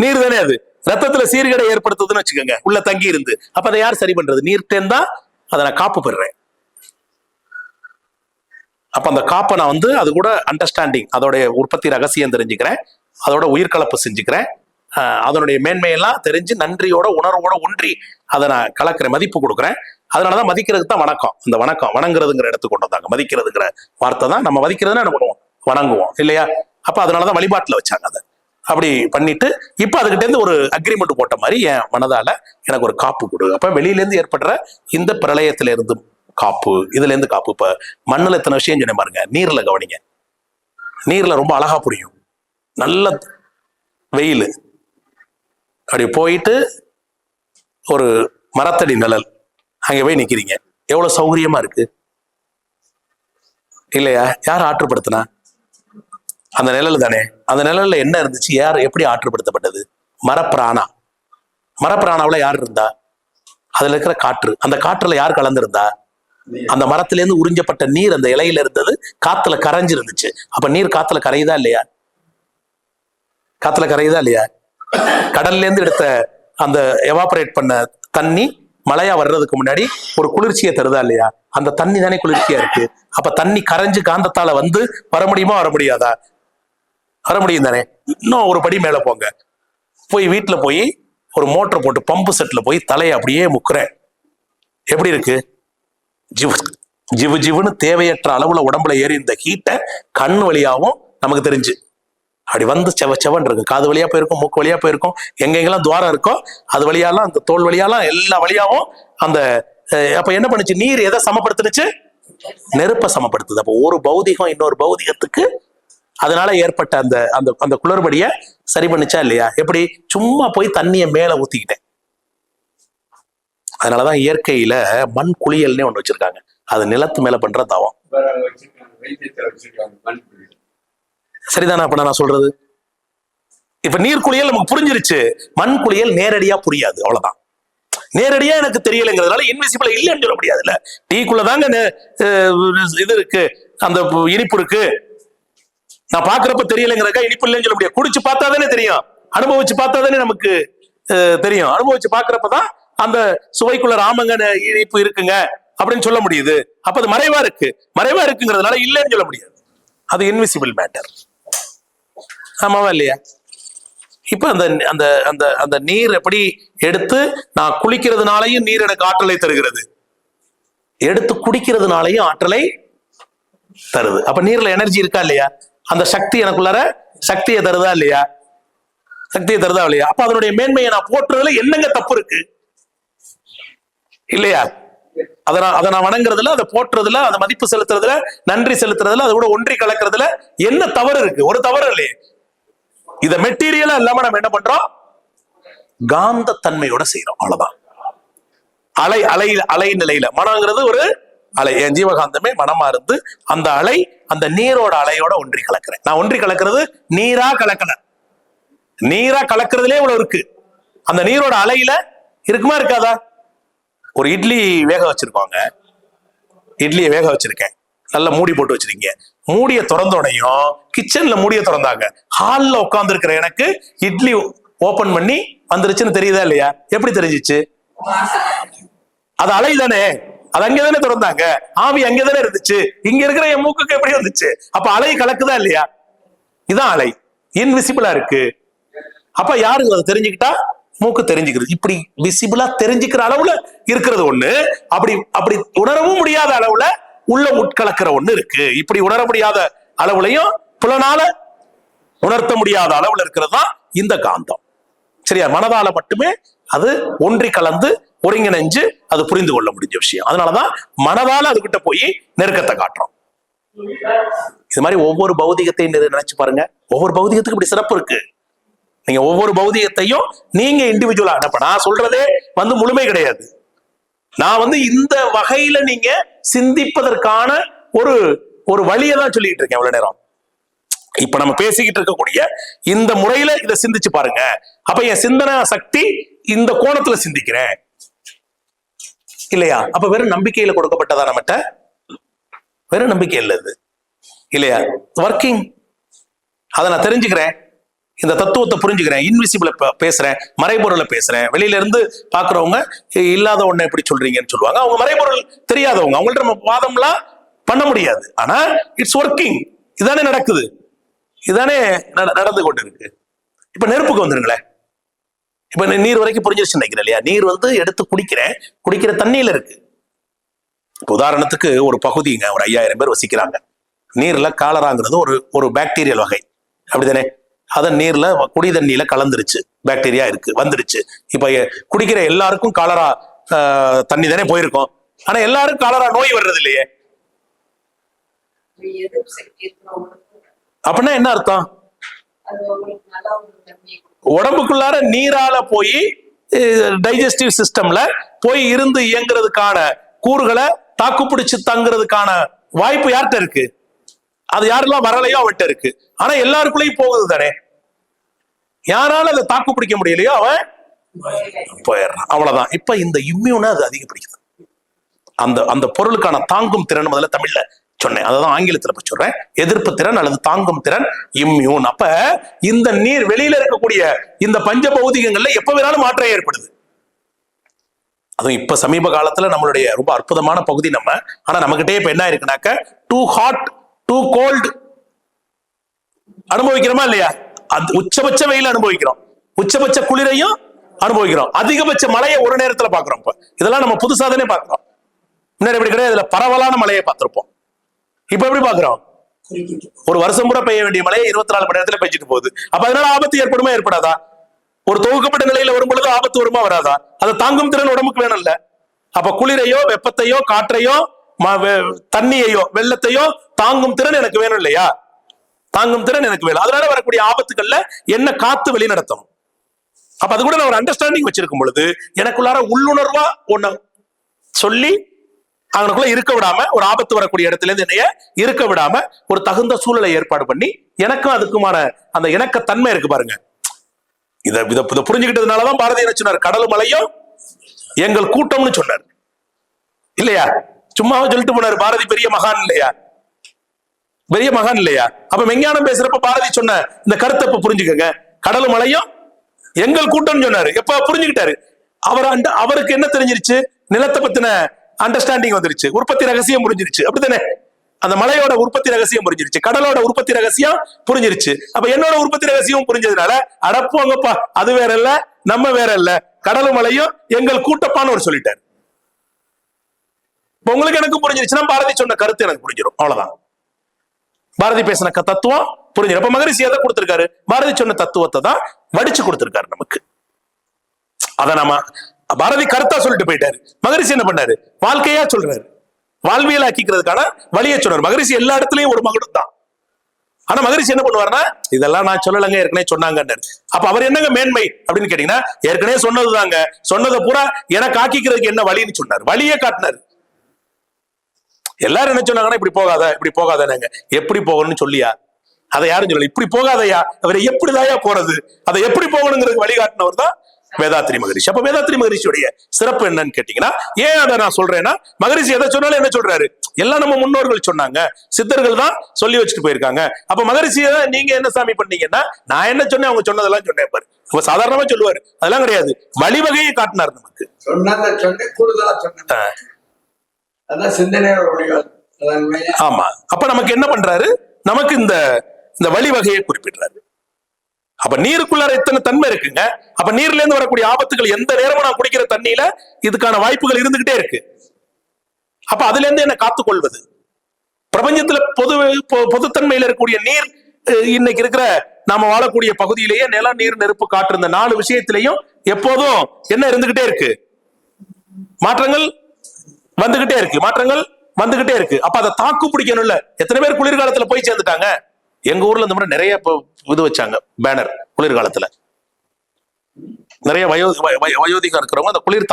நீர் தானே, அது ரத்தத்துல சீர்கேடை ஏற்படுத்துதுன்னு வச்சுக்கோங்க, உள்ள தங்கி இருந்து. அப்ப அதை யார் சரி பண்றது? நீர்ட்டேன் தான் அதை நான் காப்பு பெறுறேன். அப்ப அந்த காப்பை நான் வந்து அது கூட அண்டர்ஸ்டாண்டிங், அதோடைய உற்பத்தி ரகசியம் தெரிஞ்சுக்கிறேன், அதோட உயிர்கலப்பு செஞ்சுக்கிறேன், அதனுடைய மேன்மையெல்லாம் தெரிஞ்சு நன்றியோட உணர்வோட ஒன்றி அதை நான் கலக்கிறேன், மதிப்பு கொடுக்குறேன். அதனாலதான் மதிக்கிறதுக்கு தான் வணக்கம். அந்த வணக்கம் வணங்குறதுங்கிற இடத்துக்கு கொண்டு வந்தாங்க. மதிக்கிறதுங்கிற வார்த்தை தான், நம்ம மதிக்கிறதுனா என்ன பண்ணுவோம்? வணங்குவோம் இல்லையா? அப்ப அதனாலதான் வழிபாட்டுல வச்சாங்க அதை. அப்படி பண்ணிட்டு இப்ப அதுகிட்ட இருந்து ஒரு அக்ரிமெண்ட் போட்ட மாதிரி என் மனதால எனக்கு ஒரு காப்பு கொடு. அப்ப வெளியில இருந்து ஏற்படுற இந்த பிரளயத்தில இருந்து காப்பு, இதுல இருந்து காப்பு. இப்ப மண்ணுல எத்தனை விஷயம் சொன்ன பாருங்க. நீர்ல கவனிங்க, நீர்ல ரொம்ப அழகா புரியும். நல்ல வெயில், அப்படி போயிட்டு ஒரு மரத்தடி நிழல், அங்க போய் நிக்கிறீங்க, எவ்வளவு சௌகரியமா இருக்கு இல்லையா? யார் ஆற்றுப்படுத்தினா? அந்த நிழல் தானே. அந்த நிழல்ல என்ன இருந்துச்சு? யார் எப்படி ஆற்றுப்படுத்தப்பட்டது? மரப்பிராணா. மரப்பிராணாவில் யார் இருந்தா? அதுல இருக்கிற காற்று. அந்த காற்றுல யார் கலந்திருந்தா? அந்த மரத்துல இருந்து உறிஞ்சப்பட்ட நீர் அந்த இலையில இருந்தது, காத்துல கரைஞ்சு இருந்துச்சு. அப்ப நீர் காத்துல கரையுதா இல்லையா? காத்துல கரையுதா இல்லையா? கடல்ல இருந்து எடுத்த அந்த எவாபரேட் பண்ண தண்ணி மழையா வர்றதுக்கு முன்னாடி ஒரு குளிர்ச்சியை தருதா இல்லையா? அந்த தண்ணி தானே குளிர்ச்சியா இருக்கு. அப்ப தண்ணி கரைஞ்சு காந்தத்தால வந்து வர முடியுமா, வர முடியாதா? வர முடியும் தானே. இன்னும் ஒரு படி மேல போங்க, போய் வீட்டுல போய் ஒரு மோட்டர் போட்டு பம்பு செட்ல போய் தலையை அப்படியே முக்குறேன். எப்படி இருக்கு? ஜிவு ஜிவுன்னு தேவையற்ற அளவுல உடம்புல ஏறி இந்த ஹீட்டை கண் வழியாவும் நமக்கு தெரிஞ்சு அப்படி வந்து செவன் இருக்கு. காது வழியா போயிருக்கும், மூக்கு வழியா போயிருக்கும், எங்கெங்கெல்லாம் துவாரம் இருக்கோ அது வழியாலாம், அந்த தோல் வழியாலாம், எல்லா வழியாவும் அந்த. அப்ப என்ன பண்ணுச்சு? நீர் எதை சமப்படுத்துனுச்சு? நெருப்பை சமப்படுத்துது. அப்போ ஒரு பௌதிகம் இன்னொரு பௌதிகத்துக்கு அதனால ஏற்பட்ட அந்த அந்த அந்த குளறுபடிய சரி பண்ணுச்சா இல்லையா? எப்படி? சும்மா போய் தண்ணியை மேல ஊத்திக்கிட்டேன். அதனாலதான் இயற்கையில மண் குளியல்னே ஒண்ணு வச்சிருக்காங்க. அது நிலத்து மேல பண்ற தவம். சரிதானே? அப்ப நான் சொல்றது இப்ப நீர் குளியல் நமக்கு புரிஞ்சிருச்சு, மண் குளியல் நேரடியா புரியாது. அவ்வளவுதான். நேரடியா எனக்கு தெரியலைங்கிறதுனால இன்விசிபிள் இல்லைன்னு சொல்ல முடியாதுல்ல. டீக்குள்ளதாங்க இது இருக்கு, அந்த இனிப்பு இருக்கு. நான் பாக்குறப்ப தெரியலைங்கிறக்கா இனிப்பு இல்லைன்னு சொல்ல முடியாது. குடிச்சு பார்த்தா தானே தெரியும், அனுபவிச்சு பார்த்தா தானே நமக்கு தெரியும். அனுபவிச்சு பாக்குறப்பதான் அந்த சுவைக்குள்ள ராமங்க இனிப்பு இருக்குங்க அப்படின்னு சொல்ல முடியுது. அப்ப அது மறைவா இருக்கு. மறைவா இருக்குங்கிறதுனால இல்லைன்னு சொல்ல முடியாது. அது இன்விசிபிள் மேட்டர். ஆமாவா இல்லையா? இப்ப அந்த அந்த அந்த அந்த நீர் எப்படி எடுத்து நான் குளிக்கிறதுனாலையும் நீர் எனக்கு ஆற்றலை தருகிறது, எடுத்து குடிக்கிறதுனாலையும் ஆற்றலை தருது. அப்ப நீர்ல எனர்ஜி இருக்கா இல்லையா? அந்த சக்தி எனக்குள்ளார சக்தியை தருதா இல்லையா? சக்தியை தருதா இல்லையா? அப்ப அதனுடைய மேன்மையை நான் போற்றுறதுல என்னங்க தப்பு இருக்கு இல்லையா? அதை நான் வணங்குறதுல, அதை போற்றுறதுல, அதை மதிப்பு செலுத்துறதுல, நன்றி செலுத்துறதுல, அதை கூட ஒன்றி கலக்கிறதுல என்ன தவறு இருக்கு? ஒரு தவறு இல்லையே. இத மெட்டீரியலா இல்லாம நம்ம என்ன பண்றோம்? காந்த தன்மையோட செய்யறோம். அவ்வளவுதான். அலை நிலையில மனங்கிறது ஒரு அலை. என் ஜீவகாந்தமே மனமா இருந்து அந்த அலை, அந்த நீரோட அலையோட ஒன்றி கலக்கிறேன். நான் ஒன்றி கலக்கிறது நீரா கலக்கல. நீரா கலக்கிறதுலே இவ்வளவு இருக்கு. அந்த நீரோட அலையில இருக்குமா இருக்காதா? ஒரு இட்லி வேக வச்சிருக்கோங்க. இட்லியை வேக வச்சிருக்கேன், நல்லா மூடி போட்டு வச்சிருக்கீங்க. மூடிய திறந்தோடையும் கிச்சன்ல மூடிய திறந்தாங்க, ஹால்ல உட்கார்ந்து இருக்கிற எனக்கு இட்லி ஓபன் பண்ணி வந்துருச்சுன்னு தெரியுதா இல்லையா? எப்படி தெரிஞ்சிச்சு? அது அலை தானே, அது அங்கதானே திறந்தாங்க, ஆவி அங்கதானே இருந்துச்சு. இங்க இருக்கிற என் மூக்குக்கு எப்படி வந்துச்சு? அப்ப அலை கலக்குதா இல்லையா? இதான் அலை, இன்விசிபிளா இருக்கு. அப்ப யாருக்கு அதை தெரிஞ்சுக்கிட்டா? மூக்கு தெரிஞ்சுக்கிறது. இப்படி விசிபிளா தெரிஞ்சுக்கிற அளவுல இருக்கிறது ஒண்ணு, அப்படி உணரவும் முடியாத அளவுல உள்ள உட்கலக்கிற ஒண்ணு இருக்கு. இப்படி உணர முடியாத அளவுலையும் புலனால உணர்த்த முடியாத அளவுல இருக்கிறது தான் இந்த காந்தம். சரியா? மனதால மட்டுமே அது ஒன்றி கலந்து ஒருங்கிணைஞ்சு அது புரிந்து கொள்ள முடிஞ்ச விஷயம். அதனாலதான் மனதால அதுகிட்ட போய் நெருக்கத்தை காட்டுறோம். இது மாதிரி ஒவ்வொரு பௌதிகத்தையும் நினைச்சு பாருங்க. ஒவ்வொரு பௌதிகத்துக்கு இப்படி சிறப்பு இருக்கு. நீங்க ஒவ்வொரு பௌதிகத்தையும் நீங்க இண்டிவிஜுவலா, நான் சொல்றதே முழுமை கிடையாது. நான் இந்த வகையில நீங்க சிந்திப்பதற்கான ஒரு வழியை தான் சொல்லிட்டு இருக்கேன் இவ்வளவு நேரம். இப்ப நம்ம பேசிக்கிட்டு இருக்கக்கூடிய இந்த முறையில இதை சிந்திச்சு பாருங்க. அப்ப என் சிந்தனை சக்தி இந்த கோணத்துல சிந்திக்கிறேன் இல்லையா? அப்ப வெறும் நம்பிக்கையில கொடுக்கப்பட்டதா நம்மகிட்ட? வெறும் நம்பிக்கை இல்ல இது இல்லையா? ஒர்க்கிங். அதை நான் தெரிஞ்சுக்கிறேன், இந்த தத்துவத்தை புரிஞ்சுக்கிறேன், இன்விசிபிள பேசுறேன், மறைபொருளை பேசுறேன். வெளியில இருந்து பாக்குறவங்க இல்லாத ஒண்ணு எப்படி சொல்றீங்கன்னு சொல்லுவாங்க. அவங்க மறைபொருள் தெரியாதவங்க, அவங்கள்ட்ட நம்ம வாதம்லாம் பண்ண முடியாது. ஆனா இட்ஸ் ஒர்க்கிங். இதானே நடக்குது, இதானே நடந்து கொண்டு இருக்கு. இப்ப நெருப்புக்கு வந்துருங்களேன். இப்ப நீர் வரைக்கும் புரிஞ்சிருச்சு நினைக்கிறேன் இல்லையா? நீர் எடுத்து குடிக்கிற தண்ணியில இருக்கு. இப்ப உதாரணத்துக்கு ஒரு பகுதிங்க, ஒரு 5000 பேர் வசிக்கிறாங்க. நீர்ல காலராங்கிறது ஒரு பாக்டீரியல் வகை, அப்படிதானே? அத நீர்ல குடி தண்ணியில கலந்துருச்சு, பாக்டீரியா இருக்கு, வந்துருச்சு. இப்ப குடிக்கிற எல்லாருக்கும் காலரா தண்ணி தானே போயிருக்கும். ஆனா எல்லாரும் காலரா நோய் வர்றது இல்லையே. அப்படின்னா என்ன அர்த்தம்? உடம்புக்குள்ளார நீரால போய் டைஜஸ்டிவ் சிஸ்டம்ல போய் இருந்து இயங்குறதுக்கான கூறுகளை தாக்குப்பிடிச்சு தங்குறதுக்கான வாய்ப்பு யார்கிட்ட இருக்கு? அது யாரெல்லாம் வரலையோ அவன்கிட்ட இருக்கு. ஆனா எல்லாருக்குள்ளேயும் போகுது தானே. யாரால அதை தாக்கு பிடிக்க முடியலையோ அவன் போயிடுறான். அவ்வளவுதான். இப்ப இந்த இம்யூனை அது அதிகப்படுத்துது. அந்த பொருளுக்கான தாங்கும் திறன் முதல்ல தமிழ்ல சொன்னேன், அதான் ஆங்கிலத்துல போய் சொல்றேன். எதிர்ப்பு திறன் அல்லது தாங்கும் திறன், இம்யூன். அப்ப இந்த நீர் வெளியில இருக்கக்கூடிய இந்த பஞ்ச பௌதிகங்கள்ல எப்ப வேணாலும் மாற்றம் ஏற்படுது. அதுவும் இப்ப சமீப காலத்துல நம்மளுடைய ரொம்ப அற்புதமான பகுதி நம்ம. ஆனா நம்மகிட்டே இப்ப என்ன இருக்குனாக்க, டூ ஹாட் டூ கோல்டு அனுபவிக்கிறோமா இல்லையா? உச்சபட்ச வெயில் அனுபவிக்கிறோம், உச்சபட்ச குளிரையும் அனுபவிக்கிறோம், அதிகபட்ச மழையை ஒரு நேரத்துல பாக்குறோம். இப்ப இதெல்லாம் நம்ம புதுசா தானே பாக்குறோம். முன்னாடி எப்படி கிடையாது, இதுல பரவலான மழையை பார்த்திருப்போம். இப்ப எப்படி பாக்குறோம்? ஒரு வருஷம் கூட பெய்ய வேண்டிய மழையை 24 மணி நேரத்துல பெய்ஞ்சிட்டு போகுது. அப்ப அதனால ஆபத்து ஏற்படுமா ஏற்படாதா? ஒரு தொகுக்கப்பட்ட நிலையில வரும் பொழுது ஆபத்து வருமா வராதா? அதை தாங்கும் திறன் உடம்புக்கு வேணும்ல. அப்ப குளிரையோ வெப்பத்தையோ காற்றையோ தண்ணியையோ வெள்ளத்தையோ தாங்கும் திறன் எனக்கு வேணும் இல்லையா? தாங்கும் திறன் எனக்கு வேணும். அதனால வரக்கூடிய ஆபத்துக்கள்ல என்ன காத்து வழி நடத்தணும். அப்ப அது கூட நான் ஒரு அண்டர்ஸ்டாண்டிங் வச்சிருக்கும் பொழுது எனக்குள்ளார உள்ளுணர்வா ஒண்ணு சொல்லி அவனுக்குள்ள இருக்க விடாம, ஒரு ஆபத்து வரக்கூடிய இடத்துல இருந்து என்னைய இருக்க விடாம ஒரு தகுந்த சூழலை ஏற்பாடு பண்ணி எனக்கும் அதுக்குமான அந்த இணக்கத்தன்மை இருக்கு பாருங்க. இதை புரிஞ்சுக்கிட்டதுனாலதான் பாரதி என்ன சொன்னார்? கடலும் மலையும் எங்கள் கூட்டம்னு சொன்னார் இல்லையா? சும்மாவே சொல்லிட்டு போனார். பாரதி பெரிய மகான் இல்லையா? பெரிய மகான் இல்லையா? அப்ப மெஞ்ஞானம் பேசுறப்ப பாரதி சொன்ன இந்த கருத்தை இப்ப புரிஞ்சுக்கங்க. கடலும் மலையும் எங்கள் கூட்டம் சொன்னாரு. எப்ப புரிஞ்சுக்கிட்டாரு? அவருக்கு என்ன தெரிஞ்சிருச்சு? நிலத்தை பத்தின அண்டர்ஸ்டாண்டிங் வந்துருச்சு, உற்பத்தி ரகசியம் புரிஞ்சிருச்சு, அப்படித்தானே? அந்த மலையோட உற்பத்தி ரகசியம் புரிஞ்சிருச்சு, கடலோட உற்பத்தி ரகசியம் புரிஞ்சிருச்சு. அப்ப என்னோட உற்பத்தி ரகசியம் புரிஞ்சதுனால அடப்போங்கப்பா, அது வேற இல்ல நம்ம வேற இல்ல, கடலும் மலையும் எங்கள் கூட்டப்பான்னு ஒரு சொல்லிட்டாரு. உங்களுக்கு எனக்கு புரிஞ்சிருச்சுன்னா பாரதி சொன்ன கருத்து எனக்கு புரிஞ்சிடும். அவ்வளவுதான். பாரதி பேசின தத்துவம் புரிஞ்சிடும். அப்ப மகரிஷி எதை கொடுத்திருக்காரு? பாரதி சொன்ன தத்துவத்தை தான் வடிச்சு கொடுத்திருக்காரு நமக்கு. அதை நம்ம பாரதி கருத்தா சொல்லிட்டு போயிட்டாரு. மகரிஷி என்ன பண்ணாரு? வாழ்க்கையா சொல்றாரு, வாழ்வியல் ஆக்கிக்கிறதுக்கான வழியை சொன்னார். மகரிஷி எல்லா இடத்துலயும் ஒரு மகுடம் தான். ஆனா மகரிஷி என்ன பண்ணுவாருன்னா, இதெல்லாம் நான் சொல்லலங்க, ஏற்கனவே சொன்னாங்க. அப்ப அவர் என்னங்க மேன்மை அப்படின்னு கேட்டீங்கன்னா, ஏற்கனவே சொன்னதுதாங்க, சொன்னதை பூரா எனக்கு ஆக்கிக்கிறதுக்கு என்ன வழின்னு சொன்னார், வழியே காட்டினாரு. எல்லாரும் என்ன சொன்னாங்கன்னா, இப்படி போகாத இப்படி போகாதங்க. எப்படி போகணும்னு சொல்லியா? அதை யாரும் சொல்லல. இப்படி போகாதையா, அவரை எப்படிதாயா போறது, அதை எப்படி போகணுங்கிறது வழிகாட்டினவர் தான் வேதாத்ரி மகரிஷி. அப்ப வேதாத்ரி மகரிஷியுடைய சிறப்பு என்னன்னு கேட்டீங்கன்னா, ஏன் அதை நான் சொல்றேன்னா, மகரிஷி எதை சொன்னாலும் என்ன சொல்றாரு, எல்லாம் நம்ம முன்னோர்கள் சொன்னாங்க, சித்தர்கள் தான் சொல்லி வச்சுட்டு போயிருக்காங்க. அப்ப மகரிஷியை நீங்க என்ன சாமி பண்ணீங்கன்னா, நான் என்ன சொன்னேன் அவங்க சொன்னதெல்லாம் சொன்னேன் பாரு. இப்ப சாதாரணமா சொல்லுவாரு, அதெல்லாம் கிடையாது, வழிவகையை காட்டினார் நமக்கு. கூடுதலா சொன்னேன். அதான் சிந்தனையோட வழிகாட்டு. ஆமா. அப்ப நமக்கு என்ன பண்றாரு, நமக்கு இந்த வழிவகையை குறிப்பிடுறாரு. அப்ப நீருக்குள்ளார எத்தனை தன்மை இருக்குங்க. அப்ப நீர்ல இருந்து வரக்கூடிய ஆபத்துகள் எந்த நேரமும் நான் குடிக்கிற தண்ணியில இதுக்கான வாய்ப்புகள் இருந்துகிட்டே இருக்கு. அப்ப அதுல இருந்து என்ன காத்துக்கொள்வது? பிரபஞ்சத்துல பொதுத்தன்மையில இருக்கக்கூடிய நீர் இன்னைக்கு இருக்கிற நாம வாழக்கூடிய பகுதியிலேயே நிலம், நீர், நெருப்பு, காற்று, இந்த 4 விஷயத்திலையும் எப்போதும் என்ன இருந்துகிட்டே இருக்கு, மாற்றங்கள் வந்துகிட்டே இருக்கு, மாற்றங்கள் வந்துகிட்டே இருக்கு. அப்ப அதை தாக்கு பிடிக்கணும்ல. எத்தனை பேர் குளிர்காலத்துல போய் சேர்ந்துட்டாங்க? எங்க ஊர்ல இந்த மாதிரி நிறைய இது வச்சாங்க பேனர். குளிர்காலத்துல நிறைய வயோதிகம் இருக்கிறவங்க அந்த குளிர்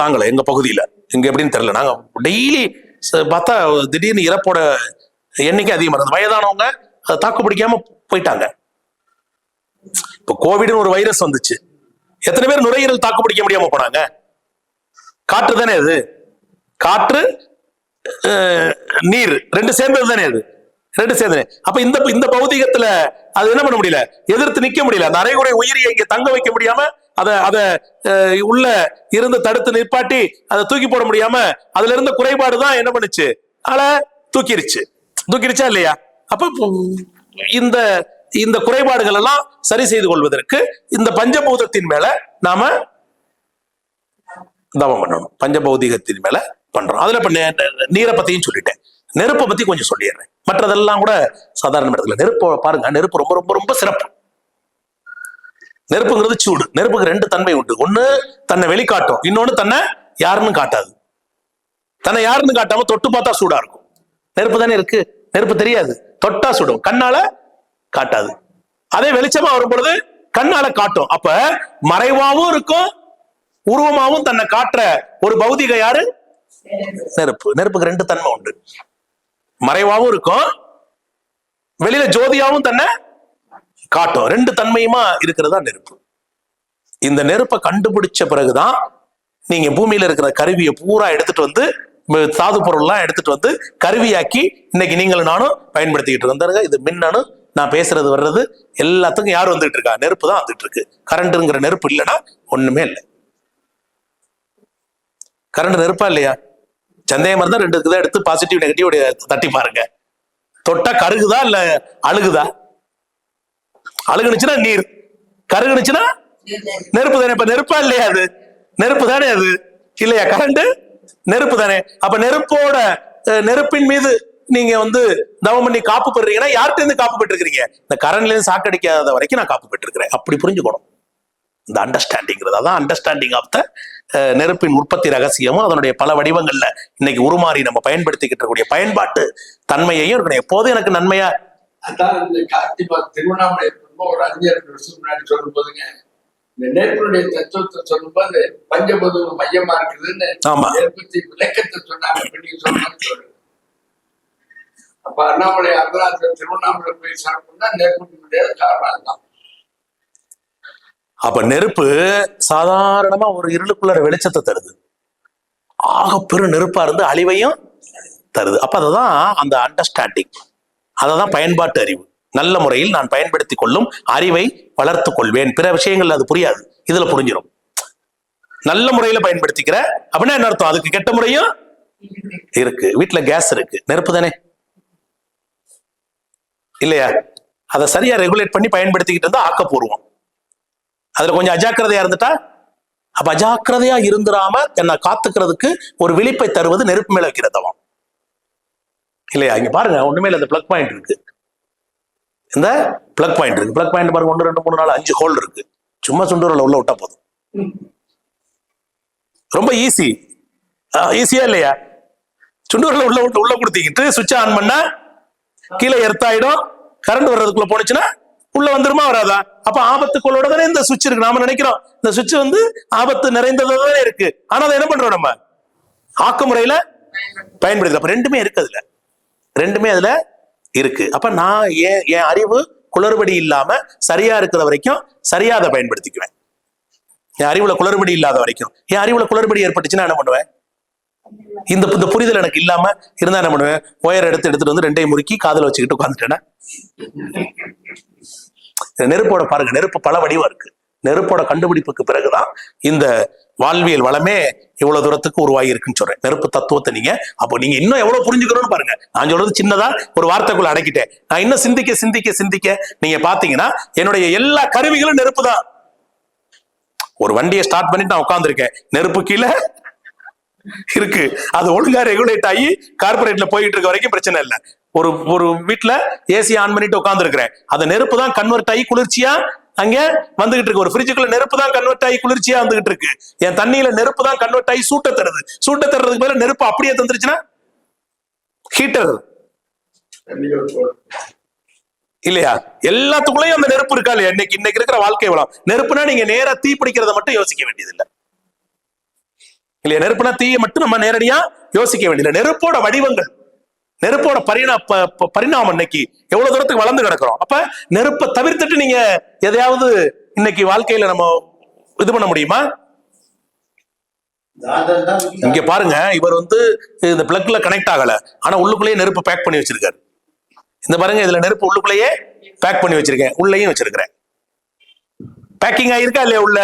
தாங்கல. எங்க பகுதியில இங்க எப்படின்னு தெரியல, நாங்க டெய்லி பார்த்தா திடீர்னு இறப்போட எண்ணிக்கை அதிகமா இருந்தது. வயதானவங்க அதை தாக்கு பிடிக்காம போயிட்டாங்க. இப்ப கோவிட்னு ஒரு வைரஸ் வந்துச்சு, எத்தனை பேர் நுரையீரல் தாக்கு பிடிக்க முடியாம போனாங்க? காற்று தானே அது, காற்று நீர் ரெண்டு சேர்ந்தது தானே அது, ரெண்டு சேர்ந்தது. அப்ப இந்த பௌதிகத்துல அது என்ன பண்ண முடியல, எதிர்த்து நிக்க முடியல. அந்த அரைகுறை உயிரியை இங்க தங்க வைக்க முடியாம, அத உள்ள இருந்து தடுத்து நிற்பாட்டி அதை தூக்கி போட முடியாம, அதுல இருந்த குறைபாடுதான் என்ன பண்ணுச்சு, தூக்கிருச்சா இல்லையா? அப்ப இந்த குறைபாடுகள் எல்லாம் சரி செய்து கொள்வதற்கு இந்த பஞ்சபூதத்தின் மேல நாம தவம் பண்ணணும். பஞ்சபௌதிகத்தின் மேல பண்றோம். அதுல இப்ப நீரை பத்தியும் சொல்லிட்டேன், நெருப்பை பத்தி கொஞ்சம் சொல்லிடுறேன். மற்றதெல்லாம் கூட சாதாரண இடத்துல. நெருப்பு பாருங்க, நெருப்பு ரொம்ப ரொம்ப ரொம்ப சிறப்பு. நெருப்புங்கிறது சூடு. நெருப்புக்கு 2 தன்மை உண்டு. ஒண்ணு தன்னை வெளிக்காட்டும், இன்னொன்னு தன்னை யாருன்னு காட்டாது. தன்னை யாருன்னு காட்டாம தொட்டு பார்த்தா சூடா இருக்கும். நெருப்பு தானே இருக்கு, நெருப்பு தெரியாது, தொட்டா சுடும், கண்ணால காட்டாது. அதே வெளிச்சமா வரும் பொழுது கண்ணால காட்டும். அப்ப மறைவாவும் இருக்கும், உருவமாவும் தன்னை காட்டுற ஒரு பௌதிக யாரு? நெருப்பு. நெருப்புக்கு 2 தன்மை உண்டு. மறைவாவும் இருக்கும், வெளியில ஜோதியாவும் தன்னை காட்டும். 2 தன்மையுமா இருக்கிறதா நெருப்பு. இந்த நெருப்பை கண்டுபிடிச்ச பிறகுதான் நீங்க பூமியில இருக்கிற கருவியை பூரா எடுத்துட்டு வந்து, சாது பொருள்லாம் எடுத்துட்டு வந்து கருவியாக்கி இன்னைக்கு நீங்களும் நானும் பயன்படுத்திக்கிட்டு இருந்தாருங்க. இது மின்னணு, நான் பேசுறது வர்றது எல்லாத்துக்கும் யார் வந்துட்டு இருக்கா? நெருப்பு தான் வந்துட்டு இருக்கு. கரண்ட்ங்கிற நெருப்பு இல்லைன்னா ஒண்ணுமே இல்லை. கரண்ட் நெருப்பா இல்லையா? சந்தேகமா இருந்தா 2 இருக்குதா எடுத்து பாசிட்டிவ் நெகட்டிவ் தட்டி பாருங்க. தொட்டா கருகுதா இல்ல அழுகுதா? அழுகுனுச்சுன்னா நீர், கருகுனுச்சுன்னா நெருப்பு தானே. இப்ப நெருப்பா இல்லையா? அது நெருப்பு தானே அது, இல்லையா? கரண்ட் நெருப்பு தானே. அப்ப நெருப்பின் மீது நீங்க தவம் பண்ணி காப்பு பெறுறீங்கன்னா, யார்கிட்ட இருந்து காப்பு பெற்றிருக்கீங்க? இந்த கரண்ட்ல இருந்து சாக்கடிக்காத வரைக்கும் நான் காப்பு பெற்றிருக்கிறேன். அப்படி புரிஞ்சுக்கணும் இந்த அண்டர்ஸ்டாண்டிங்கிறது. அதான் அண்டர்ஸ்டாண்டிங் ஆஃப் த நெருப்பின் உற்பத்தி ரகசியமும் அதனுடைய பல வடிவங்கள்ல இன்னைக்கு உருமாறி நம்ம பயன்படுத்திக்கிட்டு இருக்கக்கூடிய பயன்பாட்டு தன்மையையும் இருக்கணும். எப்போதும் எனக்கு நன்மையா. அதான் இந்த கார்த்திகா திருவண்ணாமலை ஒரு 5-6 வருஷம் முன்னாடி சொல்லும் போதுங்க, இந்த நெருப்பினுடைய தத்துவத்தை சொல்லும் போது பஞ்சபூதம் மையமா இருக்குதுன்னு விளக்கத்தை சொன்னாங்க. சொல்லுங்க. அப்ப அண்ணாமலை அருணாச்சலம் திருவண்ணாமலை போய் சாப்பிட்டோம்னா நெருப்பினுடைய காரணம் தான். அப்ப நெருப்பு சாதாரணமா ஒரு இருளுக்குள்ள வெளிச்சத்தை தருது, ஆக பெரும் நெருப்பா இருந்து அழிவையும் தருது. அப்ப அததான் அந்த அண்டர்ஸ்டாண்டிங், அததான் பயன்பாட்டு அறிவு. நல்ல முறையில் நான் பயன்படுத்தி கொள்ளும் அறிவை வளர்த்து கொள்வேன். பிற விஷயங்கள் அது புரியாது, இதுல புரிஞ்சிடும். நல்ல முறையில பயன்படுத்திக்கிற அப்படின்னா என்ன அர்த்தம்? அதுக்கு கெட்ட முறையும் இருக்கு. வீட்டுல கேஸ் இருக்கு, நெருப்பு தானே இல்லையா? அதை சரியா ரெகுலேட் பண்ணி பயன்படுத்திக்கிட்டு இருந்தா ஆக்கப்பூர்வம். அதுல கொஞ்சம் அஜாக்கிரதையா இருந்துட்டா, அப்ப அஜாக்கிரதையா இருந்துடாம என்ன காத்துக்கிறதுக்கு ஒரு விழிப்பை தருவது நெருப்பு மேல வைக்கிறதவம் இல்லையா? இங்க பாருங்க, ஒண்ணுமே இல்ல, இந்த பிளக் பாயிண்ட் இருக்கு. இந்த பிளக் பாயிண்ட் இருக்கு. பிளக் பாயிண்ட் பாருங்க, 1 2 3 4 5 ஹோல் இருக்கு. சும்மா சுண்டூரில் உள்ள விட்டா போதும். ரொம்ப ஈஸியா இல்லையா? சுண்டுவரல உள்ள கொடுத்திக்கிட்டு சுவிட்ச் ஆன் பண்ணா கீழே எர்த்தாயிடும். கரண்ட் வர்றதுக்குள்ள போனுச்சுன்னா உள்ள வந்துருமா வராதா? அப்ப ஆபத்துக்குள்ளோட தானே இந்த சுவிட்ச் இருக்கு. நாம நினைக்கிறோம் இந்த சுவிட்ச் வந்து ஆபத்து நிறைந்ததானே இருக்கு. ஆனா அதை என்ன பண்றோம் நம்ம ஆக்க முறையில பயன்படுது. அப்ப ரெண்டுமே இருக்கு, அதுல இருக்கு. அப்ப நான் என் அறிவு குளறுபடி இல்லாம சரியா இருக்கிற வரைக்கும் சரியா அதை பயன்படுத்திக்குவேன். என் அறிவுல குளறுபடி இல்லாத வரைக்கும். என் அறிவுல குளறுபடி ஏற்பட்டுச்சுன்னா என்ன பண்ணுவேன்? இந்த புரிதல் எனக்கு இல்லாம இருந்தா என்ன பண்ணுவேன்? ஒயர் எடுத்துட்டு வந்து ரெண்டையும் முறுக்கி காதுல வச்சுக்கிட்டு உட்காந்துட்டேன்னா. நெருப்போட பாருங்க, நெருப்பு பல வடிவம் இருக்கு. நெருப்போட கண்டுபிடிப்புக்கு பிறகுதான் இந்த வாழ்வியல் வளமே இவ்வளவு தூரத்துக்கு உருவாகி இருக்குன்னு சொல்றேன். நெருப்பு தத்துவத்தை அப்போ நீங்க இன்னும் எவ்வளவு புரிஞ்சுக்கணும்னு பாருங்க. நான் சொல்றது சின்னதா ஒரு வார்த்தைக்குள்ள அடக்கிட்டேன். நான் இன்னும் சிந்திக்க நீங்க பாத்தீங்கன்னா என்னுடைய எல்லா கருவிகளும் நெருப்பு தான். ஒரு வண்டியை ஸ்டார்ட் பண்ணிட்டு நான் உட்கார்ந்துருக்கேன், நெருப்பு கீழே இருக்கு. அது ஒழுங்கா ரெகுலேட் ஆகி கார்பரேட்ல போயிட்டு இருக்க வரைக்கும் பிரச்சனை இல்லை. ஒரு வீட்டுல ஏசி ஆன் பண்ணிட்டு உட்கார்ந்து இருக்கிறேன், அந்த நெருப்பு தான் கன்வெர்ட் ஆகி குளிர்ச்சியா அங்க வந்துகிட்டு இருக்கு. ஒரு ஃப்ரிட்ஜுக்குள்ள நெருப்பு தான் கன்வெர்ட் ஆகி குளிர்ச்சியா வந்துகிட்டு இருக்கு. என் தண்ணியில நெருப்பு தான் கன்வெர்ட் ஆகி சூட்ட தருறதுக்கு மேல நெருப்பு அப்படியே தந்துருச்சுன்னா ஹீட்டர் இல்லையா? எல்லாத்துக்குள்ளயும் அந்த நெருப்பு இருக்கா இல்லையா? இன்னைக்கு இருக்கிற வாழ்க்கை வளம் நெருப்புனா நீங்க நேரா தீ பிடிக்கிறத மட்டும் யோசிக்க வேண்டியது இல்லை இல்லையா? நெருப்புனா தீயை மட்டும் நம்ம நேரடியா யோசிக்க வேண்டியதில்லை. நெருப்போட வடிவங்கள், நெருப்போட பரிணாமம் இன்னைக்கு எவ்வளவு தூரத்துக்கு வளர்ந்து கிடக்கிறோம். அப்ப நெருப்பை தவிர்த்துட்டு நீங்க எதையாவது இன்னைக்கு வாழ்க்கையில நம்ம இது பண்ண முடியுமா? இங்க பாருங்க, இவர் வந்து இந்த பிளக்ல கனெக்ட் ஆகல, ஆனா உள்ளுக்குள்ளேயே நெருப்பு பேக் பண்ணி வச்சிருக்காரு. இந்த பாருங்க, இதுல நெருப்பு உள்ளுக்குள்ளேயே பேக் பண்ணி வச்சிருக்கேன், உள்ளேயும் வச்சிருக்கிறேன். பேக்கிங் ஆயிருக்கா இல்லையா? உள்ள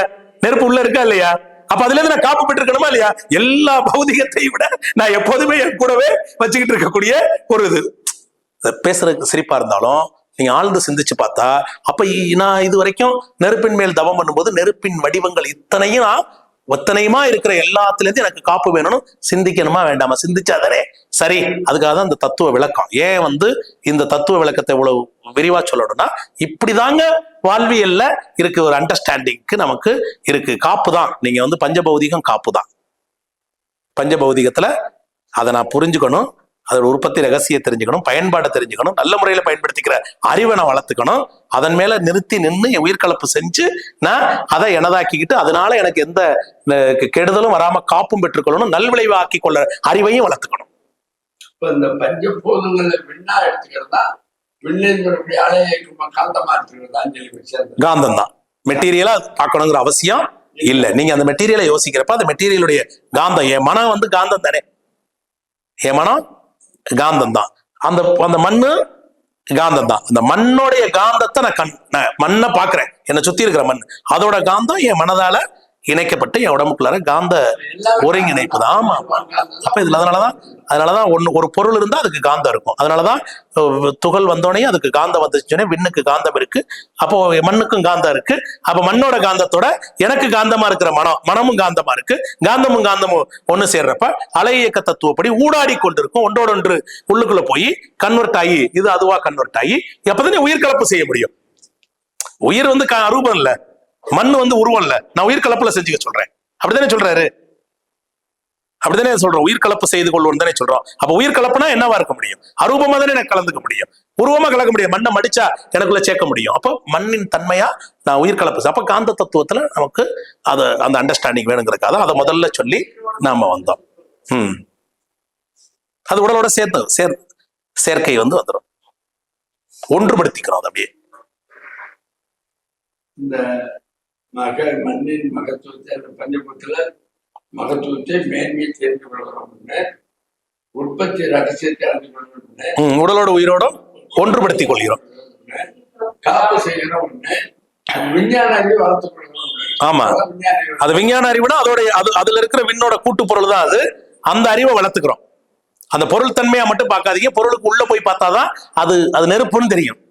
நெருப்பு உள்ள இருக்கா இல்லையா? அப்ப அதுல இருந்து நான் காப்பு பெற்றிருக்கணுமா இல்லையா? எல்லா பௌதிகத்தை விட நான் எப்போதுமே என் கூடவே வச்சுக்கிட்டு இருக்கக்கூடிய ஒரு இது. பேசுறதுக்கு சிரிப்பா இருந்தாலும் நீங்க ஆழ்ந்து சிந்திச்சு பார்த்தா, அப்ப நான் இது வரைக்கும் நெருப்பின் மேல் தவம் பண்ணும்போது நெருப்பின் வடிவங்கள் ஒத்தனையுமா இருக்கிற எல்லாத்துல இருந்து எனக்கு காப்பு வேணும்னு சிந்திக்கணுமா வேண்டாமா? சிந்திச்சாதானே சரி. அதுக்காக தான் இந்த தத்துவ விளக்கம். ஏன் வந்து இந்த தத்துவ விளக்கத்தை இவ்வளவு விரிவா சொல்லணும்னா, இப்படிதாங்க வாழ்வியல்ல இருக்கு, ஒரு அண்டர்ஸ்டாண்டிங்க்கு நமக்கு இருக்கு. காப்பு தான் நீங்க வந்து பஞ்சபௌதிகம் காப்பு தான். பஞ்சபௌதிகத்துல அதை நான் புரிஞ்சுக்கணும், அதோட உற்பத்தி ரகசியம் தெரிஞ்சுக்கணும், பயன்பாட்டை தெரிஞ்சுக்கணும், நல்ல முறையில பயன்படுத்திக்கிற அறிவை நான் வளர்த்துக்கணும். அதன் மேல நிறுத்தி நின்று என் உயிர்கலப்பு செஞ்சு நான் அதை எனதாக்கிக்கிட்டு அதனால எனக்கு எந்த கெடுதலும் வராம காப்பும் பெற்றுக்கொள்ளணும், நல்விளைவு ஆக்கி கொள்ள அறிவையும் வளர்த்துக்கணும். இப்ப இந்த பஞ்சபூதங்களை விண்ணா எடுத்துக்கிறதா, காந்தம் தான் மெட்டீரியலா பார்க்கணுங்கிற அவசியம் இல்ல. நீங்க அந்த மெட்டீரியலை யோசிக்கிறப்ப அந்த மெட்டீரியலுடைய காந்தம், என் மனம் வந்து காந்தம் தானே, என் மனம் காந்தம் தான். அந்த மண்ணு காந்தம் தான். அந்த மண்ணோடைய காந்தத்தை நான் மண்ணை பாக்குறேன், என்னை சுத்தி இருக்கிற மண், அதோட காந்தம் என் மனதால இணைக்கப்பட்டு என் உடம்புக்குள்ளார காந்த ஒருங்கிணைப்பு தான். ஆமா. அப்ப இதுல அதனாலதான் ஒரு பொருள் இருந்தா அதுக்கு காந்தம் இருக்கும். அதனாலதான் துகள் வந்தோடனே அதுக்கு காந்தம் வந்துச்சுன்னே விண்ணுக்கு காந்தம் இருக்கு. அப்போ மண்ணுக்கும் காந்தம் இருக்கு. அப்ப மண்ணோட காந்தத்தோட எனக்கு காந்தமா இருக்கிற மனமும் காந்தமா இருக்கு. காந்தமும் ஒண்ணு சேர்றப்ப அலை இயக்க தத்துவப்படி ஊடாடி கொண்டிருக்கும், ஒன்றோட ஒன்று உள்ளுக்குள்ள போய் கன்வெர்ட் ஆகி இது அதுவா கன்வெர்ட் ஆகி எப்பதானே உயிர் கலப்பு செய்ய முடியும். உயிர் வந்து ரூபம் இல்ல, மண் வந்து உருவம் இல்ல, நான் உயிர் கலப்புல செஞ்சுக்க சொல்றேன். அப்படித்தானே சொல்றாரு? அப்படித்தானே சொல்றோம், உயிர் கலப்பு செய்து கொள்வோம் தானே சொல்றோம். அப்ப உயிர் கலப்புனா என்னவா இருக்க முடியும்? அரூபமா தானே எனக்கு கலந்துக்க முடியும், உருவமா கலக்க முடியும், மண்ணை மடிச்சா எனக்குள்ள சேர்க்க முடியும். அப்போ மண்ணின் தன்மையா நான் உயிர் கலப்பு. அப்ப காந்த தத்துவத்துல நமக்கு அந்த அண்டர்ஸ்டாண்டிங் வேணுங்கிறதுக்காக அதை முதல்ல சொல்லி நாம வந்தோம். அது உடலோட சேர்க்கை வந்து வந்துடும், ஒன்றுபடுத்திக்கிறோம் அதை அப்படியே. இந்த மண்ணின் மகத்துவத்தை, அந்த பஞ்சபூதத்துல மகத்துவத்தை மேன்மையை தெரிந்து கொள்கிறோம், உற்பத்தி ரகசியத்தை அறிந்து கொள்கிறோம், உடலோட உயிரோட ஒன்றுபடுத்திக் கொள்கிறோம், காப்பு செய்கிறோம், விஞ்ஞான அறிவை வளர்த்துக் கொள்கிறோம். ஆமா, அது விஞ்ஞான அறிவுனா அதுல இருக்கிற விண்ணோட கூட்டு பொருள் தான் அது. அந்த அறிவை வளர்த்துக்கிறோம். அந்த பொருள் தன்மையா மட்டும் பார்க்காதீங்க, பொருளுக்கு உள்ள போய் பார்த்தாதான் அது நெருப்புன்னு தெரியும்.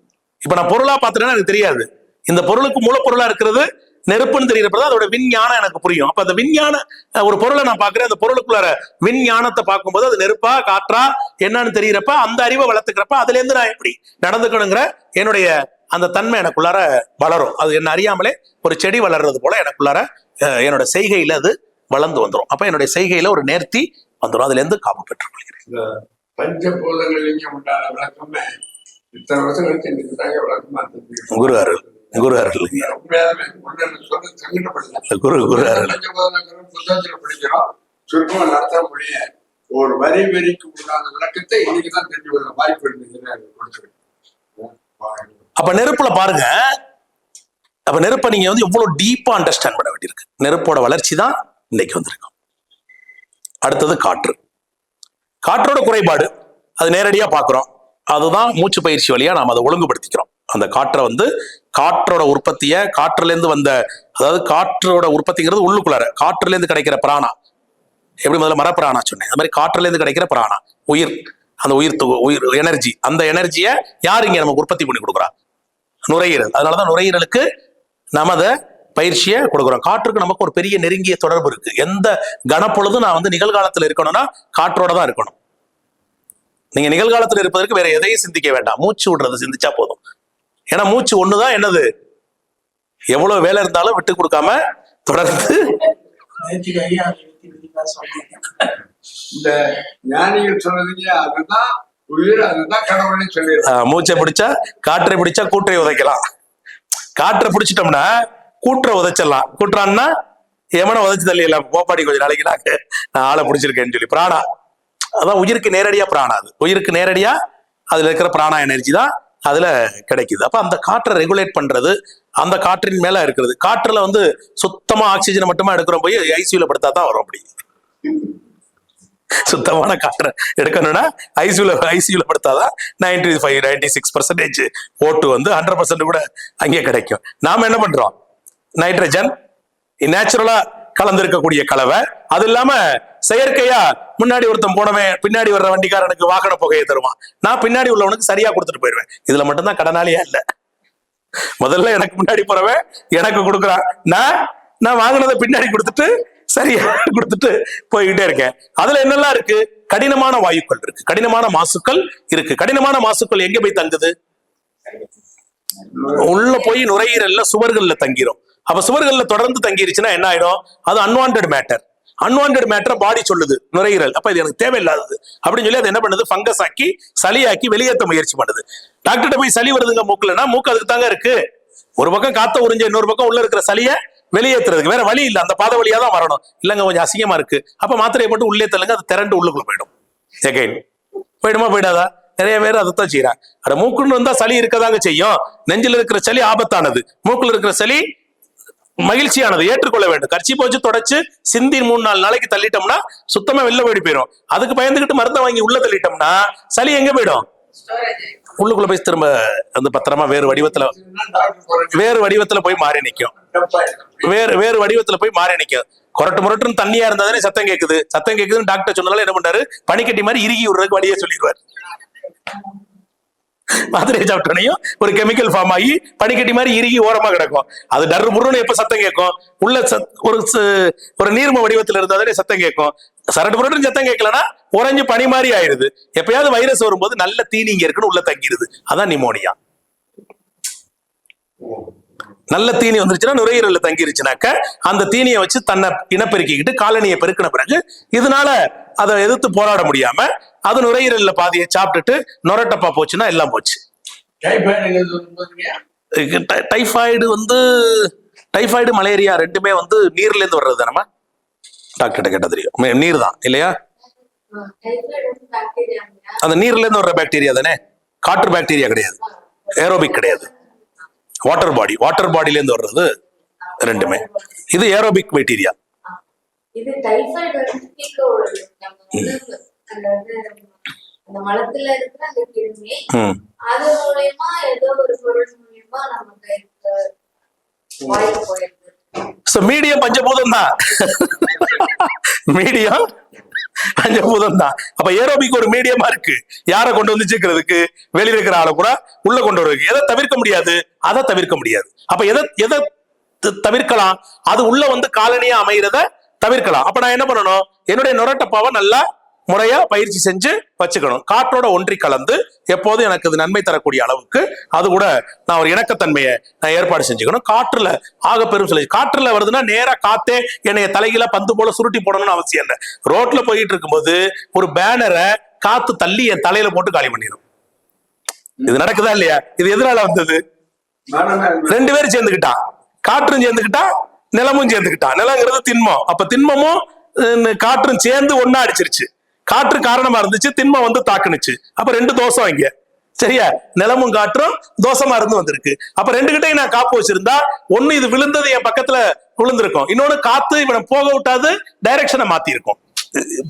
இப்ப நான் பொருளா பார்த்துட்டேன்னா எனக்கு தெரியாது. இந்த பொருளுக்கு மூலப்பொருளா இருக்கிறது நெருப்புன்னு தெரிகிறப்பதான் அதோட விஞ்ஞானம் எனக்கு புரியும். அப்ப அந்த விஞ்ஞான ஒரு பொருளை நான் பாக்குறேன், அந்த பொருளுக்குள்ளார விஞ்ஞானத்தை பார்க்கும்போது அது நெருப்பா காற்றா என்னன்னு தெரிகிறப்ப அந்த அறிவை வளர்த்துக்கிறப்ப அதுல இருந்து நான் எப்படி நடந்துக்கணுங்கிற என்னுடைய அந்த தன்மை எனக்குள்ளார வளரும். அது என்ன அறியாமலே ஒரு செடி வளர்றது போல எனக்குள்ளார என்னோட செய்கையில அது வளர்ந்து வந்துடும். அப்ப என்னுடைய செய்கையில ஒரு நேர்த்தி வந்துடும். அதுல இருந்து காப்பு பெற்றுக் கொள்கிறேன். இந்த பஞ்சபூதங்களிலேயும் உண்டான விளக்கமே இத்தனை வருஷம் கழிச்சு இன்னைக்கு தாங்க விளக்கமா தெரிஞ்சுக்கிறேன். குரு அருள், குரு அருள், உண்மையாலுமே சொல்ல சங்கடப்படுது. குரு அருள். பஞ்சபூதங்கள் புத்தகத்துல படிக்கிறோம், சுருக்கமா நடத்த முடிய ஒரு வரிக்கு உண்டான விளக்கத்தை இன்னைக்குதான் தெரிஞ்சு கொள்ள வாய்ப்பு இருந்ததுன்னு. அப்ப நெருப்புல பாருங்க, அப்ப நெருப்பை நீங்க வந்து எவ்வளவு டீப்பா அண்டர்ஸ்டாண்ட் பண்ண வேண்டியிருக்கு. நெருப்போட வளர்ச்சி தான் இன்னைக்கு வந்திருக்கும். அடுத்தது காற்று. காற்றோட குறைபாடு அது நேரடியா பாக்குறோம். அதுதான் மூச்சு பயிற்சி வழியா நாம் அதை ஒழுங்குபடுத்திக்கிறோம். அந்த காற்றை வந்து காற்றோட உற்பத்தியை காற்றுல இருந்து வந்த, அதாவது காற்றோட உற்பத்திங்கிறது உள்ளுக்குள்ளார காற்றுல இருந்து கிடைக்கிற பிராணா. எப்படி முதல்ல மரப்பிராணா சொன்னேன், அது மாதிரி காற்றுல இருந்து கிடைக்கிற பிராணா உயிர், அந்த உயிர் எனர்ஜி, அந்த எனர்ஜியை யார் இங்க நமக்கு உற்பத்தி பண்ணி கொடுக்குறா? நுரையீரல். அதனாலதான் நுரையீரலுக்கு நாம அதை பயிற்சியை கொடுக்குறோம். காற்றுக்கு நமக்கு ஒரு பெரிய நெருங்கிய தொடர்பு இருக்கு. எந்த கனப்பொழுதும் நான் வந்து நிகழ்காலத்துல இருக்கணும்னா காற்றோட தான் இருக்கணும். நீங்க நிகழ்காலத்துல இருப்பதற்கு வேற எதையும் சிந்திக்க வேண்டாம், மூச்சு விடுறது சிந்திச்சா போதும். ஏன்னா மூச்சு ஒண்ணுதான் என்னது, எவ்வளவு வேலை இருந்தாலும் விட்டு கொடுக்காம தொடர்ந்து. இந்த ஞானிகள் சொன்னதுக்கு அதுதான் உயிர், அதுதான் கடவுள்னு சொல்லி மூச்சை பிடிச்சா காற்றை பிடிச்சா கூற்றை உதைக்கலாம். காற்றை பிடிச்சிட்டோம்னா கூற்றை உதைச்சிடலாம். கூட்டுறான்னா எவனை உதைச்சு தள்ளிடலாம். போப்பாடி கொஞ்சம் நாளைக்கு நான் ஆளை பிடிச்சிருக்கேன்னு சொல்லி பிராணா. அதான் உயிருக்கு நேரடியா பிராணா. அது உயிருக்கு நேரடியா அதுல இருக்கிற பிராணா எனர்ஜி தான் அதுல கிடைக்குது. அப்ப அந்த காற்றை ரெகுலேட் பண்றது அந்த காற்றின் மேல இருக்கிறது. காற்றுல வந்து சுத்தமா ஆக்சிஜனை மட்டுமா எடுக்கிறோம், போய் ஐசியூல படுத்தா தான் வரும். அப்படி சுத்தமான காற்றை எடுக்கணும்னா ஐசியூல படுத்தாதான் 95-96% ஓட்டு வந்து 100% கூட அங்கே கிடைக்கும். நாம என்ன பண்றோம், நைட்ரஜன் நேச்சுரலா கலந்திருக்கக்கூடிய கலவை, அது இல்லாம செயற்கையா முன்னாடி ஒருத்தன் போனவன் பின்னாடி வர்ற வண்டிக்காரனுக்கு வாகன புகையை தருவான், நான் பின்னாடி உள்ளவனுக்கு சரியா கொடுத்துட்டு போயிடுவேன். இதுல மட்டும்தான் கடனாளியா இல்ல. முதல்ல எனக்கு முன்னாடி போறவன் எனக்கு கொடுக்குறான், நான் வாங்கினதை பின்னாடி கொடுத்துட்டு சரியா கொடுத்துட்டு போய்கிட்டே இருக்கேன். அதுல என்னெல்லாம் இருக்கு, கடினமான வாயுக்கள் இருக்கு, கடினமான மாசுக்கள் இருக்கு. கடினமான மாசுக்கள் எங்க போய் தங்குது, உள்ள போய் நுரையீரல்ல சுவர்கள்ல தங்கிரும். அப்ப சுவர்கள்ல தொடர்ந்து தங்கிருச்சுன்னா என்ன ஆயிடும், அது அன்வான்ட் மேட்டர். அன்வான்ட் மேட்டர் பாடி சொல்லுது நுரையீரல், அப்ப இது எனக்கு தேவையில்லாதது அப்படின்னு சொல்லி அது என்ன பண்ணுது, ஃபங்கஸ் ஆக்கி சளியாக்கி வெளியேற்ற முயற்சி பண்ணுது. டாக்டர்கிட்ட போய் சளி வருதுங்க மூக்குலன்னா, மூக்கு அதுக்கு தாங்க இருக்கு. ஒரு பக்கம் காத்த உறிஞ்ச, இன்னொரு பக்கம் உள்ள இருக்கிற சளிய வெளியேற்றுறதுக்கு வேற வழி இல்ல, அந்த பாத வழியா தான் வரணும். இல்லங்க கொஞ்சம் அசிங்கமா இருக்கு, அப்ப மாத்திரையை போட்டு உள்ளே தள்ளுங்க, அது திரண்டு உள்ளுக்குள்ள போயிடும். எகைன் போயிடுமா போயிடாதா? நிறைய பேர் அதைத்தான் செய்யறாங்க. அட மூக்குன்னு வந்தா சளி இருக்கதாங்க செய்யும். நெஞ்சில் இருக்கிற சளி ஆபத்தானது, மூக்குல இருக்கிற சளி மகிழ்ச்சியானது, ஏற்றுக்கொள்ள வேண்டும். கர்ச்சி போச்சு தொடச்சு சிந்தி 3-4 நாளைக்கு தள்ளிட்டோம்னா சுத்தமா வெளில போயிட்டு போயிடும். அதுக்கு பயந்துகிட்டு மருந்தை வாங்கி உள்ள தள்ளிட்டோம்னா சளி எங்க போயிடும், உள்ளுக்குள்ள போய் திரும்ப வந்து பத்திரமா வேறு வடிவத்துல போய் மாறி நிற்கும். வேறு வடிவத்துல போய் மாறி நிற்கும். கொரட்டு முரட்டுன்னு தண்ணியா இருந்தாதானே சத்தம் கேக்குதுன்னு டாக்டர் சொன்னாலும் என்ன பண்றாரு, பனிக்கட்டி மாதிரி இறுகி விடுறதுக்கு வழியே சொல்லிடுவாரு. மாத்திரை சாப்பிட்டோனையும் ஒரு கெமிக்கல் ஃபார்ம் ஆகி பனிக்கட்டி மாதிரி இறுகி ஓரமா கிடக்கும். அது டர்ரு முருன்னு எப்ப சத்தம் கேட்கும், உள்ள ஒரு நீர்ம வடிவத்துல இருந்தாதானே சத்தம் கேட்கும். சரட்டு புரட்டு சத்தம் கேட்கலன்னா உறைஞ்சு பனி மாதிரி ஆயிருது. எப்பயாவது வைரஸ் வரும்போது நல்ல தீனி இங்க இருக்குன்னு உள்ள தங்கிருது, அதான் நிமோனியா. நல்ல தீனி வந்துருச்சுன்னா நுரையீரல்ல தங்கிருச்சுனாக்க அந்த தீனியை வச்சு தன்னை இனப்பெருக்கிக்கிட்டு காலனியை பெருக்கின பிறகு இதனால அதை எதிர்த்து போராட முடியாம அது நுரையீரல்ல பாதியை சாப்பிட்டுட்டு நுரட்டப்பா போச்சுன்னா எல்லாம் போச்சு. டைஃபாய்டு மலேரியா ரெண்டுமே வந்து நீர்ல இருந்து வர்றது தானமா, டாக்டர் கேட்ட தெரியும். நீர் தான் இல்லையா, அந்த நீர்ல இருந்து வர்ற பாக்டீரியா தானே, காற்று பாக்டீரியா கிடையாது, ஏரோபிக் கிடையாது. வாட்டர் பாடியில இருந்து வர்றது ரெண்டுமே. இது ஏரோபிக் பாக்டீரியா. இது டைஃபாய்டு அந்த மலத்துல இருக்கிற அந்த கிருமி அது மூலமா ஏதோ ஒரு பொருள் மூலமா நமக்கு வாய்ப்பு போயிருக்கு. மீடியம் பஞ்சபூதம் தான், மீடியம் பஞ்சபூதம் தான். அப்ப ஏரோபிக் ஒரு மீடியமா இருக்கு, யாரை கொண்டு வந்து சேர்க்கிறதுக்கு, வெளியில இருக்கிற ஆளை கூட உள்ள கொண்டு வருவதுக்கு. எதை தவிர்க்க முடியாது, அதை தவிர்க்க முடியாது. அப்ப எதை தவிர்க்கலாம், அது உள்ள வந்து காலனியா அமைகிறத தவிர்க்கலாம். அப்ப நான் என்ன பண்ணணும், என்னுடைய நுரட்டப்பாவை நல்லா முறையா பயிற்சி செஞ்சு வச்சுக்கணும். காற்றோட ஒன்றி கலந்து எப்போதும் எனக்கு இது நன்மை தரக்கூடிய அளவுக்கு அது கூட நான் ஒரு இணக்கத்தன்மையை நான் ஏற்பாடு செஞ்சுக்கணும். காற்றுல பெரும் சொல்லி காற்றுல வருதுன்னா நேரா காத்தே என்னைய தலைகீழ பந்து போல சுருட்டி போடணும்னு அவசியம் இல்லை. ரோட்ல போயிட்டு இருக்கும்போது ஒரு பேனரை காத்து தள்ளி என் தலையில போட்டு காலி பண்ணிடும். இது நடக்குதா இல்லையா? இது எதனால வந்தது? ரெண்டு பேரும் சேர்ந்துக்கிட்டா, காற்றும் சேர்ந்துக்கிட்டா, நிலமும் சேர்ந்துக்கிட்டா. நிலங்கிறது திண்மம். அப்ப திண்மமும் காற்றும் சேர்ந்து ஒன்னா அடிச்சிருச்சு. காற்று காரணமா இருந்துச்சு, திண்மம் வந்து தாக்குனுச்சு. அப்ப ரெண்டு தோஷம் இங்க. சரியா? நிலமும் காற்றும் தோஷமா இருந்து வந்திருக்கு. அப்ப ரெண்டு கிட்டையும் நான் காப்பு வச்சிருந்தா ஒண்ணு இது விழுந்தது என் பக்கத்துல விழுந்திருக்கும், இன்னொன்னு காத்து இவனை போக விட்டாது டைரக்ஷனை மாத்தி இருக்கும்.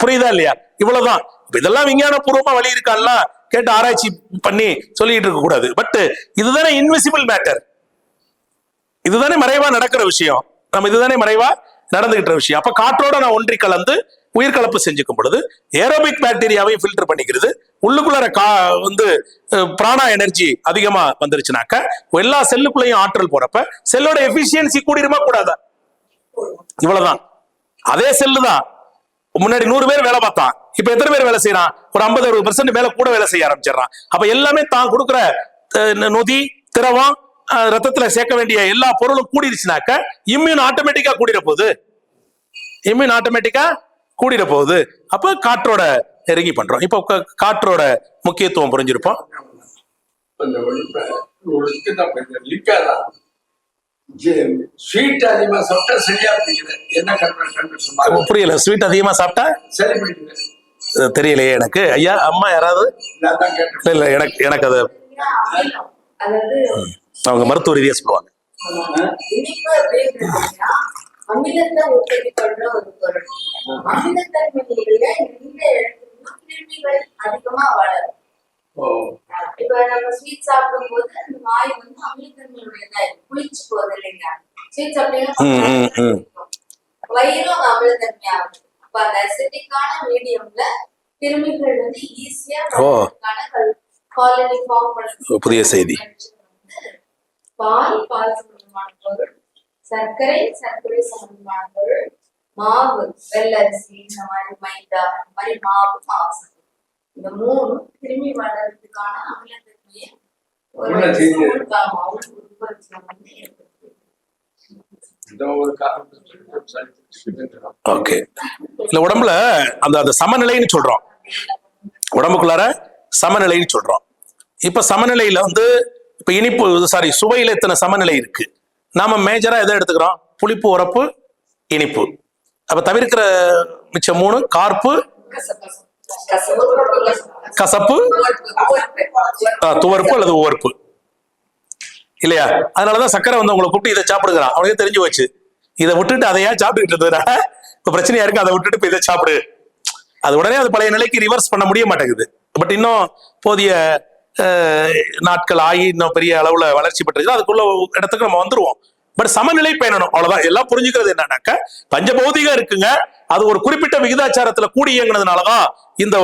புரியுதா இல்லையா? இவ்வளவுதான். இதெல்லாம் விஞ்ஞான பூர்வமா வழி இருக்கான்ல கேட்டு ஆராய்ச்சி பண்ணி சொல்லிட்டு இருக்க கூடாது. பட் இதுதானே இன்விசிபிள் மேட்டர், இதுதானே மறைவா நடக்கிற விஷயம். நம்ம இதுதானே மறைவா நடந்துகிட்ட விஷயம். அப்ப காற்றோட நான் ஒன்றி கலந்து உயிர்கலப்பு செஞ்சுக்கும் பொழுது ஏரோபிக் பாக்டீரியாவையும் ஃபில்டர் பண்ணிக்கிறது. உள்ளுக்குள்ளார வந்து பிராணா எனர்ஜி அதிகமா வந்துருச்சுனாக்க எல்லா செல்லுக்குள்ளையும் ஆற்றல் போறப்ப செல்லோட எஃபிஷியன்சி கூடிருமா கூடாதா? இவ்வளவுதான். அதே செல்லு தான் முன்னாடி 100 பேர் வேலை பார்த்தான், இப்ப எத்தனை பேர் வேலை செய்யறான்? ஒரு 50-60% மேல கூட வேலை செய்ய ஆரம்பிச்சிடறான். அப்ப எல்லாமே தான் கொடுக்குற நொதி, திரவம், ரத்தத்துல சேர்க்க வேண்டிய எல்லா பொருளும் கூடிருச்சுனாக்க இம்யூன் ஆட்டோமேட்டிக்கா கூடிட போகுது. இம்யூன் ஆட்டோமேட்டிக்கா கூடிட போகுது. அப்ப காற்றோட நெருங்கி பண்றோம். இப்ப காற்றோட முக்கியத்துவம் புரிஞ்சிருப்போம். ஸ்வீட் அதிகமா சாப்பிட்டா சரியா என்ன புரியல? ஸ்வீட் அதிகமா சாப்பிட்டா சரி தெரியலையே எனக்கு. ஐயா, அம்மா யாராவது? இல்ல, எனக்கு அது அவங்க மருத்துவ ரீதியா சொல்லுவாங்க. அமிலத்தை உற்பத்தி பண்ற ஒரு பொருள். அமிலத்தன்மையில எந்த இடத்துலயும் கிருமிகள் அதிகமா வளரும். இப்ப நம்ம ஸ்வீட் சாப்பிடும் போது அந்த வாய் வந்து அமிலத்தன்மையுடையதா இருக்கும், புளிச்சு போகுது இல்லைங்க. ஸ்வீட் சாப்பிட்டீங்கன்னா வயிறும் அமிலத்தன்மை ஆகுது. அப்ப அந்த அசிட்டிக்கான மீடியம்ல கிருமிகள் வந்து ஈஸியா காலனி ஃபார்ம் பண்ண. புதிய செய்தி. பால் சம்பந்தமான பொருள், சர்க்கரை சம்பந்தமான பொருள், மாவு வெள்ளரிசி, இந்த மாதிரி மைதா, இந்த மாதிரி மாவு இந்த 3 கிருமி வளர்றதுக்கான அமிலத்தன்மையை ஓகே. இல்ல உடம்புல அந்த சமநிலைன்னு சொல்றோம், உடம்புக்குள்ளார சமநிலைன்னு சொல்றோம். இப்ப சமநிலையில வந்து இப்ப இனிப்பு சுவையில எத்தனை சமநிலை இருக்கு? நாம மேஜரா எதை எடுத்துக்கிறோம்? புளிப்பு, உரப்பு, இனிப்பு. அப்ப தவிர்க்கிற மிச்சம் 3 கார்ப்பு, கசப்பு, துவர்ப்பு அல்லது உவர்ப்பு இல்லையா? அதனாலதான் சக்கரை வந்து உங்களை கூப்பிட்டு இதை சாப்பிடுங்கிறான். அவனுக்கு தெரிஞ்சு வச்சு இதை விட்டுட்டு அதையா சாப்பிட்டுக்கிட்டு இருந்ததுனா இப்ப பிரச்சனையா இருக்கு, அதை விட்டுட்டு இப்ப இதை சாப்பிடு. அது உடனே அது பழைய நிலைக்கு ரிவர்ஸ் பண்ண முடிய மாட்டேங்குது. பட் இன்னும் போதிய நாட்கள் ஆகி இன்னும் பெரிய அளவுல வளர்ச்சி பெற்றது, அதுக்குள்ள இடத்துக்கு நம்ம வந்துருவோம். பட் சமநிலை பேணணும், அவ்வளவுதான். எல்லாம் புரிஞ்சுக்கிறது என்னன்னாக்க பஞ்சபௌதிகம் இருக்குங்க, அது ஒரு குறிப்பிட்ட விகிதாச்சாரத்துல கூடி இயங்குனதுனாலதான் இந்த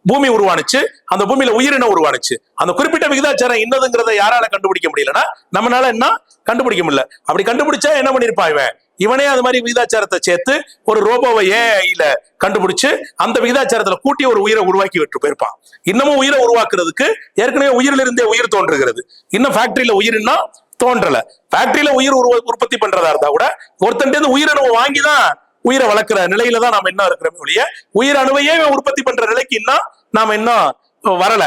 பூமி உருவானுச்சு, அந்த பூமியில உயிரினம் உருவானுச்சு. அந்த குறிப்பிட்ட விகிதாச்சாரம் இன்னதுங்கிறத யாரால கண்டுபிடிக்க முடியலன்னா நம்மளால என்ன கண்டுபிடிக்க முடியல. அப்படி கண்டுபிடிச்சா என்ன பண்ணிருப்பான் இவனே அது மாதிரி விகிதாச்சாரத்தை சேர்த்து ஒரு ரோபோவை ஏஐல கண்டுபிடிச்சு அந்த விகிதாச்சாரத்துல கூட்டி ஒரு உயிரை உருவாக்கி விட்டு போயிருப்பான். இன்னமும் உயிரை உருவாக்குறதுக்கு ஏற்கனவே உயிரில இருந்தே உயிர் தோன்றுகிறது. இன்னும் ஃபேக்டரியில உயிரினா தோன்றல. ஃபேக்டரியில உயிர் உற்பத்தி பண்றதா இருந்தா கூட ஒருத்தன் உயிரணுவை வாங்கிதான் உயிரை வளர்க்கிற நிலையில தான் நாம என்ன இருக்கிறோமே ஒழிய உயிர் அணுவையே உற்பத்தி பண்ற நிலைக்கு இன்னும் நாம இன்னும் வரல.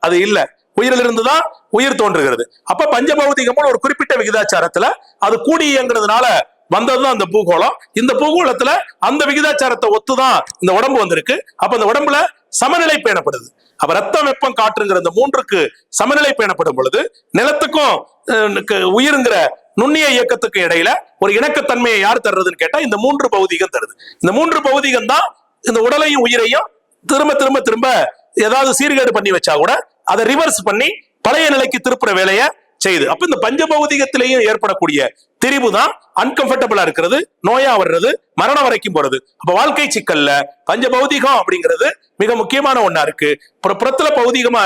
அது இல்ல, உயிரில இருந்துதான் உயிர் தோன்றுகிறது. அப்ப பஞ்சபௌதிகமும் ஒரு குறிப்பிட்ட விகிதாச்சாரத்துல அது கூடி இயங்குறதுனால வந்ததுதான் அந்த பூகோளம். இந்த பூகோளத்துல அந்த விகிதாச்சாரத்தை ஒத்துதான் இந்த உடம்பு வந்திருக்கு. அப்ப இந்த உடம்புல சமநிலை பேணப்படுது. அப்ப ரத்தம், வெப்பம், காற்றுங்கிற இந்த 3க்கு சமநிலை பேணப்படும் பொழுது நிலத்துக்கும் உயிருங்கிற நுண்ணிய இயக்கத்துக்கு இடையில ஒரு இணக்கத்தன்மையை யார் தர்றதுன்னு கேட்டா இந்த 3 பௌதிகம் தருது. இந்த 3 பௌதிகம் தான் இந்த உடலையும் உயிரையும் திரும்ப திரும்ப திரும்ப ஏதாவது சீர்கேடு பண்ணி வச்சா கூட அதை ரிவர்ஸ் பண்ணி பழைய நிலைக்கு திருப்புற வேலையை செய்யுது. அப்ப இந்த பஞ்சபௌதிகத்திலையும் ஏற்படக்கூடிய திரிபு தான் அன்கம்ஃபர்டபுளா இருக்கிறது, நோயா வர்றது, மரணம் வரைக்கும் போறது. அப்ப வாழ்க்கை சிக்கல்ல பஞ்சபௌதிகம் அப்படிங்கிறது மிக முக்கியமான ஒண்ணா இருக்கு. புறத்துல பௌதிகமா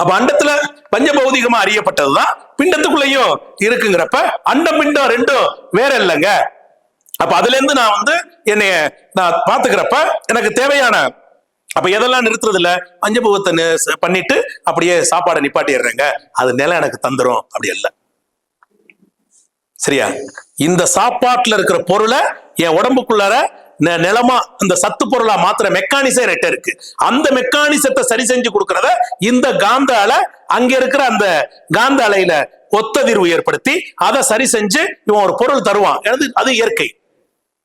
அப்ப அண்டத்துல பஞ்ச பௌதிகமா அறியப்பட்டதுதான் பிண்டத்துக்குள்ளேயும் இருக்குங்கிறப்ப அண்டம் பிண்டம் ரெண்டும் வேற இல்லைங்க. அப்ப அதுல இருந்து நான் வந்து என்னைய நான் பாத்துக்கிறப்ப எனக்கு தேவையான அப்ப எதெல்லாம் நிறுத்துறது இல்ல, பஞ்சபூதத்தை பண்ணிட்டு அப்படியே சாப்பாடை நிப்பாட்டிடுறேங்க, அது நிலம் எனக்கு தந்துரும் அப்படி இல்ல. சரியா? இந்த சாப்பாட்டுல இருக்கிற பொருளை என் உடம்புக்குள்ளார நிலமா இந்த சத்து பொருளா மாத்திர மெக்கானிசம் ரெட்ட இருக்கு. அந்த மெக்கானிசத்தை சரி செஞ்சு கொடுக்கறத இந்த காந்த அலை அங்க இருக்கிற அந்த காந்த அலையில ஒத்ததிர்வு ஏற்படுத்தி அதை சரி செஞ்சு இவன் ஒரு பொருள் தருவான். அது இயற்கை.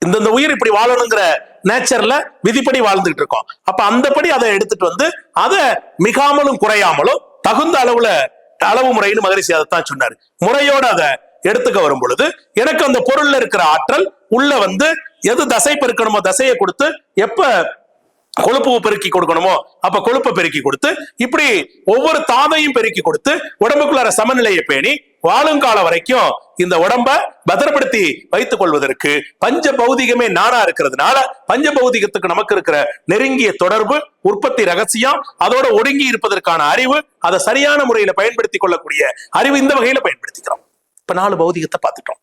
இந்த உயிர் இப்படி வாழணுங்கிற நேச்சர்ல விதிப்படி வாழ்ந்துட்டு இருக்கோம். அப்ப அந்தபடி அதை எடுத்துட்டு வந்து அதை மிகாமலும் குறையாமலும் தகுந்த அளவு முறைன்னு மகரிஷி அதைத்தான் சொன்னாரு. முறையோட அதை எடுத்துக்க வரும் பொழுது எனக்கு அந்த பொருள்ல இருக்கிற ஆற்றல் உள்ள வந்து எது தசை பெருக்கணுமோ தசையை கொடுத்து, எப்ப கொழுப்பு பெருக்கி கொடுக்கணுமோ அப்ப கொழுப்பை பெருக்கி கொடுத்து, இப்படி ஒவ்வொரு தாதையும் பெருக்கி கொடுத்து உடம்புக்குள்ளார சமநிலையை பேணி வாழும் காலம் வரைக்கும் இந்த உடம்ப பத்திரப்படுத்தி வைத்துக் கொள்வதற்கு பஞ்ச பௌதிகமே நானா இருக்கிறதுனால பஞ்ச பௌதிகத்துக்கு நமக்கு இருக்கிற நெருங்கிய தொடர்பு, உற்பத்தி ரகசியம், அதோட ஒடுங்கி இருப்பதற்கான அறிவு, அதை சரியான முறையில பயன்படுத்திக் கொள்ளக்கூடிய அறிவு இந்த வகையில பயன்படுத்திக்கிறோம். இப்ப 4 பௌதிகத்தை பார்த்துட்டோம்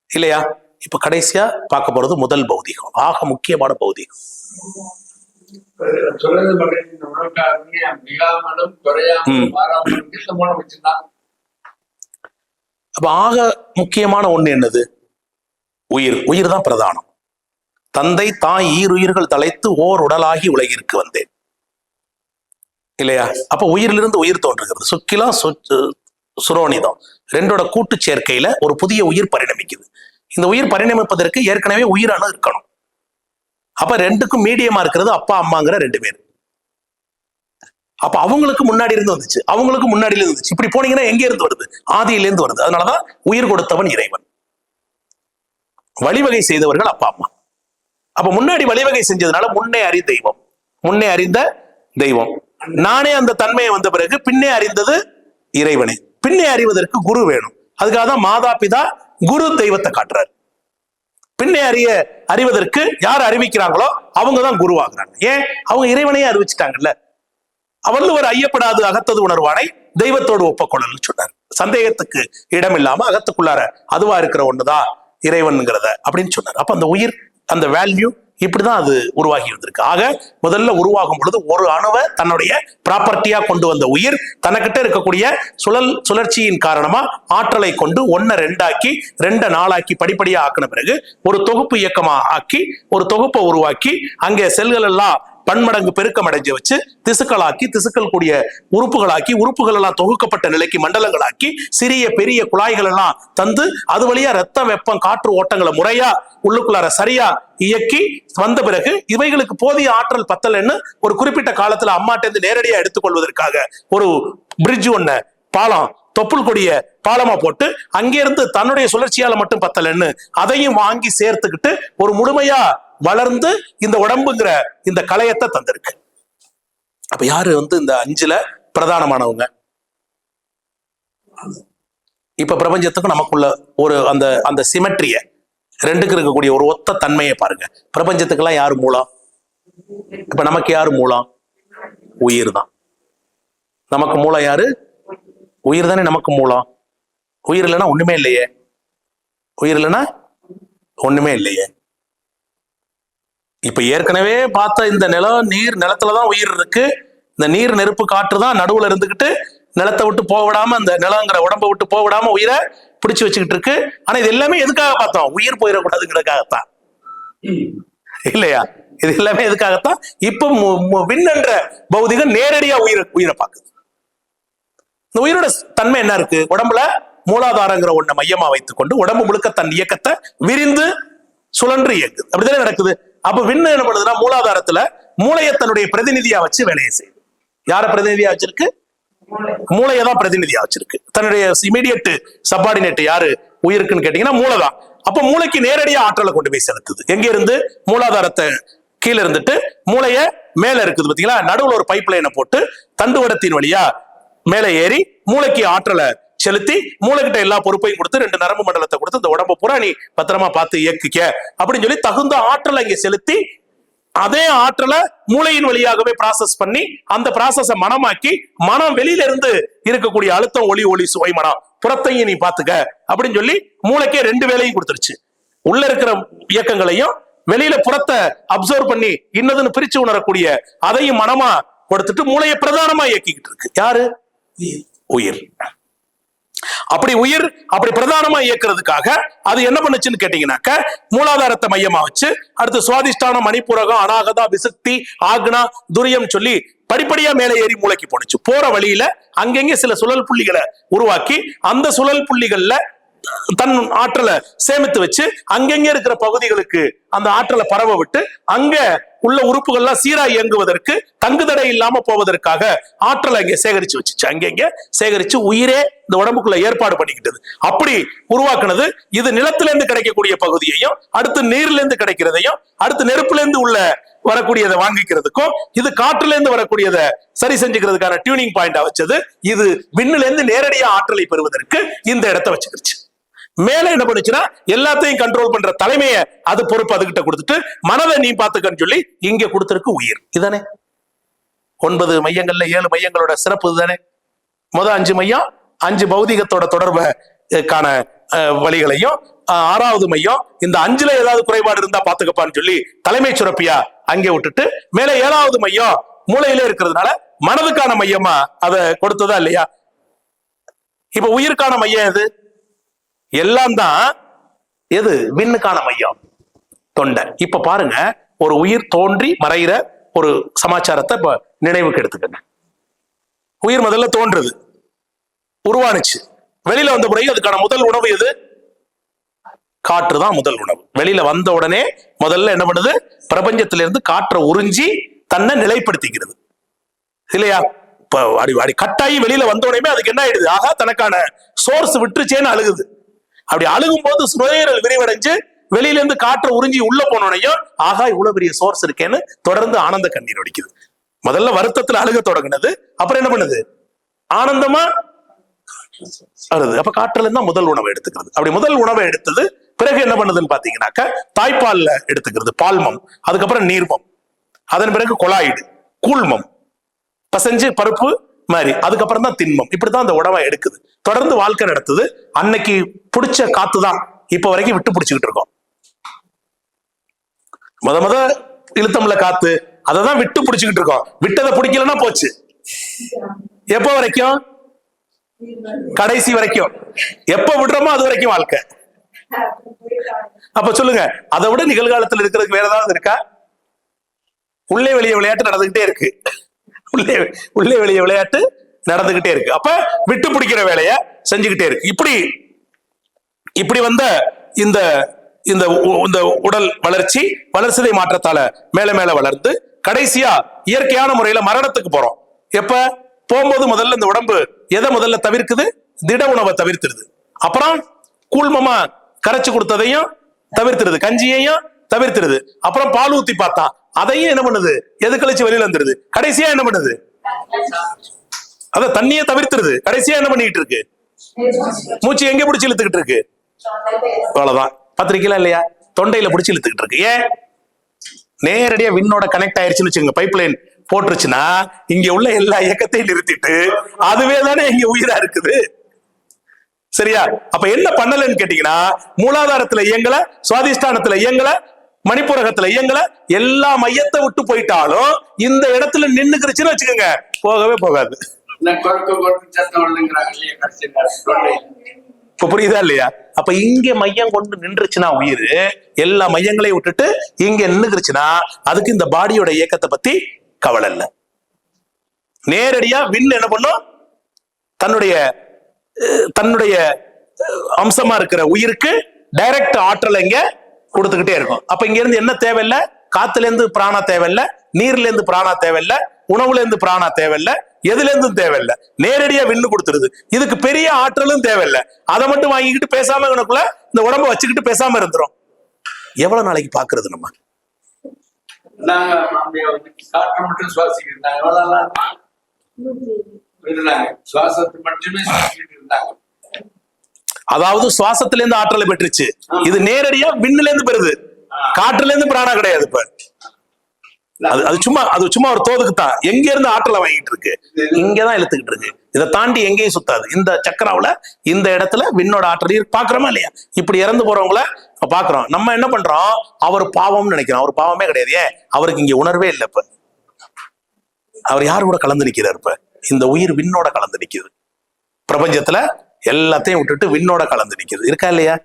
இல்லையா? இப்ப கடைசியா பார்க்க போறது முதல் பௌதிகம், ஆக முக்கியமான பௌதிகம். சொல்றது மிகாமலும் குறையாமலும் மாறாமலும் வச்சிருந்தான். அப்ப ஆக முக்கியமான ஒண்ணு என்னது? உயிர். உயிர் தான் பிரதானம். தந்தை தாய் ஈருயிர்கள் தலைத்து ஓர் உடலாகி உலகிற்கு வந்தேன் இல்லையா? அப்ப உயிரிலிருந்து உயிர் தோன்றுகிறது. சுக்கிலம் சுரோனிதம் ரெண்டோட கூட்டு சேர்க்கையில ஒரு புதிய உயிர் பரிணமிக்குது. இந்த உயிர் பரிணமிப்பதற்கு ஏற்கனவே உயிரணு இருக்கணும். அப்ப ரெண்டுக்கும் மீடியமா இருக்கிறது அப்பா அம்மாங்கிற 2 பேர். அப்ப அவங்களுக்கு முன்னாடி இருந்து வந்துச்சு, அவங்களுக்கு முன்னாடியில இருந்துச்சு. இப்படி போனீங்கன்னா எங்க இருந்து வருது? ஆதியிலிருந்து வருது. அதனாலதான் உயிர் கொடுத்தவன் இறைவன், வழிவகை செய்தவர்கள் அப்பா அம்மா. அப்ப முன்னாடி வழிவகை செஞ்சதுனால முன்னே அறிந்த தெய்வம். நானே அந்த தன்மையை வந்த பிறகு பின்னே அறிந்தது இறைவனே. பின்னே அறிவதற்கு குரு வேணும். அதுக்காக தான் மாதா பிதா குரு தெய்வத்தை காட்டுறாரு. பின்னே அறிவதற்கு யார் அறிவிக்கிறாங்களோ அவங்கதான் குருவாகிறாங்க. ஏன்? அவங்க இறைவனையே அறிவிச்சுட்டாங்கல்ல. வள்ளுவர் ஐயப்படாது அகத்தது உணர்வானை தெய்வத்தோடு ஒப்பக்கொள்ளல் சொன்னார். சந்தேகத்துக்கு இடம் இல்லாம அகத்துக்குள்ளார அதுவா இருக்கிற ஒண்ணுதான் இறைவன்கிறத அப்படின்னு சொன்னார். அப்ப அந்த உயிர், அந்த வேல்யூ இப்படிதான் அது உருவாகி வந்திருக்கு. ஆக முதல்ல உருவாகும் பொழுது ஒரு அணுவை தன்னுடைய ப்ராப்பர்ட்டியா கொண்டு வந்த உயிர் தனக்கிட்ட இருக்கக்கூடிய சுழற்சியின் காரணமா ஆற்றலை கொண்டு 1 2 2 4 படிப்படியா ஆக்கின பிறகு ஒரு தொகுப்பு இயக்கமா ஆக்கி ஒரு தொகுப்பை உருவாக்கி அங்கே செல்கள் எல்லாம் பன்மடங்கு பெருக்கம் அடைஞ்சு வச்சு திசுக்களாக்கி, திசுக்கள் கூடிய உறுப்புகளாக்கி, உறுப்புகள் எல்லாம் தொகுக்கப்பட்ட நிலைக்கு மண்டலங்களாக்கி, சிறிய பெரிய குழாய்கள் எல்லாம் தந்து அது வழியா ரத்தம், வெப்பம், காற்று ஓட்டங்களை முறையா உள்ளுக்குள்ளார சரியா இயக்கி வந்த பிறகு இவைகளுக்கு போதிய ஆற்றல் பத்தலன்னு ஒரு குறிப்பிட்ட காலத்துல அம்மாட்டேந்து நேரடியா எடுத்துக்கொள்வதற்காக ஒரு பிரிட்ஜ் ஒண்ணு, பாலம், தொப்புள் கொடிய பாலமா போட்டு அங்கிருந்து தன்னுடைய சுழற்சியால மட்டும் பத்தலன்னு அதையும் வாங்கி சேர்த்துக்கிட்டு ஒரு முழுமையா வளர்ந்து இந்த உடம்புங்கிற இந்த கலையத்தை தந்திருக்கு. அப்ப யாரு இந்த 5ல பிரதானமானவங்க? இப்ப பிரபஞ்சத்துக்கு நமக்குள்ள ஒரு அந்த சிமெட்ரிய ரெண்டுக்கு இருக்கக்கூடிய ஒரு ஒத்த தன்மையை பாருங்க. பிரபஞ்சத்துக்கெல்லாம் யாரு மூலம்? இப்ப நமக்கு யாரு மூலம்? உயிர் தான். நமக்கு மூலம் யாரு? உயிர் தானே நமக்கு மூலம். உயிர் இல்லைன்னா ஒண்ணுமே இல்லையே. உயிர் இல்லைன்னா ஒண்ணுமே இல்லையே. இப்ப ஏற்கனவே பார்த்த இந்த நிலம், நீர், நிலத்துலதான் உயிர் இருக்கு. இந்த நீர், நெருப்பு, காற்று தான் நடுவுல இருந்துகிட்டு நிலத்தை விட்டு போக விடாம, அந்த நிலங்கிற உடம்பை விட்டு போக விடாம உயிரை பிடிச்சு வச்சுக்கிட்டு இருக்கு. ஆனா இது எல்லாமே எதுக்காக பார்த்தோம்? உயிர் போயிடக்கூடாதுங்கிறதுக்காகத்தான் இல்லையா? இது எல்லாமே எதுக்காகத்தான்? இப்ப விண்ணென்ற பௌதிகம் நேரடியா உயிரை பார்க்குது. இந்த உயிரோட தன்மை என்ன இருக்கு? உடம்புல மூலாதாரங்கிற ஒண்ணை மையமா வைத்துக் கொண்டு உடம்பு முழுக்க தன் இயக்கத்தை விரிந்து சுழன்று இயக்குது. அப்படித்தானே நடக்குது. அப்ப விண்ணு என்ன பண்ணுதுன்னா மூலாதாரத்துல மூளையை தன்னுடைய பிரதிநிதியா வச்சு வேலையை செய்யுது. யார பிரதிநிதியா வச்சிருக்கு? மூளையை தான் பிரதிநிதியா வச்சிருக்கு. தன்னுடைய இமீடியட் சப்பார்டினேட் யாரு உயிருக்குன்னு கேட்டீங்கன்னா மூளைதான். அப்ப மூளைக்கு நேரடியா ஆற்றலை கொண்டு போய் செலுத்துது. எங்க இருந்து? மூலாதாரத்தை கீழே இருந்துட்டு மூளைய மேல இருக்குது பாத்தீங்களா? நடுவுல ஒரு பைப் லைனை போட்டு தண்டுவடத்தின் வழியா மேல ஏறி மூளைக்கு ஆற்றலை செலுத்தி மூளைகிட்ட எல்லா பொறுப்பையும் கொடுத்து 2 நரம்பு மண்டலத்தை கொடுத்து இந்த உடம்பு பூரா நீ பத்திரமா பார்த்து இயக்கிக்க அப்படின்னு சொல்லி தகுந்த ஆற்றலை இங்க செலுத்தி அதே ஆற்றலை மூளையின் வழியாகவே ப்ராசஸ் பண்ணி அந்த ப்ராசஸ மனமாக்கி மனம் வெளியில இருந்து இருக்கக்கூடிய அழுத்தம், ஒளி சுவை மனம் புறத்தையும் நீ பாத்துக்க அப்படின்னு சொல்லி மூளைக்கே 2 வேலையும் கொடுத்துருச்சு. உள்ள இருக்கிற இயக்கங்களையும் வெளியில புறத்தை அப்சர்வ் பண்ணி இன்னதுன்னு பிரிச்சு உணரக்கூடிய அதையும் மனமா கொடுத்துட்டு மூளையை பிரதானமா இயக்கிக்கிட்டு இருக்கு. யாரு? உயிர். அப்படி பிரதானமா இயக்குறதுக்காக அது என்ன பண்ணுச்சுன்னு கேட்டீங்கன்னாக்க, மூலாதாரத்தை மையமா வச்சு அடுத்து சுவாதிஷ்டானம், மணிப்புரகம், அநாகதா, விசுக்தி, ஆக்னா, துரியம் சொல்லி படிப்படியா மேலே ஏறி மூளைக்கு போனுச்சு. போற வழியில அங்கங்க சில சுழல் புள்ளிகளை உருவாக்கி அந்த சுழல் புள்ளிகள்ல தன் ஆற்றலை சேமித்து வச்சு அங்கங்க இருக்கிற பகுதிகளுக்கு அந்த ஆற்றலை பரவ விட்டு அங்க உள்ள உறுப்புகள்லாம் சீரா இயங்குவதற்கு, தங்குதடை இல்லாம போவதற்காக ஆற்றலை அங்கே சேகரிச்சு வச்சுச்சு. அங்கங்க சேகரிச்சு உயிரே இந்த உடம்புக்குள்ள ஏற்பாடு பண்ணிக்கிட்டது. அப்படி உருவாக்குனது. இது நிலத்தில இருந்து கிடைக்கக்கூடிய பகுதியையும், அடுத்து நீர்ல இருந்து கிடைக்கிறதையும், அடுத்து நெருப்புல இருந்து உள்ள வரக்கூடியதை வாங்கிக்கிறதுக்கும், இது காற்றுல இருந்து வரக்கூடியதை சரி செஞ்சுக்கிறதுக்கான டியூனிங் பாயிண்டா வச்சது. இது விண்ணுல இருந்து நேரடியா ஆற்றலை பெறுவதற்கு இந்த இடத்தை வச்சுக்கிடுச்சு. மேல என்ன பண்ணுச்சுன்னா, எல்லாத்தையும் கண்ட்ரோல் பண்ற தலைமையை அது பொறுப்பு அதுகிட்ட கொடுத்துட்டு மனதை நீ பாத்துக்கன்னு சொல்லி இங்க கொடுத்திருக்கு உயிர். இதுதானே 9 மையங்கள்ல 7 மையங்களோட சிறப்பு இதுதானே. முதல் 5 மையம் 5 பௌதிகத்தோட தொடர்புக்கான வழிகளையும், 6வது மையம் இந்த 5ல ஏதாவது குறைபாடு இருந்தா பாத்துக்கப்பான்னு சொல்லி தலைமை சுரப்பியா அங்கே விட்டுட்டு, மேல 7வது மையம் மூளையிலே இருக்கிறதுனால மனதுக்கான மையமா அதை கொடுத்ததா இல்லையா. இப்ப உயிருக்கான மையம் எது? எல்லாம் தான் எது? விண்ணுக்கான மையம் தொண்டை. இப்ப பாருங்க, ஒரு உயிர் தோன்றி மறைகிற ஒரு சமாச்சாரத்தை இப்ப நினைவுக்கு எடுத்துக்கங்க. உயிர் முதல்ல தோன்றுது, உருவானுச்சு, வெளியில வந்த பிறகு அதுக்கான முதல் உணவு எது? காற்று தான் முதல் உணவு. வெளியில வந்த உடனே முதல்ல என்ன பண்ணுது? பிரபஞ்சத்திலிருந்து காற்றை உறிஞ்சி தன்னை நிலைப்படுத்திக்கிறது இல்லையா. இப்ப அடி கட்டாயி வெளியில வந்த உடனே அதுக்கு என்ன ஆயிடுது? ஆகா, தனக்கான சோர்ஸ் விட்டுச்சேன்னு அழுகுது. அப்படி அழுகும் போது நுரையீரல் விரிவடைஞ்சு வெளியில இருந்து காற்றை உறிஞ்சி உள்ள போனோனையும், ஆகா இவ்வளவு பெரிய சோர்ஸ் இருக்கேன்னு தொடர்ந்து ஆனந்த கண்ணீர் வடிக்குது. முதல்ல வருத்தத்துல அழுக தொடங்கினது, அப்புறம் என்ன பண்ணுது? ஆனந்தமா அழுது. அப்ப காற்றுல இருந்தா முதல் உணவை எடுத்துக்கிறது. அப்படி முதல் உணவை எடுத்தது பிறகு என்ன பண்ணுதுன்னு பாத்தீங்கன்னாக்க, தாய்ப்பால்ல எடுத்துக்கிறது பால்மம், அதுக்கப்புறம் நீர்மம், அதன் பிறகு கொலாய்டு, கூழ்மம், பசஞ்சு பருப்பு மாதிரி, அதுக்கப்புறம் தான் திண்மம். இப்படிதான் அந்த உணவை எடுக்குது. தொடர்ந்து வாழ்க்கை நடத்துது. அன்னைக்கு பிடிச்ச காத்து தான் இப்ப வரைக்கும் விட்டு பிடிச்சுக்கிட்டு இருக்கோம். முத இழுத்தம்ல காத்து, அதை தான் விட்டு பிடிச்சுக்கிட்டு இருக்கோம். விட்டதை பிடிக்கலன்னா போச்சு. எப்ப வரைக்கும்? கடைசி வரைக்கும். எப்ப விடுறோமோ அது வரைக்கும் வாழ்க்கை. அப்ப சொல்லுங்க, அதை விட நிகழ்காலத்தில் இருக்கிறதுக்கு வேற ஏதாவது இருக்கா? உள்ளே வெளியே விளையாட்டு நடந்துகிட்டே இருக்கு. உள்ளே வெளியே விளையாட்டு நடந்துகிட்டே இருக்கு. அப்ப விட்டு பிடிக்கிற வேலைய செஞ்சுக்கிட்டே இருக்கு. இப்படி வந்த இந்த இந்த உடல் வளர்ச்சி வளர்சிதை மாற்றத்தால மேல மேல வளர்ந்து கடைசியா இயற்கையான முறையில மரணத்துக்கு போறோம். எப்ப போகும்போது முதல்ல இந்த உடம்பு எதை முதல்ல தவிர்க்குது? திட உணவை தவிர்த்துருது. அப்புறம் கூழ்மமா கரைச்சு கொடுத்ததையும் தவிர்த்துருது, கஞ்சியையும் தவிர்த்துருது. அப்புறம் பால் ஊத்தி பார்த்தா அதையும் என்ன பண்ணுது? எது கழிச்சு வெளியில வந்துருது. கடைசியா என்ன பண்ணுது? அத தண்ணியை தவிர்த்துருது. கடைசியா என்ன பண்ணிட்டு இருக்கு? மூச்சு எங்க பிடிச்சி இழுத்துக்கிட்டு இருக்கு? அவ்வளவுதான். பத்திரிக்கையில இல்லையா, தொண்டையில பிடிச்சி இழுத்துக்கிட்டு இருக்கு. ஏன்? நேரடியா விண்ணோட கனெக்ட் ஆயிருச்சுன்னு வச்சுங்க, பைப் லைன் போட்டுருச்சுன்னா இங்க உள்ள எல்லா இயக்கத்தையும் நிறுத்திட்டு அதுவே தானே இங்க உயிரா இருக்குது. சரியா? அப்ப என்ன பண்ணலன்னு கேட்டீங்கன்னா, மூலாதாரத்துல இயங்கல, சுவாதிஷ்டானத்துல இயங்கல, மணிப்புரகத்துல இயங்கல, எல்லா மையத்தை விட்டு போயிட்டாலும் இந்த இடத்துல நின்னுக்குருச்சுன்னு வச்சுக்கோங்க, போகவே போகாது. இப்ப புரியுதா இல்லையா? அப்ப இங்க மையம் கொண்டு நின்றுச்சுன்னா உயிர், எல்லா மையங்களையும் விட்டுட்டு இங்க நின்னுக்குருச்சுன்னா அதுக்கு இந்த பாடியோட இயக்கத்தை பத்தி கவலை இல்லை. நேரடியா விண் என்ன பண்ணும்? தன்னுடைய அம்சமா இருக்கிற உயிருக்கு டைரக்ட் ஆற்றல் இங்க கொடுத்துக்கிட்டே இருக்கும். அப்ப இங்க இருந்து என்ன தேவையில்லை? காத்துல இருந்து பிராணா தேவையில்லை, நீர்ல இருந்து பிராணா தேவையில்லை, உணவுல இருந்து பிராணா தேவையில்லை, எதுல இருந்தும் தேவையில்லை. நேரடியா விண்ணு கொடுத்துருது. இதுக்கு பெரிய ஆற்றலும் தேவையில்லை. அதை மட்டும் வாங்கிக்கிட்டு பேசாம இவனுக்குள்ள இந்த உடம்ப வச்சுக்கிட்டு பேசாம இருந்துரும். எவ்வளவு நாளைக்கு பாக்குறது நம்ம? காற்று மட்டும் சுவாசிக்கிட்டு சுவாசத்தை மட்டுமே சுவாசிக்கிட்டு இருந்தாங்க. அதாவது சுவாசத்துல இருந்து ஆற்றலை பெற்றுச்சு. இது நேரடியா விண்ணுல இருந்து பெறுது, காற்றுல இருந்து பிராணா கிடையாது. இப்ப அது சும்மா ஒரு தோதுக்கு தான். எங்க இருந்து ஆற்றலை வாங்கிட்டு இருக்கு? இங்கதான் இழுத்துக்கிட்டு இருக்கு. இதை தாண்டி எங்கேயும் சுத்தாது. இந்த சக்கராவுல இந்த இடத்துல விண்ணோட ஆற்றல் பாக்குறோமா இல்லையா? இப்படி இறந்து போறவங்கள பாக்குறோம். நம்ம என்ன பண்றோம்? அவர் பாவம்னு நினைக்கிறோம். அவர் பாவமே கிடையாது. ஏன்? அவருக்கு இங்க உணர்வே இல்லை. இப்ப அவர் யாரு கூட கலந்து நிக்கிறார்? இப்ப இந்த உயிர் விண்ணோட கலந்து நிக்குது. பிரபஞ்சத்துல எல்லாத்தையும் விட்டுட்டு விண்ணோட கலந்து நிக்குது. இருக்கா இல்லையா?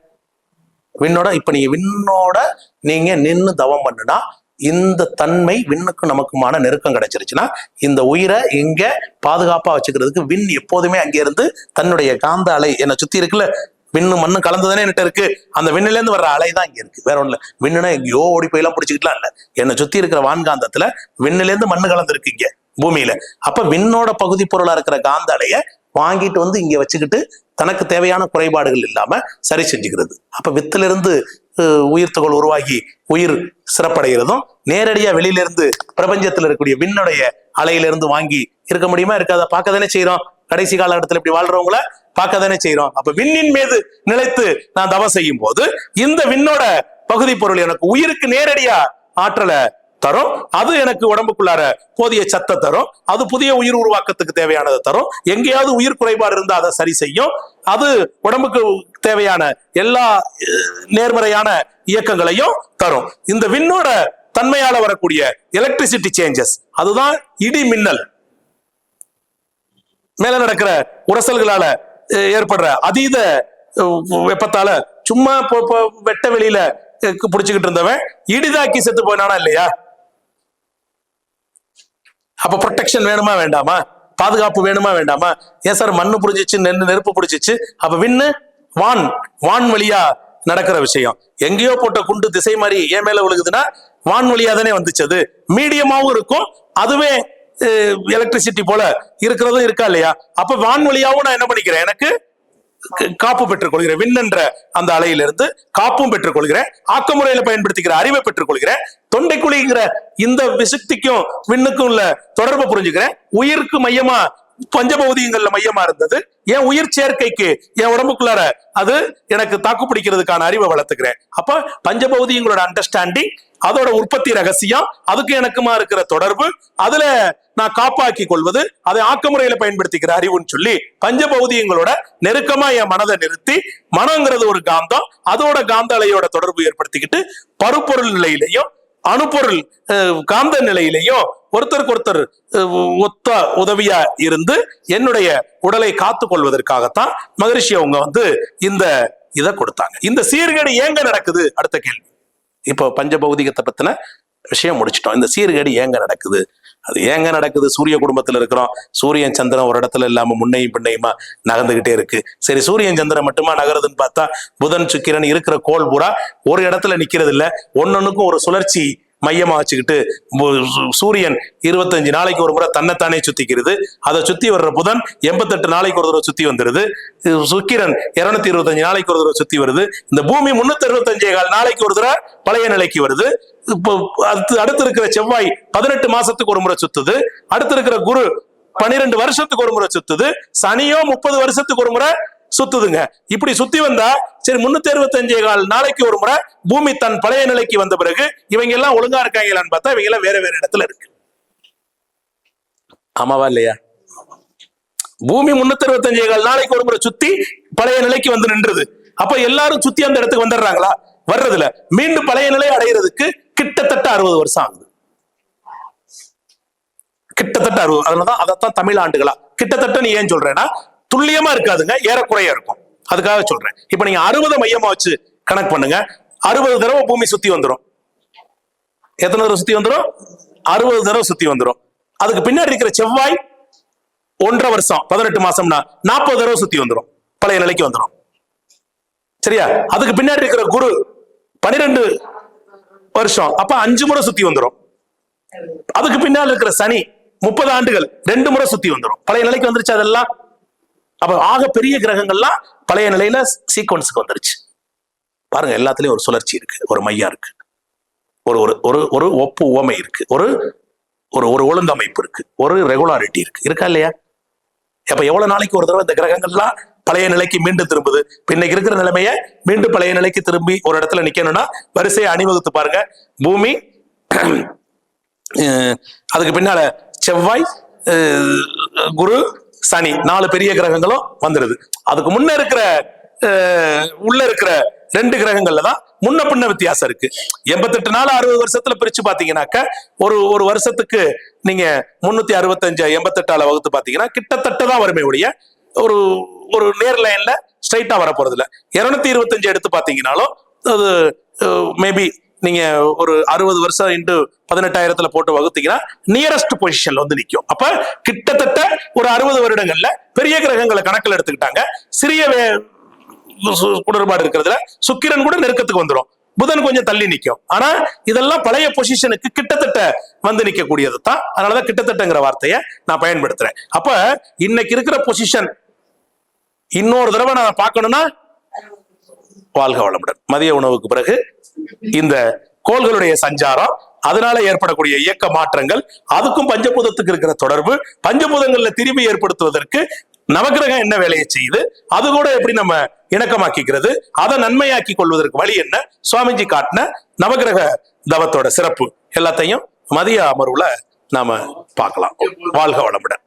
விண்ணோட. இப்ப நீங்க விண்ணோட நீங்க நின்னு தவம் பண்ணுனா இந்த தன்மை விண்ணுக்கும் நமக்குமான நெருக்கம் கிடைச்சிருச்சுன்னா இந்த உயிரை இங்க பாதுகாப்பா வச்சுக்கிறதுக்கு விண் எப்போதுமே அங்கே இருந்து தன்னுடைய காந்த அலை என்னை சுத்தி இருக்குல்ல, விண்ணு மண்ணு கலந்துதானே என்கிட்ட இருக்கு. அந்த விண்ணுல இருந்து வர்ற அலை தான் இங்க இருக்கு. வேற ஒண்ணு இல்ல. விண்ணுனா எங்கேயோ ஓடி போய் எல்லாம் பிடிச்சிக்கிட்டுலாம் இல்ல. என்னை சுத்தி இருக்கிற வான்காந்தத்துல விண்ணுல இருந்து மண்ணு கலந்து இருக்கு இங்க பூமியில. அப்ப விண்ணோட பகுதி பொருளா இருக்கிற காந்த அலைய வாங்கிட்டு வந்து இங்க வச்சுக்கிட்டு தனக்கு தேவையான குறைபாடுகள் இல்லாம சரி செஞ்சுக்கிறது. அப்ப வித்துல இருந்து உயிர் துகள் உருவாகி உயிர் சிறப்படைகிறதும் நேரடியா வெளியில இருந்து பிரபஞ்சத்துல இருக்கக்கூடிய விண்ணுடைய அலையிலிருந்து வாங்கி இருக்க முடியுமா? இருக்காத பார்க்க தானே செய்யறோம். கடைசி காலகட்டத்தில் இப்படி வாழ்றவங்கள பார்க்க தானே செய்யறோம். அப்ப விண்ணின் மீது நிலைத்து நான் தவம் செய்யும் போது இந்த விண்ணோட பகுதி பொருள் எனக்கு உயிருக்கு நேரடியா ஆற்றலை தரும். அது எனக்கு உடம்புக்குள்ளார போதிய சத்தை தரும். அது புதிய உயிர் உருவாக்கத்துக்கு தேவையானதை தரும். எங்கேயாவது உயிர் குறைபாடு இருந்தா அதை சரி செய்யும். அது உடம்புக்கு தேவையான எல்லா நேர்மறையான இயக்கங்களையும் தரும். இந்த விண்ணோட தன்மையால வரக்கூடிய எலக்ட்ரிசிட்டி சேஞ்சஸ், அதுதான் இடி மின்னல். மேல நடக்கிற உரசல்களால ஏற்படுற அதீத வெப்பத்தால சும்மா வெட்ட வெளியில புடிச்சுக்கிட்டு இருந்தவன் இடிதாக்கி செத்து போயினானா இல்லையா? அப்ப ப்ரொடெக்ஷன் வேணுமா வேண்டாமா? பாதுகாப்பு வேணுமா வேண்டாமா? ஏன் சார் மண்ணு புடிச்சிச்சு, நெருப்பு புடிச்சிச்சு. அப்ப விண்ணு வான் வழியா நடக்கிற விஷயம். எங்கேயோ போட்ட குண்டு திசை மாதிரி ஏன் மேல விழுகுதுன்னா வான் வழியா தானே வந்துச்சு. அது மீடியமாவும் இருக்கும். அதுவே எலக்ட்ரிசிட்டி போல இருக்கிறதும் இருக்கா இல்லையா? அப்ப வான் வழியாவும் நான் என்ன பண்ணிக்கிறேன்? எனக்கு காப்பு பெற்றுக் கொள்கிறேன். விண் என்ற அந்த அலையிலிருந்து காப்பும் பெற்றுக் கொள்கிறேன். ஆக்க முறையில பயன்படுத்திக்கிற அறிவை பெற்றுக் கொள்கிறேன். தொண்டைக்குழிங்கிற இந்த விசக்திக்கும் விண்ணுக்கும் உள்ள தொடர்பை புரிஞ்சுக்கிறேன். உயிருக்கு மையமா பஞ்சபௌதிகங்கள்ல மையமா இருந்தது. என் உயிர் சேர்க்கைக்கு என் உடம்புக்குள்ளார அது எனக்கு தாக்கு பிடிக்கிறதுக்கான அறிவை வளர்த்துக்கிறேன். அப்ப பஞ்சபௌதிகங்களோட அண்டர்ஸ்டாண்டிங், அதோட உற்பத்தி ரகசியம், அதுக்கு எனக்குமா இருக்கிற தொடர்பு, அதுல நான் காப்பாக்கி கொள்வது, அதை ஆக்க முறையில பயன்படுத்திக்கிற அறிவுன்னு சொல்லி பஞ்சபௌதிகங்களோட நெருக்கமா என் மனதை நிறுத்தி, மனங்கிறது ஒரு காந்தம், அதோட காந்த அலையோட தொடர்பு ஏற்படுத்திக்கிட்டு பருப்பொருள் நிலையிலையும் அணுப்பொருள் காந்த நிலையிலையும் ஒருத்தருக்கு ஒருத்தர் ஒத்த உதவியா இருந்து என்னுடைய உடலை காத்து கொள்வதற்காகத்தான் மகரிஷி அவங்க இந்த இதை கொடுத்தாங்க. இந்த சீர்கேடு ஏங்க நடக்குது? அடுத்த கேள்வி. இப்போ பஞ்சபௌதிகத்தை பத்தின விஷயம் முடிச்சிட்டோம். இந்த சீர்கேடு ஏங்க நடக்குது? அது ஏங்க நடக்குது? சூரிய குடும்பத்துல இருக்கிறோம். சூரியன் சந்திரன் ஒரு இடத்துல இல்லாம முன்னையும் பின்னையுமா நகர்ந்துகிட்டே இருக்கு. சரி, சூரியன் சந்திரன் மட்டுமா நகருதுன்னு பார்த்தா புதன் சுக்கிரன் இருக்கிற கோள் பூரா ஒரு இடத்துல நிக்கிறது இல்ல. ஒன்னொன்னுக்கும் ஒரு சுழற்சி மையமா வச்சுக்கிட்டு சூரியன் 25 நாளைக்கு ஒரு முறை தன்னைத்தானே சுத்திக்கிறது. அதை சுத்தி வர்ற புதன் 88 நாளைக்கு ஒரு தடவை சுத்தி வந்துருது. சுக்கிரன் 225 நாளைக்கு ஒரு தடவை சுத்தி வருது. இந்த பூமி 365 நாளைக்கு ஒரு தடவை பழைய நிலைக்கு வருது. இப்போ அடுத்து இருக்கிற செவ்வாய் 18 மாசத்துக்கு ஒரு முறை சுத்துது. அடுத்து இருக்கிற குரு 12 வருஷத்துக்கு ஒரு முறை சுத்துது. சனியோ 30 வருஷத்துக்கு ஒரு முறை சுத்துதுங்க. இப்படி சுத்தி வந்தா சரி 365 நாளைக்கு ஒரு முறை பூமி தன் பழைய நிலைக்கு வந்த பிறகு இவங்க எல்லாம் ஒழுங்கா இருக்காங்களான்னு பார்த்தா இவங்க எல்லாம் வேற வேற இடத்துல இருக்கு. ஆமாவா இல்லையா? பூமி 365 நாளைக்கு ஒரு முறை சுத்தி பழைய நிலைக்கு வந்து நின்றுது. அப்ப எல்லாரும் சுத்தி அந்த இடத்துக்கு வந்துடுறாங்களா? வர்றதுல மீண்டும் பழைய நிலை அடைகிறதுக்கு கிட்டத்தட்ட 60 வருஷம் ஆகுது. கிட்டத்தட்ட 60. அதனாலதான் அதைத்தான் தமிழ் ஆண்டுகளா கிட்டத்தட்ட நீ ஏன் சொல்றேன்னா துல்லியமா இருக்காதுங்க, ஏறக்குறைய இருக்கும். அதுக்காக சொல்றேன். இப்ப நீங்க 60 மையமா வச்சு கணக்கு பண்ணுங்க. 60 தடவை பூமி சுத்தி வந்துடும். எத்தனை தடவை சுத்தி வந்துடும்? 60 தடவை சுத்தி வந்துடும். அதுக்கு பின்னாடி இருக்கிற செவ்வாய் 1.5 வருஷம் 18 மாசம்னா 40 தடவை சுத்தி வந்துடும், பழைய நிலைக்கு வந்துடும். சரியா? அதுக்கு பின்னாடி இருக்கிற குரு 12 வருஷம், அப்ப 5 முறை சுத்தி வந்துடும். அதுக்கு பின்னால் இருக்கிற சனி 30 ஆண்டுகள் 2 முறை சுத்தி வந்துடும், பழைய நிலைக்கு வந்துருச்சு. அதெல்லாம் அப்ப ஆக பெரிய கிரகங்கள்லாம் பழைய நிலையில சீக்வன்ஸுக்கு வந்துருச்சு. பாருங்க, எல்லாத்துலயும் ஒரு சுழற்சி இருக்கு, ஒரு மையம் இருக்கு, ஒரு ஒரு ஒரு ஒப்பு உவமை இருக்கு, ஒரு ஒரு ஒரு ஒழுங்கமைப்பு இருக்கு, ஒரு ரெகுலாரிட்டி இருக்கா இல்லையா? அப்ப எவ்வளவு நாளைக்கு ஒரு தடவை இந்த கிரகங்கள்லாம் பழைய நிலைக்கு மீண்டும் திரும்புது. இன்னைக்கு இருக்கிற நிலைமைய மீண்டும் பழைய நிலைக்கு திரும்பி ஒரு இடத்துல நிக்கணும்னா வரிசையை அணிவகுத்து பாருங்க. பூமி அதுக்கு பின்னால செவ்வாய், குரு, சனி 4 பெரிய கிரகங்களும் வந்துருது. அதுக்கு முன்ன இருக்கிற உள்ள இருக்கிற 2 கிரகங்கள்ல தான் முன்ன பின்ன வித்தியாசம் இருக்கு. 88 நாள் 60 வருஷத்துல பிரிச்சு பாத்தீங்கன்னாக்க ஒரு வருஷத்துக்கு நீங்க 365 88ஆல வகுத்து பாத்தீங்கன்னா கிட்டத்தட்ட தான் வருமே ஒழிய ஒரு நேர் லைன்ல ஸ்ட்ரைட்டா வர போறது இல்ல. 225 எடுத்து பாத்தீங்கன்னாலும் அது மேபி நீங்க ஒரு 60 வருஷம் இன்டு 18,000 போட்டு வகுத்தீங்கன்னா நியரஸ்ட் பொசிஷன்ல வந்து நிற்கும். அப்ப கிட்டத்தட்ட ஒரு 60 வருடங்கள்ல பெரிய கிரகங்களை கணக்கில் எடுத்துக்கிட்டாங்க. சிறிய குடர்பாடு இருக்கிறதுல சுக்கிரன் கூட நெருக்கத்துக்கு வந்துடும், புதன் கொஞ்சம் தள்ளி நிற்கும். ஆனா இதெல்லாம் பழைய பொசிஷனுக்கு கிட்டத்தட்ட வந்து நிற்கக்கூடியது தான். அதனாலதான் கிட்டத்தட்டங்கிற வார்த்தையை நான் பயன்படுத்துறேன். அப்ப இன்னைக்கு இருக்கிற பொசிஷன் இன்னொரு தடவை நான் பார்க்கணும்னா வாழ்க வளமுடன். மதிய உணவுக்கு பிறகு இந்த கோள்களுடைய சஞ்சாரம், அதனால ஏற்படக்கூடிய இயக்க மாற்றங்கள், அதுக்கும் பஞ்சபூதத்துக்கு இருக்கிற தொடர்பு, பஞ்சபூதங்கள்ல திரும்பி ஏற்படுத்துவதற்கு நவகிரகம் என்ன வேலையை செய்யுது, அது கூட எப்படி நம்ம இணக்கமாக்கிக்கிறது, அதை நன்மையாக்கி கொள்வதற்கு வழி என்ன, சுவாமிஜி காட்டின நவகிரக தவத்தோட சிறப்பு எல்லாத்தையும் மதிய அமர்வுல நாம பார்க்கலாம். வாழ்க வளமுடன்.